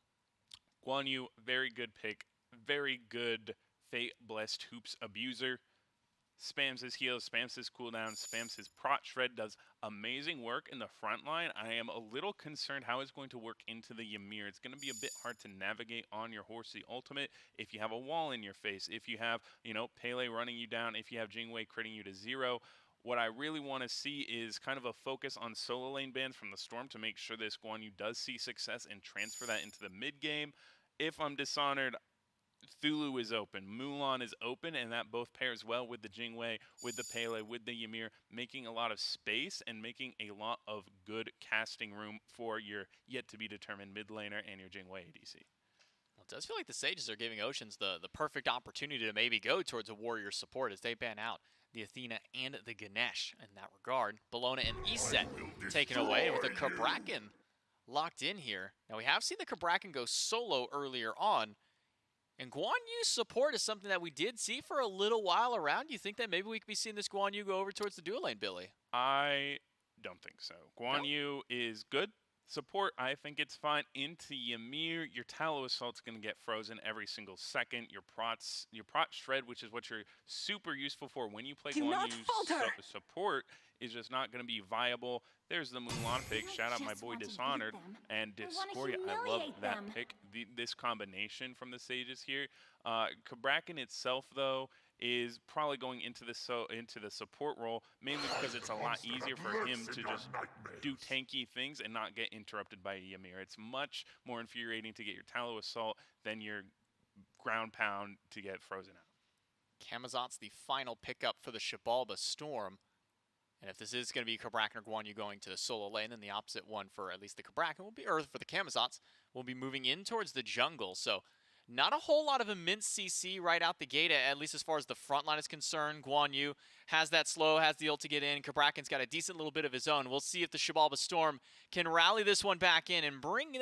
Guan Yu, very good pick. Very good Fate-blessed Hoops abuser. Spams his heals, spams his cooldown, spams his prot shred, does amazing work in the front line. I am a little concerned how it's going to work into the Ymir. It's going to be a bit hard to navigate on your Horsey ultimate if you have a wall in your face, if you have, Pele running you down, if you have Jingwei critting you to 0. What I really want to see is kind of a focus on solo lane bans from the Storm to make sure this Guan Yu does see success and transfer that into the mid game. If I'm Dishonored, Thulu is open, Mulan is open, and that both pairs well with the Jingwei, with the Pele, with the Ymir, making a lot of space and making a lot of good casting room for your yet-to-be-determined mid laner and your Jingwei ADC. Well, it does feel like the Sages are giving Oceans the perfect opportunity to maybe go towards a warrior support as they ban out the Athena and the Ganesh in that regard. Bellona and Iset taken away with the Cabrakan locked in here. Now, we have seen the Cabrakan go solo earlier on, and Guan Yu's support is something that we did see for a little while around. You think that maybe we could be seeing this Guan Yu go over towards the dual lane, Billy? I don't think so. Guan Yu is good. Support, I think it's fine. Into Ymir, your Tallow Assault's going to get frozen every single second. Your Prot Shred, which is what you're super useful for when you play Guan Yu's support, is just not going to be viable. There's the Mulan pick. Shout out my boy Dishonored and Discordia. I love that pick. This combination from the Sages here. Cabrakan itself, though, is probably going into the support role, mainly because it's a lot easier for him to just do tanky things and not get interrupted by Ymir. It's much more infuriating to get your Tallow Assault than your ground pound to get frozen out. Camazot's the final pickup for the Xibalba Storm. And if this is going to be Cabrakan or Guan Yu going to the solo lane, then the opposite one for at least the Cabrakan will be, or for the Camazots, will be moving in towards the jungle. So not a whole lot of immense CC right out the gate, at least as far as the front line is concerned. Guan Yu has that slow, has the ult to get in. Cabrakan's got a decent little bit of his own. We'll see if the Xibalba Storm can rally this one back in and bring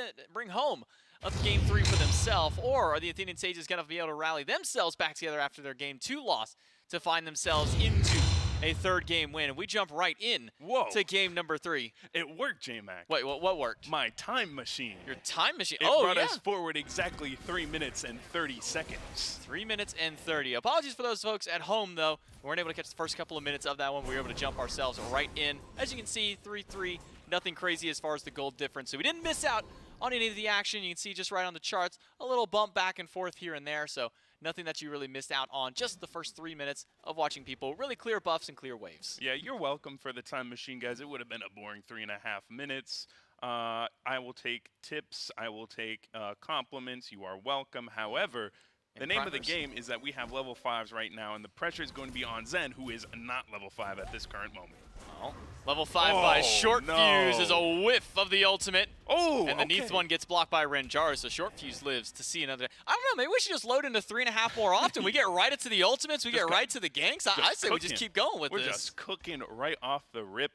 home of Game 3 for themselves, or are the Athenian Sages going to be able to rally themselves back together after their Game 2 loss to find themselves into a third game win? And we jump right in to game number 3. It worked, J-Mac. Wait, what worked? My time machine. Your time machine? It brought us forward exactly 3 minutes and 30 seconds. 3 minutes and 30. Apologies for those folks at home, though. We weren't able to catch the first couple of minutes of that one. We were able to jump ourselves right in. As you can see, 3-3. Nothing crazy as far as the gold difference. So we didn't miss out on any of the action. You can see just right on the charts, a little bump back and forth here and there. So nothing that you really missed out on, just the first 3 minutes of watching people really clear buffs and clear waves. Yeah, you're welcome for the time machine, guys. It would have been a boring 3.5 minutes. I will take tips. I will take compliments. You are welcome. However, the name of the game is that we have level 5s right now, and the pressure is going to be on Zen, who is not level 5 at this current moment. Oh, level 5 by Short Fuse is a whiff of the ultimate. Oh, and the Neath one gets blocked by Renjaro, so Short Fuse lives to see another. I don't know, maybe we should just load into 3.5 more often. We get right into the ultimates, we get right to the ganks. I say we just keep going with this. We're just cooking right off the rip.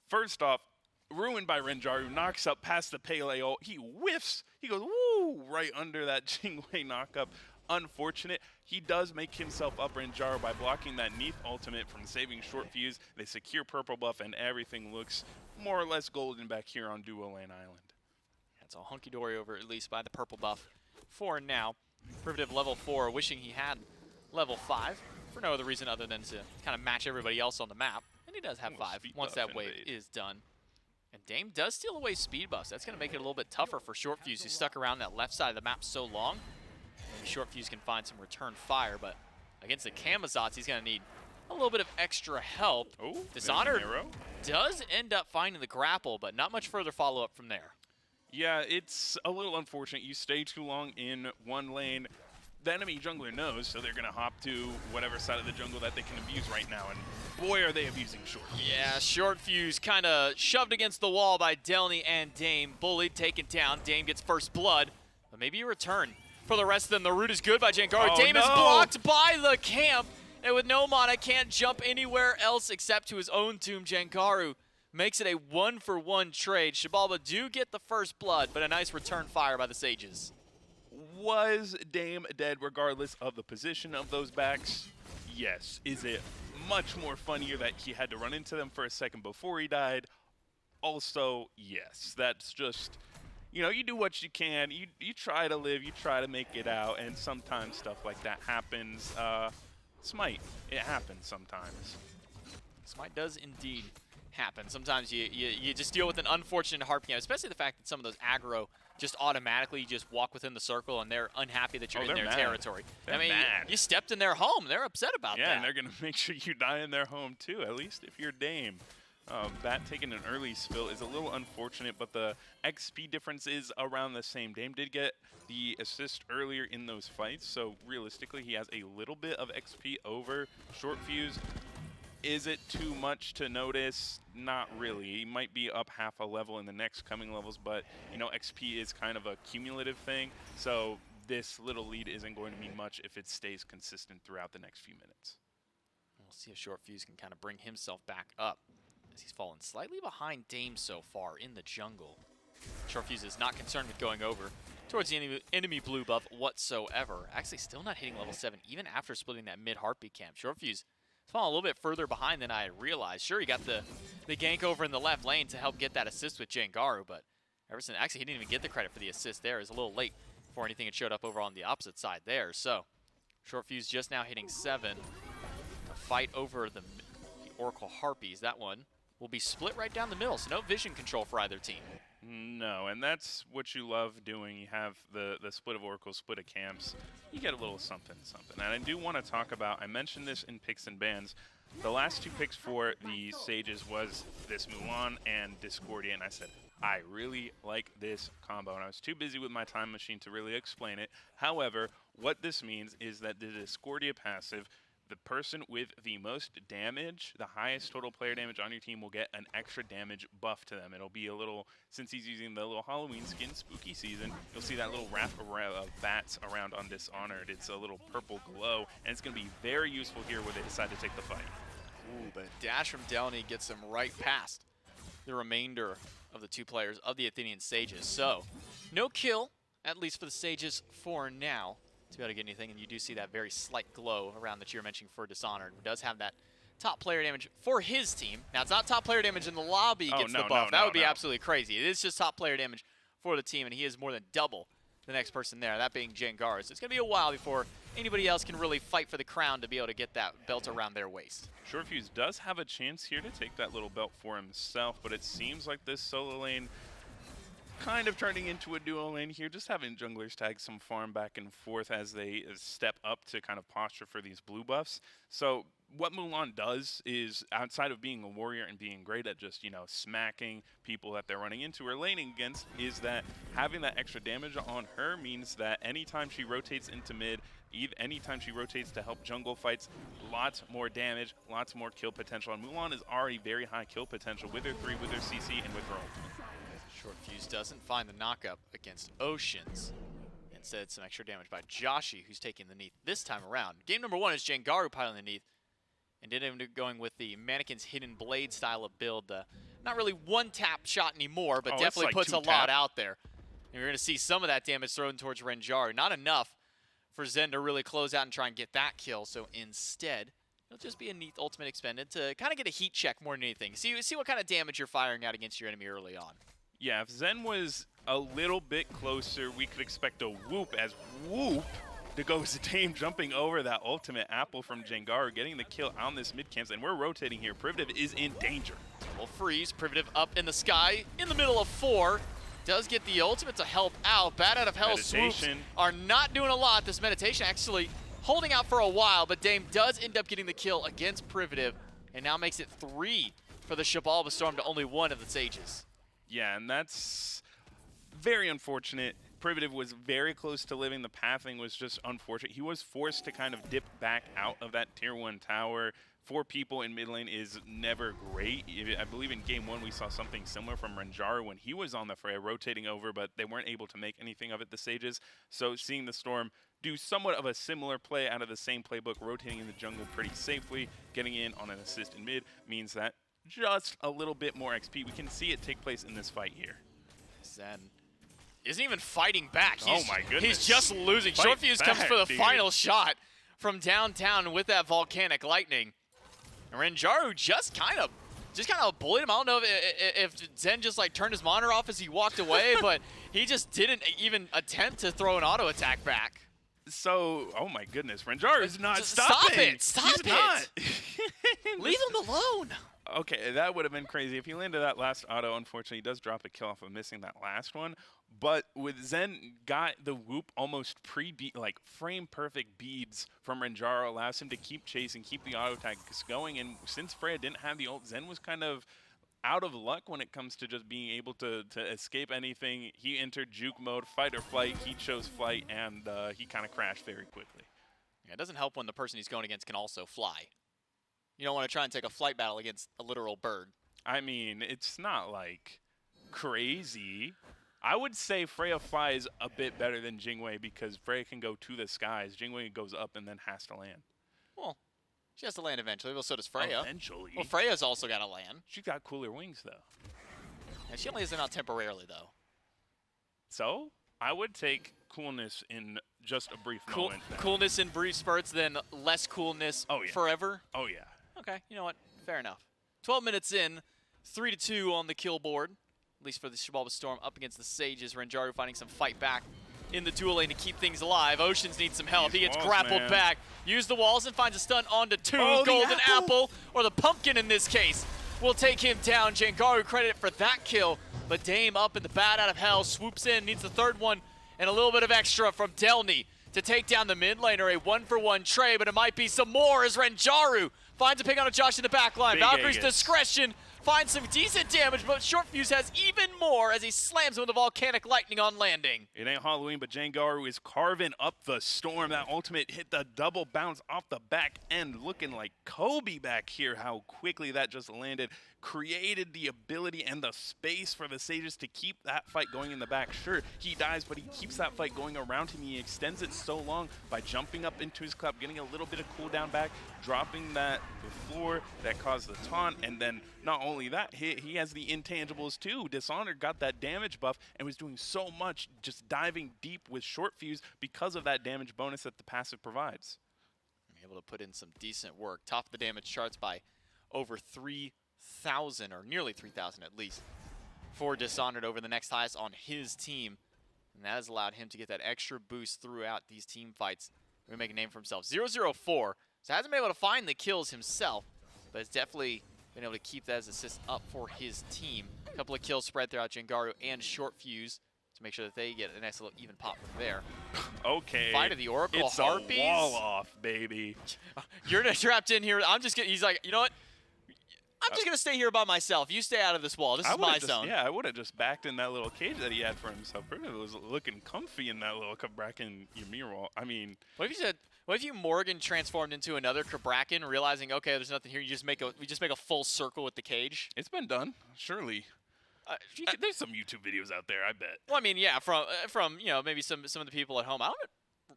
First off, ruined by Renjaro, knocks up past the Pele ult. He whiffs. He goes, woo, right under that Jingwei knockup. Unfortunate. He does make himself up Renjaro by blocking that Neath ultimate from saving Short Fuse. They secure purple buff, and everything looks more or less golden back here on Duo Lane Island. It's all hunky-dory over, at least by the purple buff for now. Primitive level 4, wishing he had level 5 for no other reason other than to kind of match everybody else on the map. And he does have 5 once that wave is done. And Dame does steal away speed buffs. That's going to make it a little bit tougher for Short Fuse, who's stuck around that left side of the map so long. Maybe Short Fuse can find some return fire, but against the Camazots, he's going to need a little bit of extra help. Oh, Dishonored does end up finding the grapple, but not much further follow-up from there. Yeah, it's a little unfortunate. You stay too long in one lane. The enemy jungler knows, so they're going to hop to whatever side of the jungle that they can abuse right now. And boy, are they abusing short. Yeah, short fuse kind of shoved against the wall by Delny and Dame. Bullied, taken down. Dame gets first blood, but maybe a return for the rest of them. The root is good by Jangaru. Oh, Dame is no. blocked by the camp, and with no mana, can't jump anywhere else except to his own tomb. Jangaru makes it a 1-for-1 trade. Xibalba do get the first blood, but a nice return fire by the Sages. Was Dame dead regardless of the position of those backs? Yes. Is it much more funnier that he had to run into them for a second before he died? Also, yes. That's just, you know, you do what you can. You try to live, you try to make it out, and sometimes stuff like that happens. SMITE, it happens sometimes. SMITE does indeed happen. Sometimes you just deal with an unfortunate harp camp, especially the fact that some of those aggro just automatically just walk within the circle and they're unhappy that you're in their territory. They're I mean, mad. You stepped in their home. They're upset about Yeah, that. and they're going to make sure you die in their home too, at least if you're Dame. That taking an early spill is a little unfortunate, but the XP difference is around the same. Dame did get the assist earlier in those fights, so realistically he has a little bit of XP over Short Fuse. Is it too much to notice? Not really. He might be up half a level in the next coming levels, but you know, XP is kind of a cumulative thing, so this little lead isn't going to mean much if it stays consistent throughout the next few minutes. We'll see if Short Fuse can kind of bring himself back up, as he's fallen slightly behind Dame so far in the jungle. Short Fuse is not concerned with going over towards the enemy blue buff whatsoever. Actually still not hitting level 7 even after splitting that mid heartbeat camp. Short Fuse falling a little bit further behind than I realized. Sure, he got the gank over in the left lane to help get that assist with Jangaru, but actually he didn't even get the credit for the assist there. It was a little late before anything had showed up over on the opposite side there. So Short Fuse just now hitting 7 to fight over the Oracle Harpies. That one will be split right down the middle, so no vision control for either team. No, and that's what you love doing. You have the split of Oracles, split of camps. You get a little something, something. And I do want to talk about, I mentioned this in picks and bans. The last 2 picks for the Sages was this Mulan and Discordia, and I said, I really like this combo, and I was too busy with my time machine to really explain it. However, what this means is that the Discordia passive, the person with the most damage, the highest total player damage on your team, will get an extra damage buff to them. It'll be a little, since he's using the little Halloween skin, spooky season, you'll see that little wrap of bats around on Dishonored. It's a little purple glow, and it's going to be very useful here where they decide to take the fight. Ooh, but dash from Delny gets him right past the remainder of the 2 players of the Athenian Sages. So, no kill, at least for the Sages for now, to be able to get anything, and you do see that very slight glow around that you're mentioning for Dishonored, who does have that top player damage for his team. Now, it's not top player damage in the lobby gets the buff. That would be absolutely crazy. It is just top player damage for the team, and he is more than double the next person there, that being Jangaru. So it's going to be a while before anybody else can really fight for the crown to be able to get that belt around their waist. Short Fuse does have a chance here to take that little belt for himself, but it seems like this solo lane kind of turning into a duo lane here, just having junglers tag some farm back and forth as they step up to kind of posture for these blue buffs. So what Mulan does is, outside of being a warrior and being great at just, you know, smacking people that they're running into or laning against, is that having that extra damage on her means that anytime she rotates into mid, anytime she rotates to help jungle fights, lots more damage, lots more kill potential. And Mulan is already very high kill potential with her 3, with her CC, and with her ultimate. Short Fuse doesn't find the knockup against Oceans. Instead, some extra damage by Joshi, who's taking the Neath this time around. Game number 1 is Jangaru piling the Neath, and did end up going with the Mannequin's Hidden Blade style of build. Not really one-tap shot anymore, but definitely like puts a lot out there. And you're going to see some of that damage thrown towards Renjaru. Not enough for Zen to really close out and try and get that kill, so instead, it'll just be a Neath ultimate expended to kind of get a heat check more than anything. See what kind of damage you're firing out against your enemy early on. Yeah, if Zen was a little bit closer, we could expect a whoop, as whoop to go to Dame jumping over that ultimate apple from Jangaru, getting the kill on this mid camps, and we're rotating here. Privative is in danger. Will freeze. Privative up in the sky, in the middle of 4. Does get the ultimate to help out. Bat out of Hell swoops are not doing a lot. This meditation actually holding out for a while, but Dame does end up getting the kill against Privative, and now makes it 3 for the Xibalba Storm to only 1 of the Sages. Yeah, and that's very unfortunate. Privative was very close to living. The pathing was just unfortunate. He was forced to kind of dip back out of that tier 1 tower. 4 people in mid lane is never great. I believe in game 1 we saw something similar from Renjaru when he was on the Freya rotating over, but they weren't able to make anything of it, the Sages. So seeing the Storm do somewhat of a similar play out of the same playbook, rotating in the jungle pretty safely, getting in on an assist in mid, means that just a little bit more XP. We can see it take place in this fight here. Zen isn't even fighting back. Oh my goodness. He's just losing. Short Fuse comes for the final shot from downtown with that volcanic lightning. And Renjaru just kind of bullied him. I don't know if Zen just like turned his monitor off as he walked away, but he just didn't even attempt to throw an auto attack back. So, oh my goodness, Renjaru is not stopping. Stop it! Not. Leave him alone. Okay, that would have been crazy. If he landed that last auto, unfortunately, he does drop a kill off of missing that last one. But with Zen got the whoop almost pre-beat, like frame-perfect beads from Renjaru, allows him to keep chasing, keep the auto attacks going. And since Freya didn't have the ult, Zen was kind of out of luck when it comes to just being able to escape anything. He entered juke mode, fight or flight. He chose flight, and he kind of crashed very quickly. Yeah, it doesn't help when the person he's going against can also fly. You don't want to try and take a flight battle against a literal bird. I mean, it's not like crazy. I would say Freya flies a bit better than Jingwei because Freya can go to the skies. Jingwei goes up and then has to land. Well, she has to land eventually. Well, so does Freya. Eventually. Well, Freya's also got to land. She's got cooler wings, though. And she only is out temporarily, though. So, I would take coolness in just a brief moment. Coolness in brief spurts, then less coolness forever? Oh, yeah. Okay, you know what? Fair enough. 12 minutes in, 3-2 on the kill board. At least for the Xibalba Storm up against the Sages. Renjaru finding some fight back in the dual lane to keep things alive. Oceans needs some help. He gets grappled back. Use the walls and finds a stun onto 2. Golden apple, or the pumpkin in this case, will take him down. Jangaru credit for that kill. But Dame up in the bat out of hell. Swoops in, needs the 3rd one. And a little bit of extra from Delny to take down the mid laner. A 1-for-1 trade, but it might be some more as Renjaru finds a pick on a Josh in the back line. Valkyrie's discretion finds some decent damage, but Short Fuse has even more as he slams him with the volcanic lightning on landing. It ain't Halloween, but Jangaru is carving up the Storm. That ultimate hit the double bounce off the back end, looking like Kobe back here. How quickly that just landed. Created the ability and the space for the Sages to keep that fight going in the back. Sure, he dies, but he keeps that fight going around him. He extends it so long by jumping up into his club, getting a little bit of cooldown back, dropping that before that caused the taunt, and then not only that, he has the intangibles too. Dishonored got that damage buff and was doing so much, just diving deep with Short Fuse because of that damage bonus that the passive provides. Able to put in some decent work. Top of the damage charts by over 3,000, or nearly 3,000 at least, for Dishonored over the next highest on his team. And that has allowed him to get that extra boost throughout these team fights. Really make a name for himself. 0-0-4. So hasn't been able to find the kills himself, but has definitely been able to keep that as assist up for his team. A couple of kills spread throughout Jangaru and Short Fuse to make sure that they get a nice little even pop from there. Okay. Fight of the Oracle it's Harpies. A wall off, baby. You're trapped in here. I'm just gonna, he's like, you know what? I'm just gonna stay here by myself. You stay out of this wall. This is my zone. Yeah, I would have just backed in that little cage that he had for himself. It was looking comfy in that little Kabrakan Ymir wall. I mean, what if you Morgan transformed into another Kabrakan, realizing okay, there's nothing here. We just make a full circle with the cage. It's been done, surely. There's some YouTube videos out there, I bet. Well, I mean, yeah, from you know, maybe some of the people at home. I don't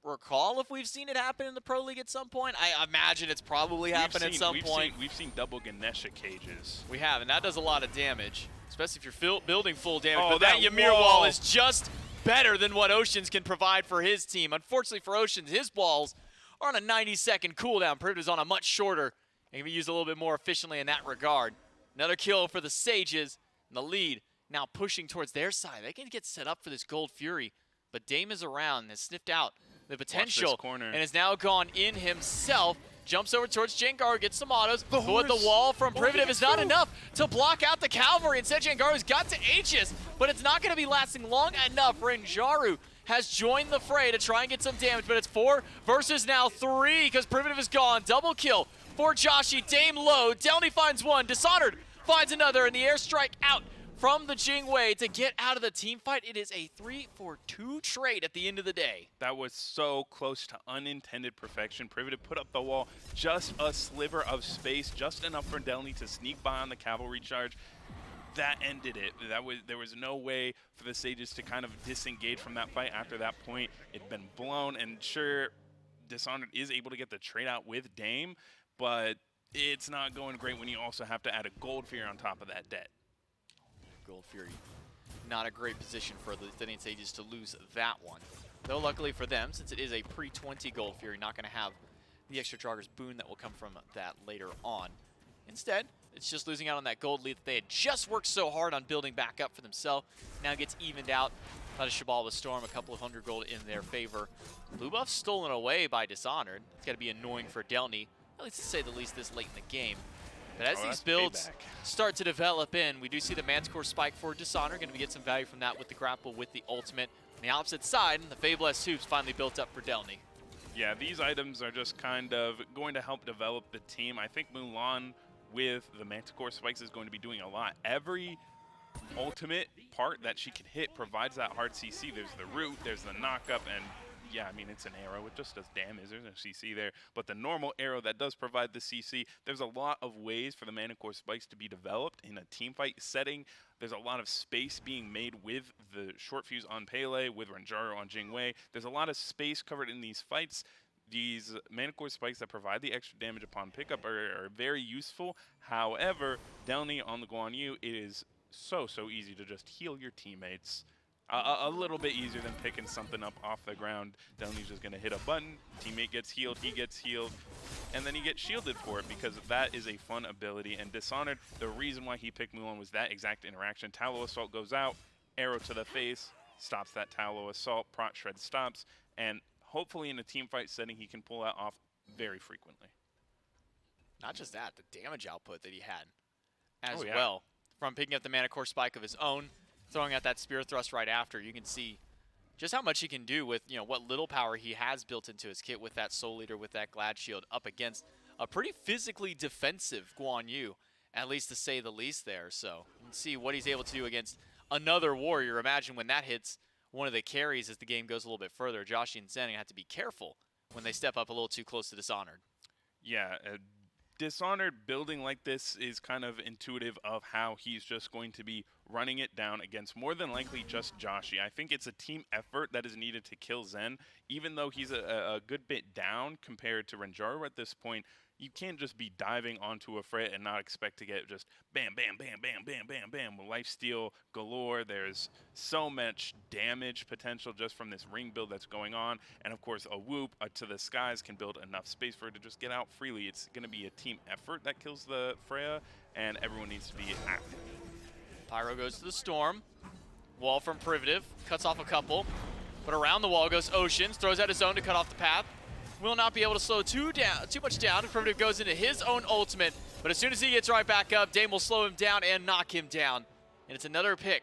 recall if we've seen it happen in the Pro League at some point. I imagine it's probably happened at some point. We've seen double Ganesha cages. We have, and that does a lot of damage, especially if you're building full damage. Oh, but that Ymir wall is just better than what Oceans can provide for his team. Unfortunately for Oceans, his balls are on a 90-second cooldown. Privative's on a much shorter and can be used a little bit more efficiently in that regard. Another kill for the Sages, and the lead now pushing towards their side. They can get set up for this Gold Fury, but Dame is around and has sniffed out the potential and has now gone in himself. Jumps over towards Jangaru, gets some autos, but the wall from Privative is not enough to block out the cavalry. Instead, Jangaru's got to Aegis, but it's not going to be lasting long enough. Renjaru has joined the fray to try and get some damage, but it's 4 versus now 3 because Privative is gone. Double kill for Joshi. Dame low. Delny finds one. Dishonored finds another, and the airstrike out from the Jingwei to get out of the team fight. It is a 3-for-2 trade at the end of the day. That was so close to unintended perfection. Privative put up the wall, just a sliver of space, just enough for Delny to sneak by on the cavalry charge. That ended it. There was no way for the Sages to kind of disengage from that fight after that point. It'd been blown, and sure, Dishonored is able to get the trade out with Dame, but it's not going great when you also have to add a Gold Fury on top of that debt. Gold Fury, not a great position for the Athenian Sages to lose that one. Though luckily for them, since it is a pre-20 Gold Fury, not going to have the extra Trogger's boon that will come from that later on. Instead, it's just losing out on that gold lead that they had just worked so hard on building back up for themselves. Now gets evened out by the Xibalba Storm, a couple of 100 gold in their favor. Blue buff stolen away by Dishonored. It's got to be annoying for Delny, at least to say the least this late in the game. But as these builds start to develop in, we do see the Manticore Spike for Dishonored. Going to get some value from that with the grapple, with the ultimate. On the opposite side, the Fabulous Hoops finally built up for Delny. Yeah, these items are just kind of going to help develop the team. I think Mulan with the Manticore Spikes is going to be doing a lot. Every ultimate part that she can hit provides that hard CC. There's the root, there's the knockup, and yeah, I mean, it's an arrow. It just does damage. There's no CC there. But the normal arrow that does provide the CC, there's a lot of ways for the Manticore Spikes to be developed in a team fight setting. There's a lot of space being made with the short fuse on Pele, with Ranjaro on Jingwei. There's a lot of space covered in these fights. These Manticore Spikes that provide the extra damage upon pickup are very useful. However, Delny on the Guan Yu, it is so easy to just heal your teammates. A little bit easier than picking something up off the ground. Delny's just going to hit a button, teammate gets healed, he gets healed, and then he gets shielded for it because that is a fun ability. And Dishonored, the reason why he picked Mulan was that exact interaction. Tallow Assault goes out, arrow to the face, stops that Tallow Assault, Prot Shred stops, and hopefully in a team fight setting he can pull that off very frequently. Not just that, the damage output that he had as well. From picking up the Manticore Spike of his own, throwing out that Spear Thrust right after, you can see just how much he can do with, what little power he has built into his kit with that Soul Eater, with that Glad Shield up against a pretty physically defensive Guan Yu, at least to say the least there. So you can see what he's able to do against another warrior. Imagine when that hits one of the carries as the game goes a little bit further. Joshi and Zen have to be careful when they step up a little too close to Dishonored. Yeah, Dishonored building like this is kind of intuitive of how he's just going to be running it down against more than likely just Joshi. I think it's a team effort that is needed to kill Zen. Even though he's a good bit down compared to Ranjaro at this point, you can't just be diving onto a Freya and not expect to get just bam, bam, bam, bam, bam, bam, bam. Lifesteal galore. There's so much damage potential just from this ring build that's going on. And of course, a whoop to the skies can build enough space for it to just get out freely. It's going to be a team effort that kills the Freya, and everyone needs to be active. Pyro goes to the Storm. Wall from Privative, cuts off a couple. But around the wall goes Oceans, throws out his own to cut off the path. Will not be able to slow too much down. Privative goes into his own ultimate, but as soon as he gets right back up, Dame will slow him down and knock him down. And it's another pick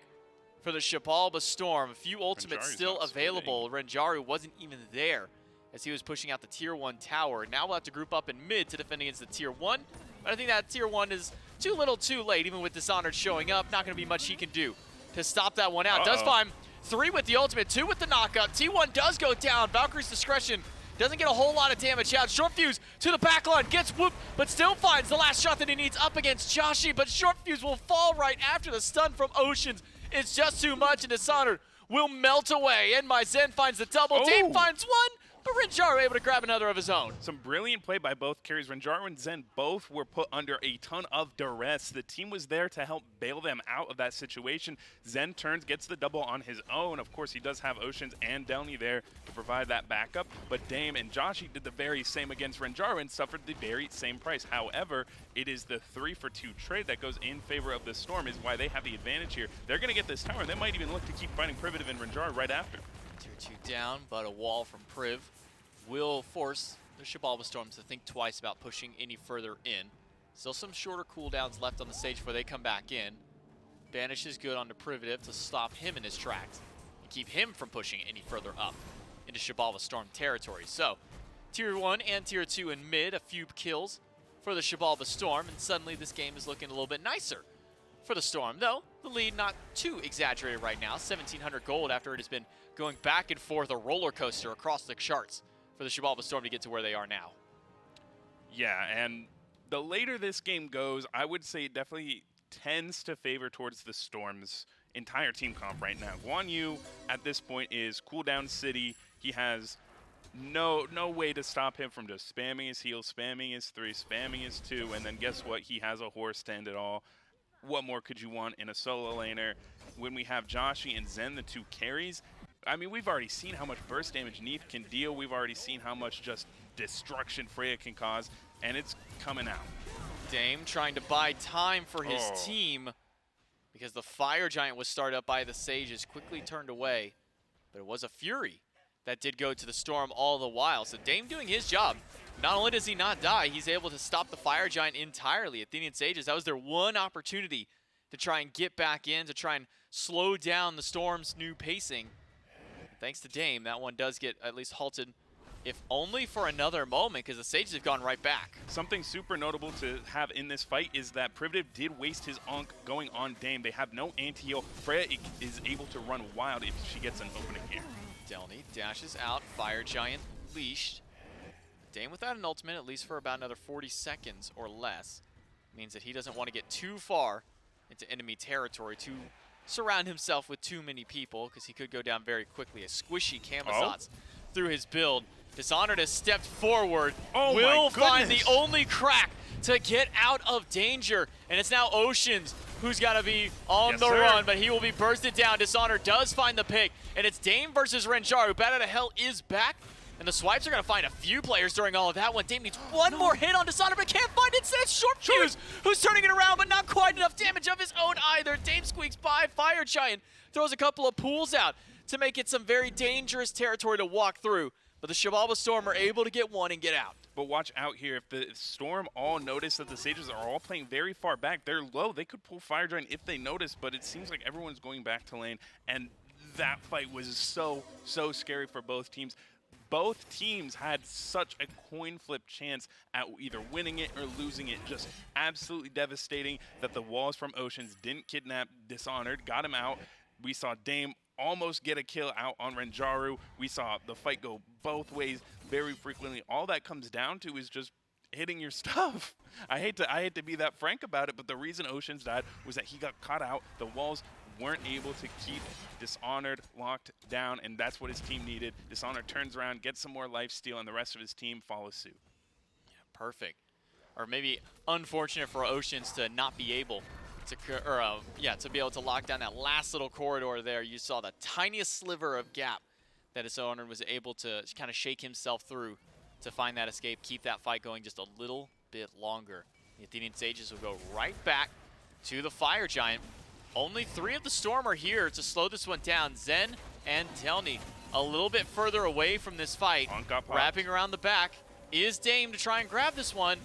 for the Xibalba Storm. A few ultimates still available. Ranjaro wasn't even there as he was pushing out the Tier 1 tower. Now we'll have to group up in mid to defend against the Tier 1. But I think that Tier 1 is too little too late, even with Dishonored showing up. Not going to be much he can do to stop that one out. Does find 3 with the ultimate, 2 with the knockup. T1 does go down. Valkyrie's Discretion doesn't get a whole lot of damage out. Short Fuse to the backline, gets whooped, but still finds the last shot that he needs up against Joshi. But Short Fuse will fall right after the stun from Oceans. It's just too much, and Dishonored will melt away. And my Zen finds the double. Dame finds one, but Ranjaro able to grab another of his own. Some brilliant play by both carries. Ranjaro and Zen both were put under a ton of duress. The team was there to help bail them out of that situation. Zen turns, gets the double on his own. Of course, he does have Oceans and Delny there to provide that backup. But Dame and Joshi did the very same against Ranjaro and suffered the very same price. However, it is the 3-for-2 trade that goes in favor of the Storm is why they have the advantage here. They're going to get this tower. They might even look to keep fighting Privative and Ranjaro right after. Tier 2 down, but a wall from Priv will force the Xibalba Storm to think twice about pushing any further in. Still some shorter cooldowns left on the stage before they come back in. Banish is good onto Privative to stop him in his tracks and keep him from pushing any further up into Xibalba Storm territory. So, Tier 1 and Tier 2 in mid, a few kills for the Xibalba Storm, and suddenly this game is looking a little bit nicer for the Storm, though the lead not too exaggerated right now. 1,700 gold after it has been going back and forth, a roller coaster across the charts for the Xibalba Storm to get to where they are now. Yeah, and the later this game goes, I would say it definitely tends to favor towards the Storm's entire team comp right now. Guan Yu at this point is cooldown city. He has no way to stop him from just spamming his heal, spamming his 3, spamming his 2, and then guess what? He has a horse to end it all. What more could you want in a solo laner? When we have Joshi and Zen, the 2 carries, I mean, we've already seen how much burst damage Neith can deal. We've already seen how much just destruction Freya can cause, and it's coming out. Dame trying to buy time for his team because the Fire Giant was started up by the Sages, quickly turned away, but it was a Fury that did go to the Storm all the while. So Dame doing his job. Not only does he not die, he's able to stop the Fire Giant entirely. Athenian Sages, that was their one opportunity to try and get back in, to try and slow down the Storm's new pacing. Thanks to Dame, that one does get at least halted, if only for another moment, because the Sages have gone right back. Something super notable to have in this fight is that Privative did waste his Ankh going on Dame. They have no anti-heal. Freya is able to run wild if she gets an opening here. Delny dashes out, Fire Giant leashed. Dame without an ultimate, at least for about another 40 seconds or less, means that he doesn't want to get too far into enemy territory to surround himself with too many people, because he could go down very quickly. A squishy Camazotz through his build. Dishonored has stepped forward, will find the only crack to get out of danger, and it's now Oceans who's got to be on the run, but he will be bursted down. Dishonored does find the pick, and it's Dame versus Renjaru. Bat Out of Hell is back, and the swipes are going to find a few players during all of that one. Dame needs one more hit on Dishonored, but can't find it. It's Short Fuse who's turning it around, but not quite enough damage of his own either. Dame squeaks by. Fire Giant throws a couple of pools out to make it some very dangerous territory to walk through. But the Xibalba Storm are able to get one and get out. But watch out here. If the Storm all notice that the Sages are all playing very far back, they're low. They could pull Fire Giant if they notice, but it seems like everyone's going back to lane. And that fight was so scary for both teams. Both teams had such a coin flip chance at either winning it or losing it. Just absolutely devastating that the walls from Oceans didn't kidnap Dishonored, got him out. We saw Dame almost get a kill out on Renjaru. We saw the fight go both ways very frequently. All that comes down to is just hitting your stuff. I hate to be that frank about it, but the reason Oceans died was that he got caught out. The walls weren't able to keep Dishonored locked down, and that's what his team needed. Dishonored turns around, gets some more lifesteal, and the rest of his team follows suit. Yeah, perfect. Or maybe unfortunate for Oceans to not be able to be able to lock down that last little corridor there. You saw the tiniest sliver of gap that Dishonored was able to kind of shake himself through to find that escape, keep that fight going just a little bit longer. The Athenian Sages will go right back to the Fire Giant. Only 3 of the Storm are here to slow this one down. Zen and Telny a little bit further away from this fight. Wrapping around the back is Dame to try and grab this one.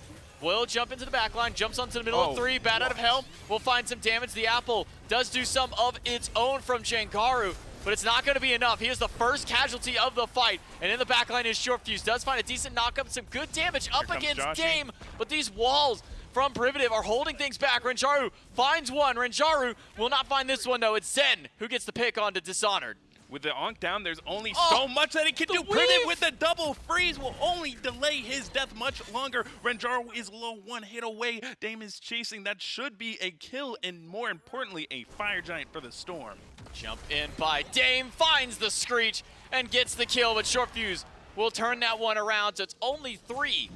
Will jump into the back line, jumps onto the middle of 3. Bat Out of Hell will find some damage. The apple does do some of its own from Jangaru, but it's not going to be enough. He is the first casualty of the fight, and in the back line is Short Fuse. Does find a decent knockup, some good damage up against Dame, but these walls from Privative are holding things back. Renjaru finds one. Renjaru will not find this one, though. It's Zen who gets the pick onto Dishonored. With the Ankh down, there's only so much that he can do. Privative with the double freeze will only delay his death much longer. Renjaru is low, 1 hit away. Dame is chasing. That should be a kill, and more importantly, a Fire Giant for the Storm. Jump in by Dame, finds the Screech, and gets the kill, but Short Fuse will turn that one around, so it's only 3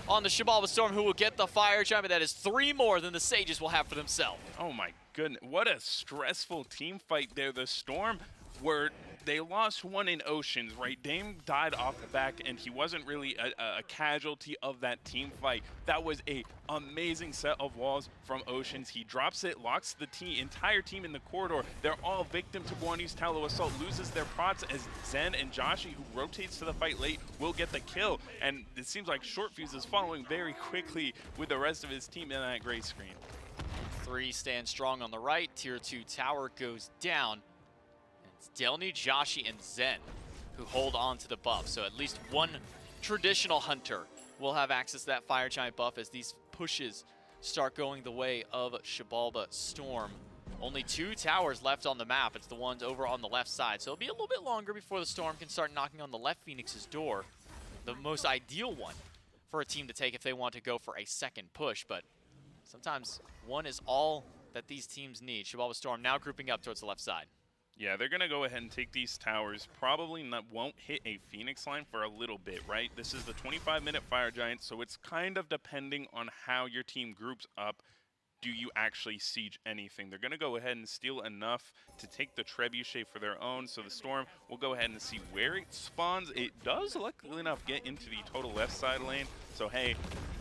on the Xibalba Storm who will get the Fire Giant, but that is 3 more than the Sages will have for themselves. Oh my goodness, what a stressful team fight there. The Storm they lost one in Oceans, right? Dame died off the back, and he wasn't really a casualty of that team fight. That was a amazing set of walls from Oceans. He drops it, locks the entire team in the corridor. They're all victim to Guan Yu's Tallow Assault, loses their prots as Zen and Joshi, who rotates to the fight late, will get the kill. And it seems like Short Fuse is following very quickly with the rest of his team in that gray screen. 3 stand strong on the right. Tier 2 tower goes down. It's Delny, Joshi, and Zen who hold on to the buff. So at least one traditional hunter will have access to that Fire Giant buff as these pushes start going the way of Xibalba Storm. Only 2 towers left on the map. It's the ones over on the left side. So it'll be a little bit longer before the Storm can start knocking on the left Phoenix's door. The most ideal one for a team to take if they want to go for a second push. But sometimes one is all that these teams need. Xibalba Storm now grouping up towards the left side. Yeah, they're going to go ahead and take these towers. Probably won't hit a Phoenix line for a little bit, right? This is the 25-minute Fire Giant, so it's kind of depending on how your team groups up. Do you actually siege anything? They're going to go ahead and steal enough to take the Trebuchet for their own, so the Storm will go ahead and see where it spawns. It does, luckily enough, get into the total left side lane, so hey,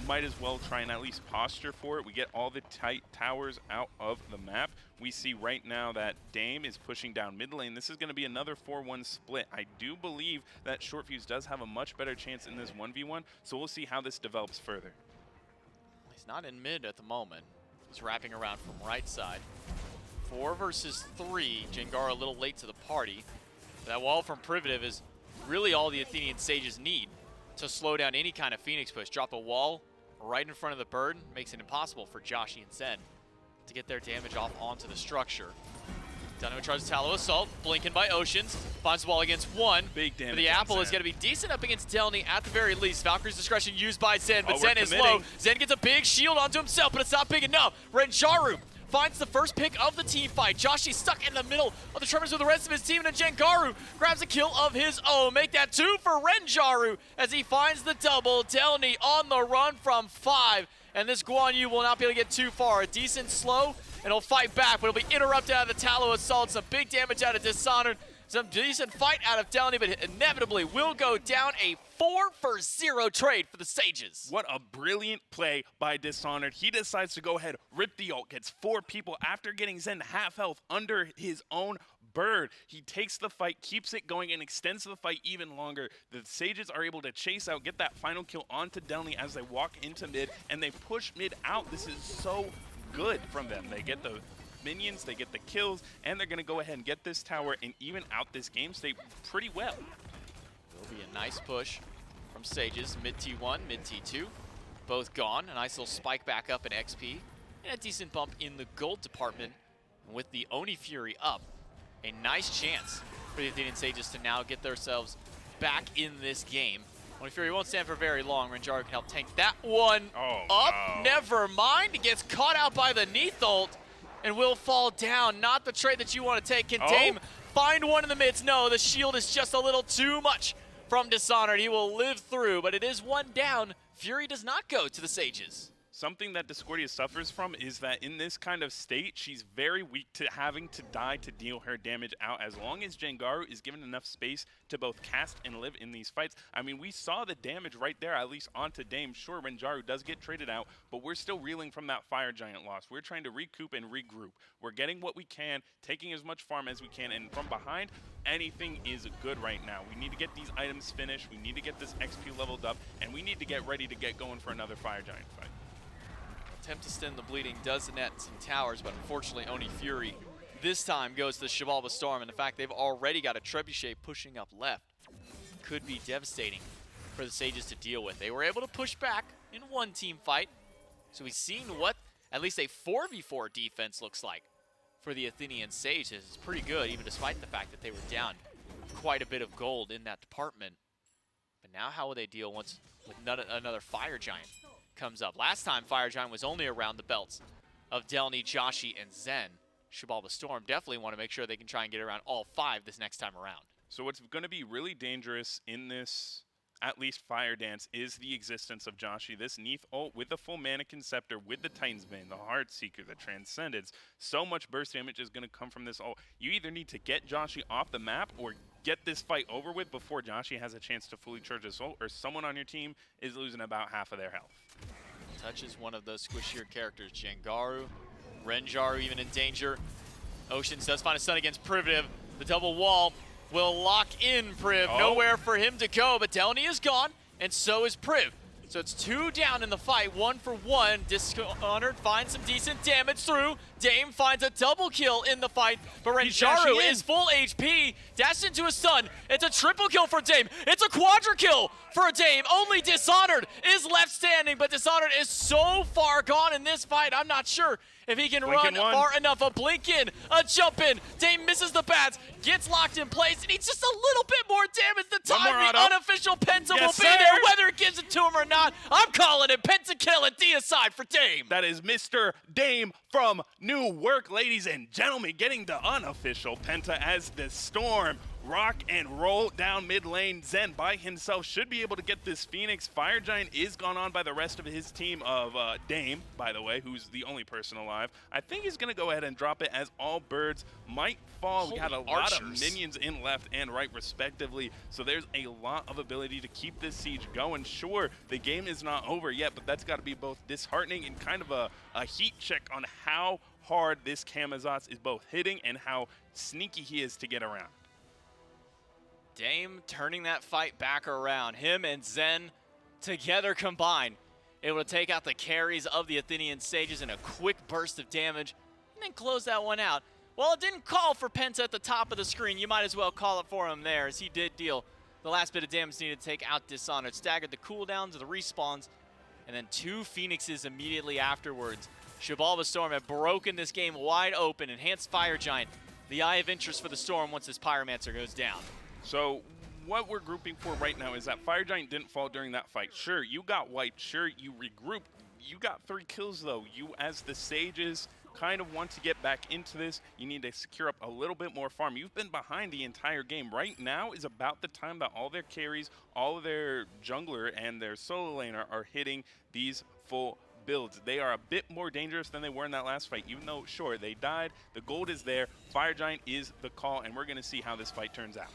might as well try and at least posture for it. We get all the tight towers out of the map. We see right now that Dame is pushing down mid lane. This is going to be another 4-1 split. I do believe that Short Fuse does have a much better chance in this 1v1, so we'll see how this develops further. He's not in mid at the moment. He's wrapping around from right side. 4 versus 3. Jengar a little late to the party. That wall from Privative is really all the Athenian Sages need to slow down any kind of Phoenix push. Drop a wall right in front of the bird makes it impossible for Joshi and Zen to get their damage off onto the structure. Dynamo tries to Tallow Assault, blinking by Oceans, finds the wall against 1. Big damage. But the Apple is going to be decent up against Delny at the very least. Valkyrie's discretion used by Zen, but Zen is low. Zen gets a big shield onto himself, but it's not big enough. Renjaru finds the first pick of the team fight. Joshi stuck in the middle of the Tremors with the rest of his team, and Jengaru grabs a kill of his own. Make that 2 for Renjaru as he finds the double. Delny on the run from 5, and this Guan Yu will not be able to get too far. A decent slow, and he'll fight back, but it'll be interrupted out of the Tallow Assault. Some big damage out of Dishonored. Some decent fight out of Delny, but inevitably will go down. A 4-for-0 trade for the Sages. What a brilliant play by Dishonored. He decides to go ahead, rip the ult, gets 4 people after getting Zen half health under his own bird. He takes the fight, keeps it going, and extends the fight even longer. The Sages are able to chase out, get that final kill onto Delny as they walk into mid, and they push mid out. This is so good from them. They get the minions, they get the kills, and they're going to go ahead and get this tower and even out this game state pretty well. Will be a nice push from Sages. Mid T1, mid T2, both gone. A nice little spike back up in XP, and a decent bump in the gold department. And with the Oni Fury up, a nice chance for the Athenian Sages to now get themselves back in this game. Oni Fury won't stand for very long. Renjaru can help tank that one up. No. Never mind. He gets caught out by the Neath ult and will fall down. Not the trade that you want to take. Can Dame find one in the midst? No, the shield is just a little too much from Dishonored. He will live through, but it is 1 down. Fury does not go to the Sages. Something that Discordia suffers from is that in this kind of state, she's very weak to having to die to deal her damage out. As long as Jengaru is given enough space to both cast and live in these fights. I mean, we saw the damage right there, at least onto Dame. Sure, Renjaru does get traded out, but we're still reeling from that Fire Giant loss. We're trying to recoup and regroup. We're getting what we can, taking as much farm as we can, and from behind, anything is good right now. We need to get these items finished, we need to get this XP leveled up, and we need to get ready to get going for another Fire Giant fight. Attempt to stem the bleeding does net some towers, but unfortunately Oni Fury this time goes to the Xibalba Storm, and the fact they've already got a Trebuchet pushing up left could be devastating for the Sages to deal with. They were able to push back in one team fight, so we've seen what at least a 4v4 defense looks like for the Athenian Sages. It's pretty good, even despite the fact that they were down quite a bit of gold in that department. But now how will they deal once with another Fire Giant comes up? Last time Fire Giant was only around the belts of Delny, Joshi, and Zen. Xibalba Storm definitely want to make sure they can try and get around all 5 this next time around. So what's going to be really dangerous in this, at least Fire Dance, is the existence of Joshi. This Neath ult with the full Mannequin Scepter, with the Titan's Bane, the Heartseeker, the Transcendence. So much burst damage is going to come from this ult. You either need to get Joshi off the map or get this fight over with before Joshi has a chance to fully charge his ult, or someone on your team is losing about half of their health. Touches one of those squishier characters, Jengaru. Renjaru even in danger. Oceans does find a stun against Privative. The double wall will lock in Priv. Nowhere for him to go, but Delny is gone, and so is Priv. So it's 2 down in the fight, 1 for 1. Dishonored finds some decent damage through. Dame finds a double kill in the fight, but Renjaru is full HP. Dashed into a stun. It's a triple kill for Dame. It's a quadra kill for Dame. Only Dishonored is left standing, but Dishonored is so far gone in this fight, I'm not sure if he can run far enough. A blink in, a jump in. Dame misses the bats, gets locked in place, and needs just a little bit more damage. The time the unofficial Penta will be there, whether it gives it to him or not. I'm calling it Penta kill and deicide for Dame. That is Mr. Dame from Newark, ladies and gentlemen, getting the unofficial Penta as the Storm rock and roll down mid lane. Zen by himself should be able to get this Phoenix. Fire Giant is gone on by the rest of his team of Dame, by the way, who's the only person alive. I think he's going to go ahead and drop it as all birds might fall. We got a lot of minions in left and right respectively, so there's a lot of ability to keep this siege going. Sure, the game is not over yet, but that's got to be both disheartening and kind of a heat check on how hard this Camazotz is both hitting and how sneaky he is to get around. Dame turning that fight back around. Him and Zen together combined, able to take out the carries of the Athenian Sages in a quick burst of damage and then close that one out. Well, it didn't call for Penta at the top of the screen. You might as well call it for him there, as he did deal the last bit of damage needed to take out Dishonored. Staggered the cooldowns of the respawns, and then 2 Phoenixes immediately afterwards. Xibalba Storm had broken this game wide open. Enhanced Fire Giant, the eye of interest for the Storm once this Pyromancer goes down. So what we're grouping for right now is that Fire Giant didn't fall during that fight. Sure, you got wiped. Sure, you regrouped. You got 3 kills, though. You, as the Sages, kind of want to get back into this. You need to secure up a little bit more farm. You've been behind the entire game. Right now is about the time that all their carries, all of their jungler, and their solo laner are hitting these full builds. They are a bit more dangerous than they were in that last fight, even though, sure, they died. The gold is there. Fire Giant is the call, and we're going to see how this fight turns out.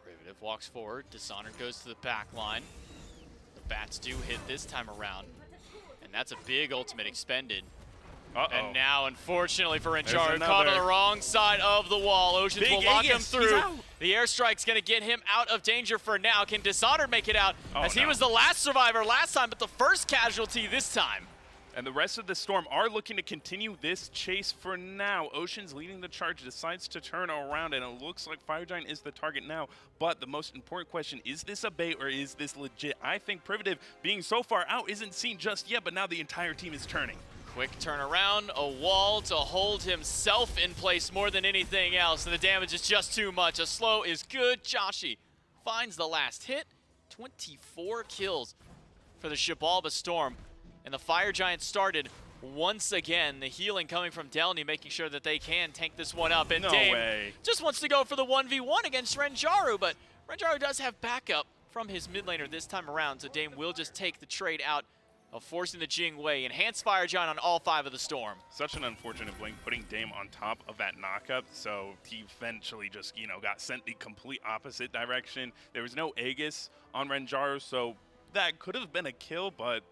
Privative walks forward. Dishonored goes to the back line. The bats do hit this time around, and that's a big ultimate expended. And now, unfortunately for Renjaro, caught on the wrong side of the wall. Oceans will lock him through. The airstrike's going to get him out of danger for now. Can Dishonored make it out? As he was the last survivor last time, but the first casualty this time. And the rest of the Storm are looking to continue this chase for now. Ocean's leading the charge, decides to turn around, and it looks like Fire Giant is the target now. But the most important question, is this a bait or is this legit? I think Privative, being so far out, isn't seen just yet, but now the entire team is turning. Quick turnaround, a wall to hold himself in place more than anything else, and the damage is just too much. A slow is good. Joshi finds the last hit. 24 kills for the Xibalba Storm. And the Fire Giant started once again. The healing coming from Delny, making sure that they can tank this one up. And Dame just wants to go for the 1v1 against Renjaro, but Renjaro does have backup from his mid laner this time around, so Dame will just take the trade out of forcing the Jing Wei. Enhanced Fire Giant on all 5 of the Storm. Such an unfortunate blink, putting Dame on top of that knockup, so he eventually just, got sent the complete opposite direction. There was no Aegis on Renjaro, so that could have been a kill, but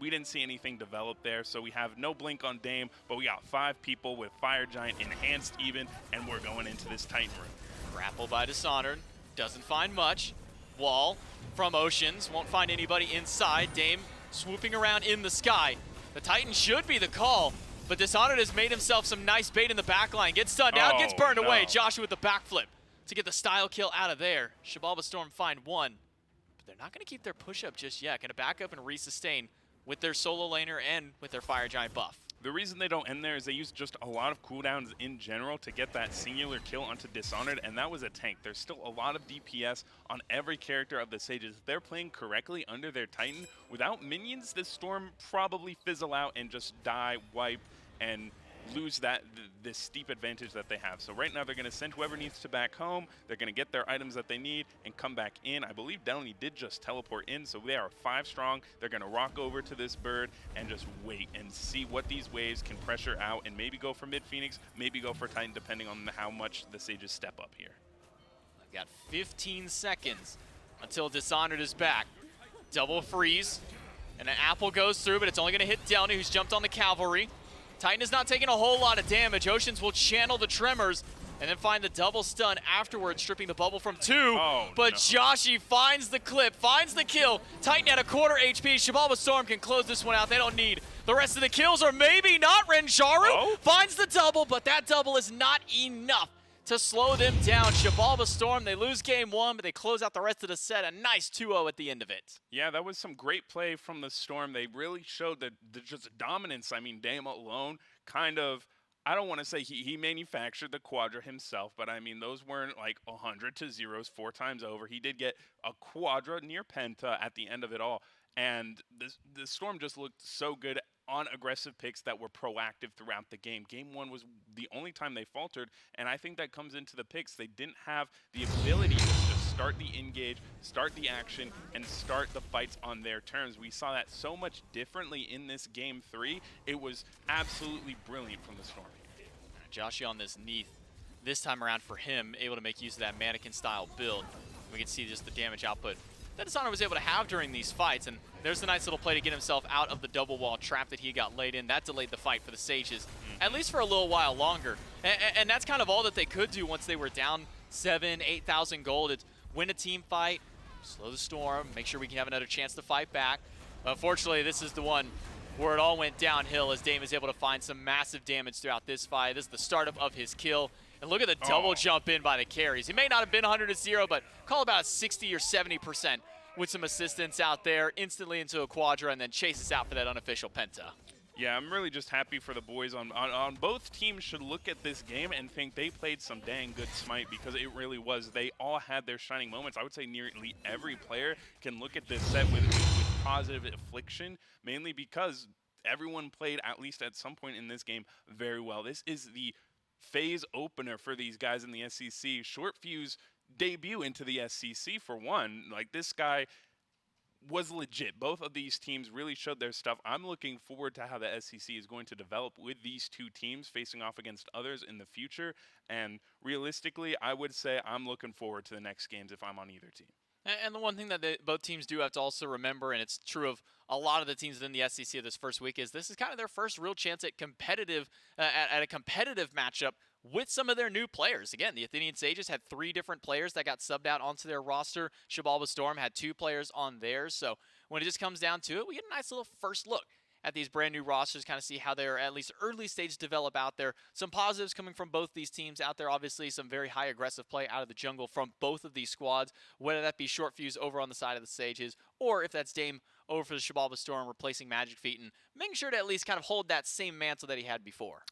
we didn't see anything develop there, so we have no blink on Dame, but we got 5 people with Fire Giant enhanced even, and we're going into this Titan room. Grapple by Dishonored, doesn't find much. Wall from Oceans, won't find anybody inside. Dame swooping around in the sky. The Titan should be the call, but Dishonored has made himself some nice bait in the backline. Gets stunned out, gets burned away. Joshua with the backflip to get the style kill out of there. Xibalba Storm find 1, but they're not going to keep their push up just yet. Going to back up and resustain with their solo laner and with their Fire Giant buff. The reason they don't end there is they use just a lot of cooldowns in general to get that singular kill onto Dishonored, and that was a tank. There's still a lot of DPS on every character of the Sages. If they're playing correctly under their Titan, without minions, this Storm probably fizzle out and just die, wipe, and lose this steep advantage that they have. So right now they're going to send whoever needs to back home. They're going to get their items that they need and come back in. I believe Delany did just teleport in, so they are 5 strong. They're going to rock over to this bird and just wait and see what these waves can pressure out, and maybe go for mid Phoenix, maybe go for Titan, depending on how much the Sages step up here. I've got 15 seconds until Dishonored is back. Double freeze, and an apple goes through, but it's only going to hit Delny, who's jumped on the cavalry. Titan is not taking a whole lot of damage. Oceans will channel the tremors and then find the double stun afterwards, stripping the bubble from 2. But Joshi finds the clip, finds the kill. Titan at a quarter HP. Xibalba Storm can close this one out. They don't need the rest of the kills, or maybe not. Renjaro finds the double, but that double is not enough to slow them down. Xibalba Storm, they lose game 1, but they close out the rest of the set. A nice 2-0 at the end of it. Yeah, that was some great play from the Storm. They really showed the just dominance. I mean, Dame alone kind of, I don't want to say he manufactured the quadra himself, but I mean, those weren't like 100 to zeros 4 times over. He did get a quadra near penta at the end of it all. And the Storm just looked so good on aggressive picks that were proactive throughout the game. Game 1 was the only time they faltered, and I think that comes into the picks. They didn't have the ability to just start the engage, start the action, and start the fights on their terms. We saw that so much differently in this Game 3. It was absolutely brilliant from the Storm here. Joshie on this Neath, this time around for him, able to make use of that mannequin-style build. We can see just the damage output that Dishonor was able to have during these fights, and there's a nice little play to get himself out of the double wall trap that he got laid in. That delayed the fight for the Sages, at least for a little while longer. And that's kind of all that they could do once they were down 7,000, 8,000 gold. It's win a team fight, slow the Storm, make sure we can have another chance to fight back. Unfortunately, this is the one where it all went downhill as Dame is able to find some massive damage throughout this fight. This is the startup of his kill. And look at the double jump in by the carries. He may not have been 100 to 0, but call about 60 or 70% with some assistance out there, instantly into a quadra, and then chases out for that unofficial penta. Yeah, I'm really just happy for the boys on both teams. Should look at this game and think they played some dang good Smite, because it really was. They all had their shining moments. I would say nearly every player can look at this set with positive affliction, mainly because everyone played at least at some point in this game very well. This is the phase opener for these guys in the SEC. Short Fuse debut into the SEC for one. Like, this guy was legit. Both of these teams really showed their stuff. I'm looking forward to how the SEC is going to develop with these two teams facing off against others in the future. And realistically, I would say I'm looking forward to the next games if I'm on either team. And the one thing that both teams do have to also remember, and it's true of a lot of the teams within the SEC of this first week, is this is kind of their first real chance at at a competitive matchup with some of their new players. Again, the Athenian Sages had 3 different players that got subbed out onto their roster. Xibalba Storm had 2 players on theirs. So when it just comes down to it, we get a nice little first look at these brand new rosters, kind of see how they're at least early stage develop out there. Some positives coming from both these teams out there. Obviously, some very high aggressive play out of the jungle from both of these squads, whether that be Short Fuse over on the side of the Sages, or if that's Dame over for the Xibalba Storm, replacing Magic Feet and making sure to at least kind of hold that same mantle that he had before.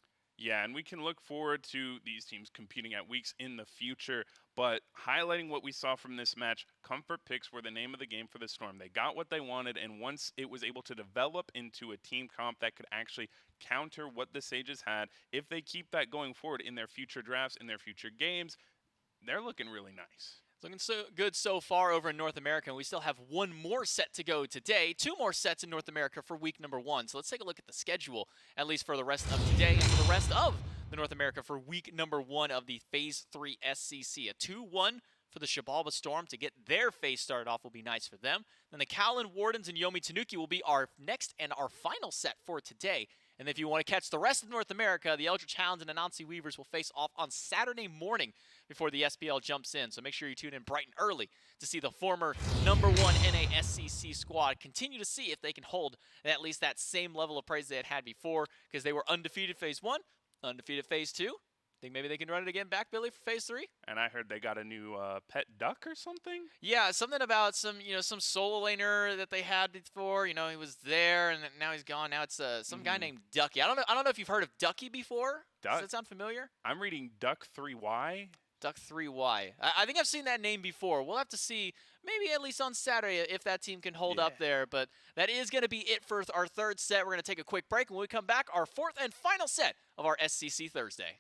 Yeah, and we can look forward to these teams competing at weeks in the future. But highlighting what we saw from this match, comfort picks were the name of the game for the Storm. They got what they wanted, and once it was able to develop into a team comp that could actually counter what the Sages had, if they keep that going forward in their future drafts, in their future games, they're looking really nice. It's looking so good so far over in North America, and we still have one more set to go today. 2 more sets in North America for week number 1. So let's take a look at the schedule, at least for the rest of today and for the rest of the North America for week number 1 of the Phase 3 SCC. A 2-1 for the Xibalba Storm to get their phase started off will be nice for them. Then the Kowlin Wardens and Yomi Tanuki will be our next and our final set for today. And if you want to catch the rest of North America, the Eldritch Hounds and Anansi Weavers will face off on Saturday morning before the SPL jumps in. So make sure you tune in bright and early to see the former #1 NASCC squad continue to see if they can hold at least that same level of praise they had before, because they were undefeated Phase 1, undefeated Phase 2. Think maybe they can run it again back, Billy, for Phase 3? And I heard they got a new pet duck or something? Yeah, something about some solo laner that they had before. He was there, and now he's gone. Now it's some guy named Ducky. I don't know if you've heard of Ducky before. Does that sound familiar? I'm reading Duck 3Y. Duck 3Y. I think I've seen that name before. We'll have to see, maybe at least on Saturday, if that team can hold up there. But that is going to be it for our 3rd set. We're going to take a quick break. When we come back, our 4th and final set of our SCC Thursday.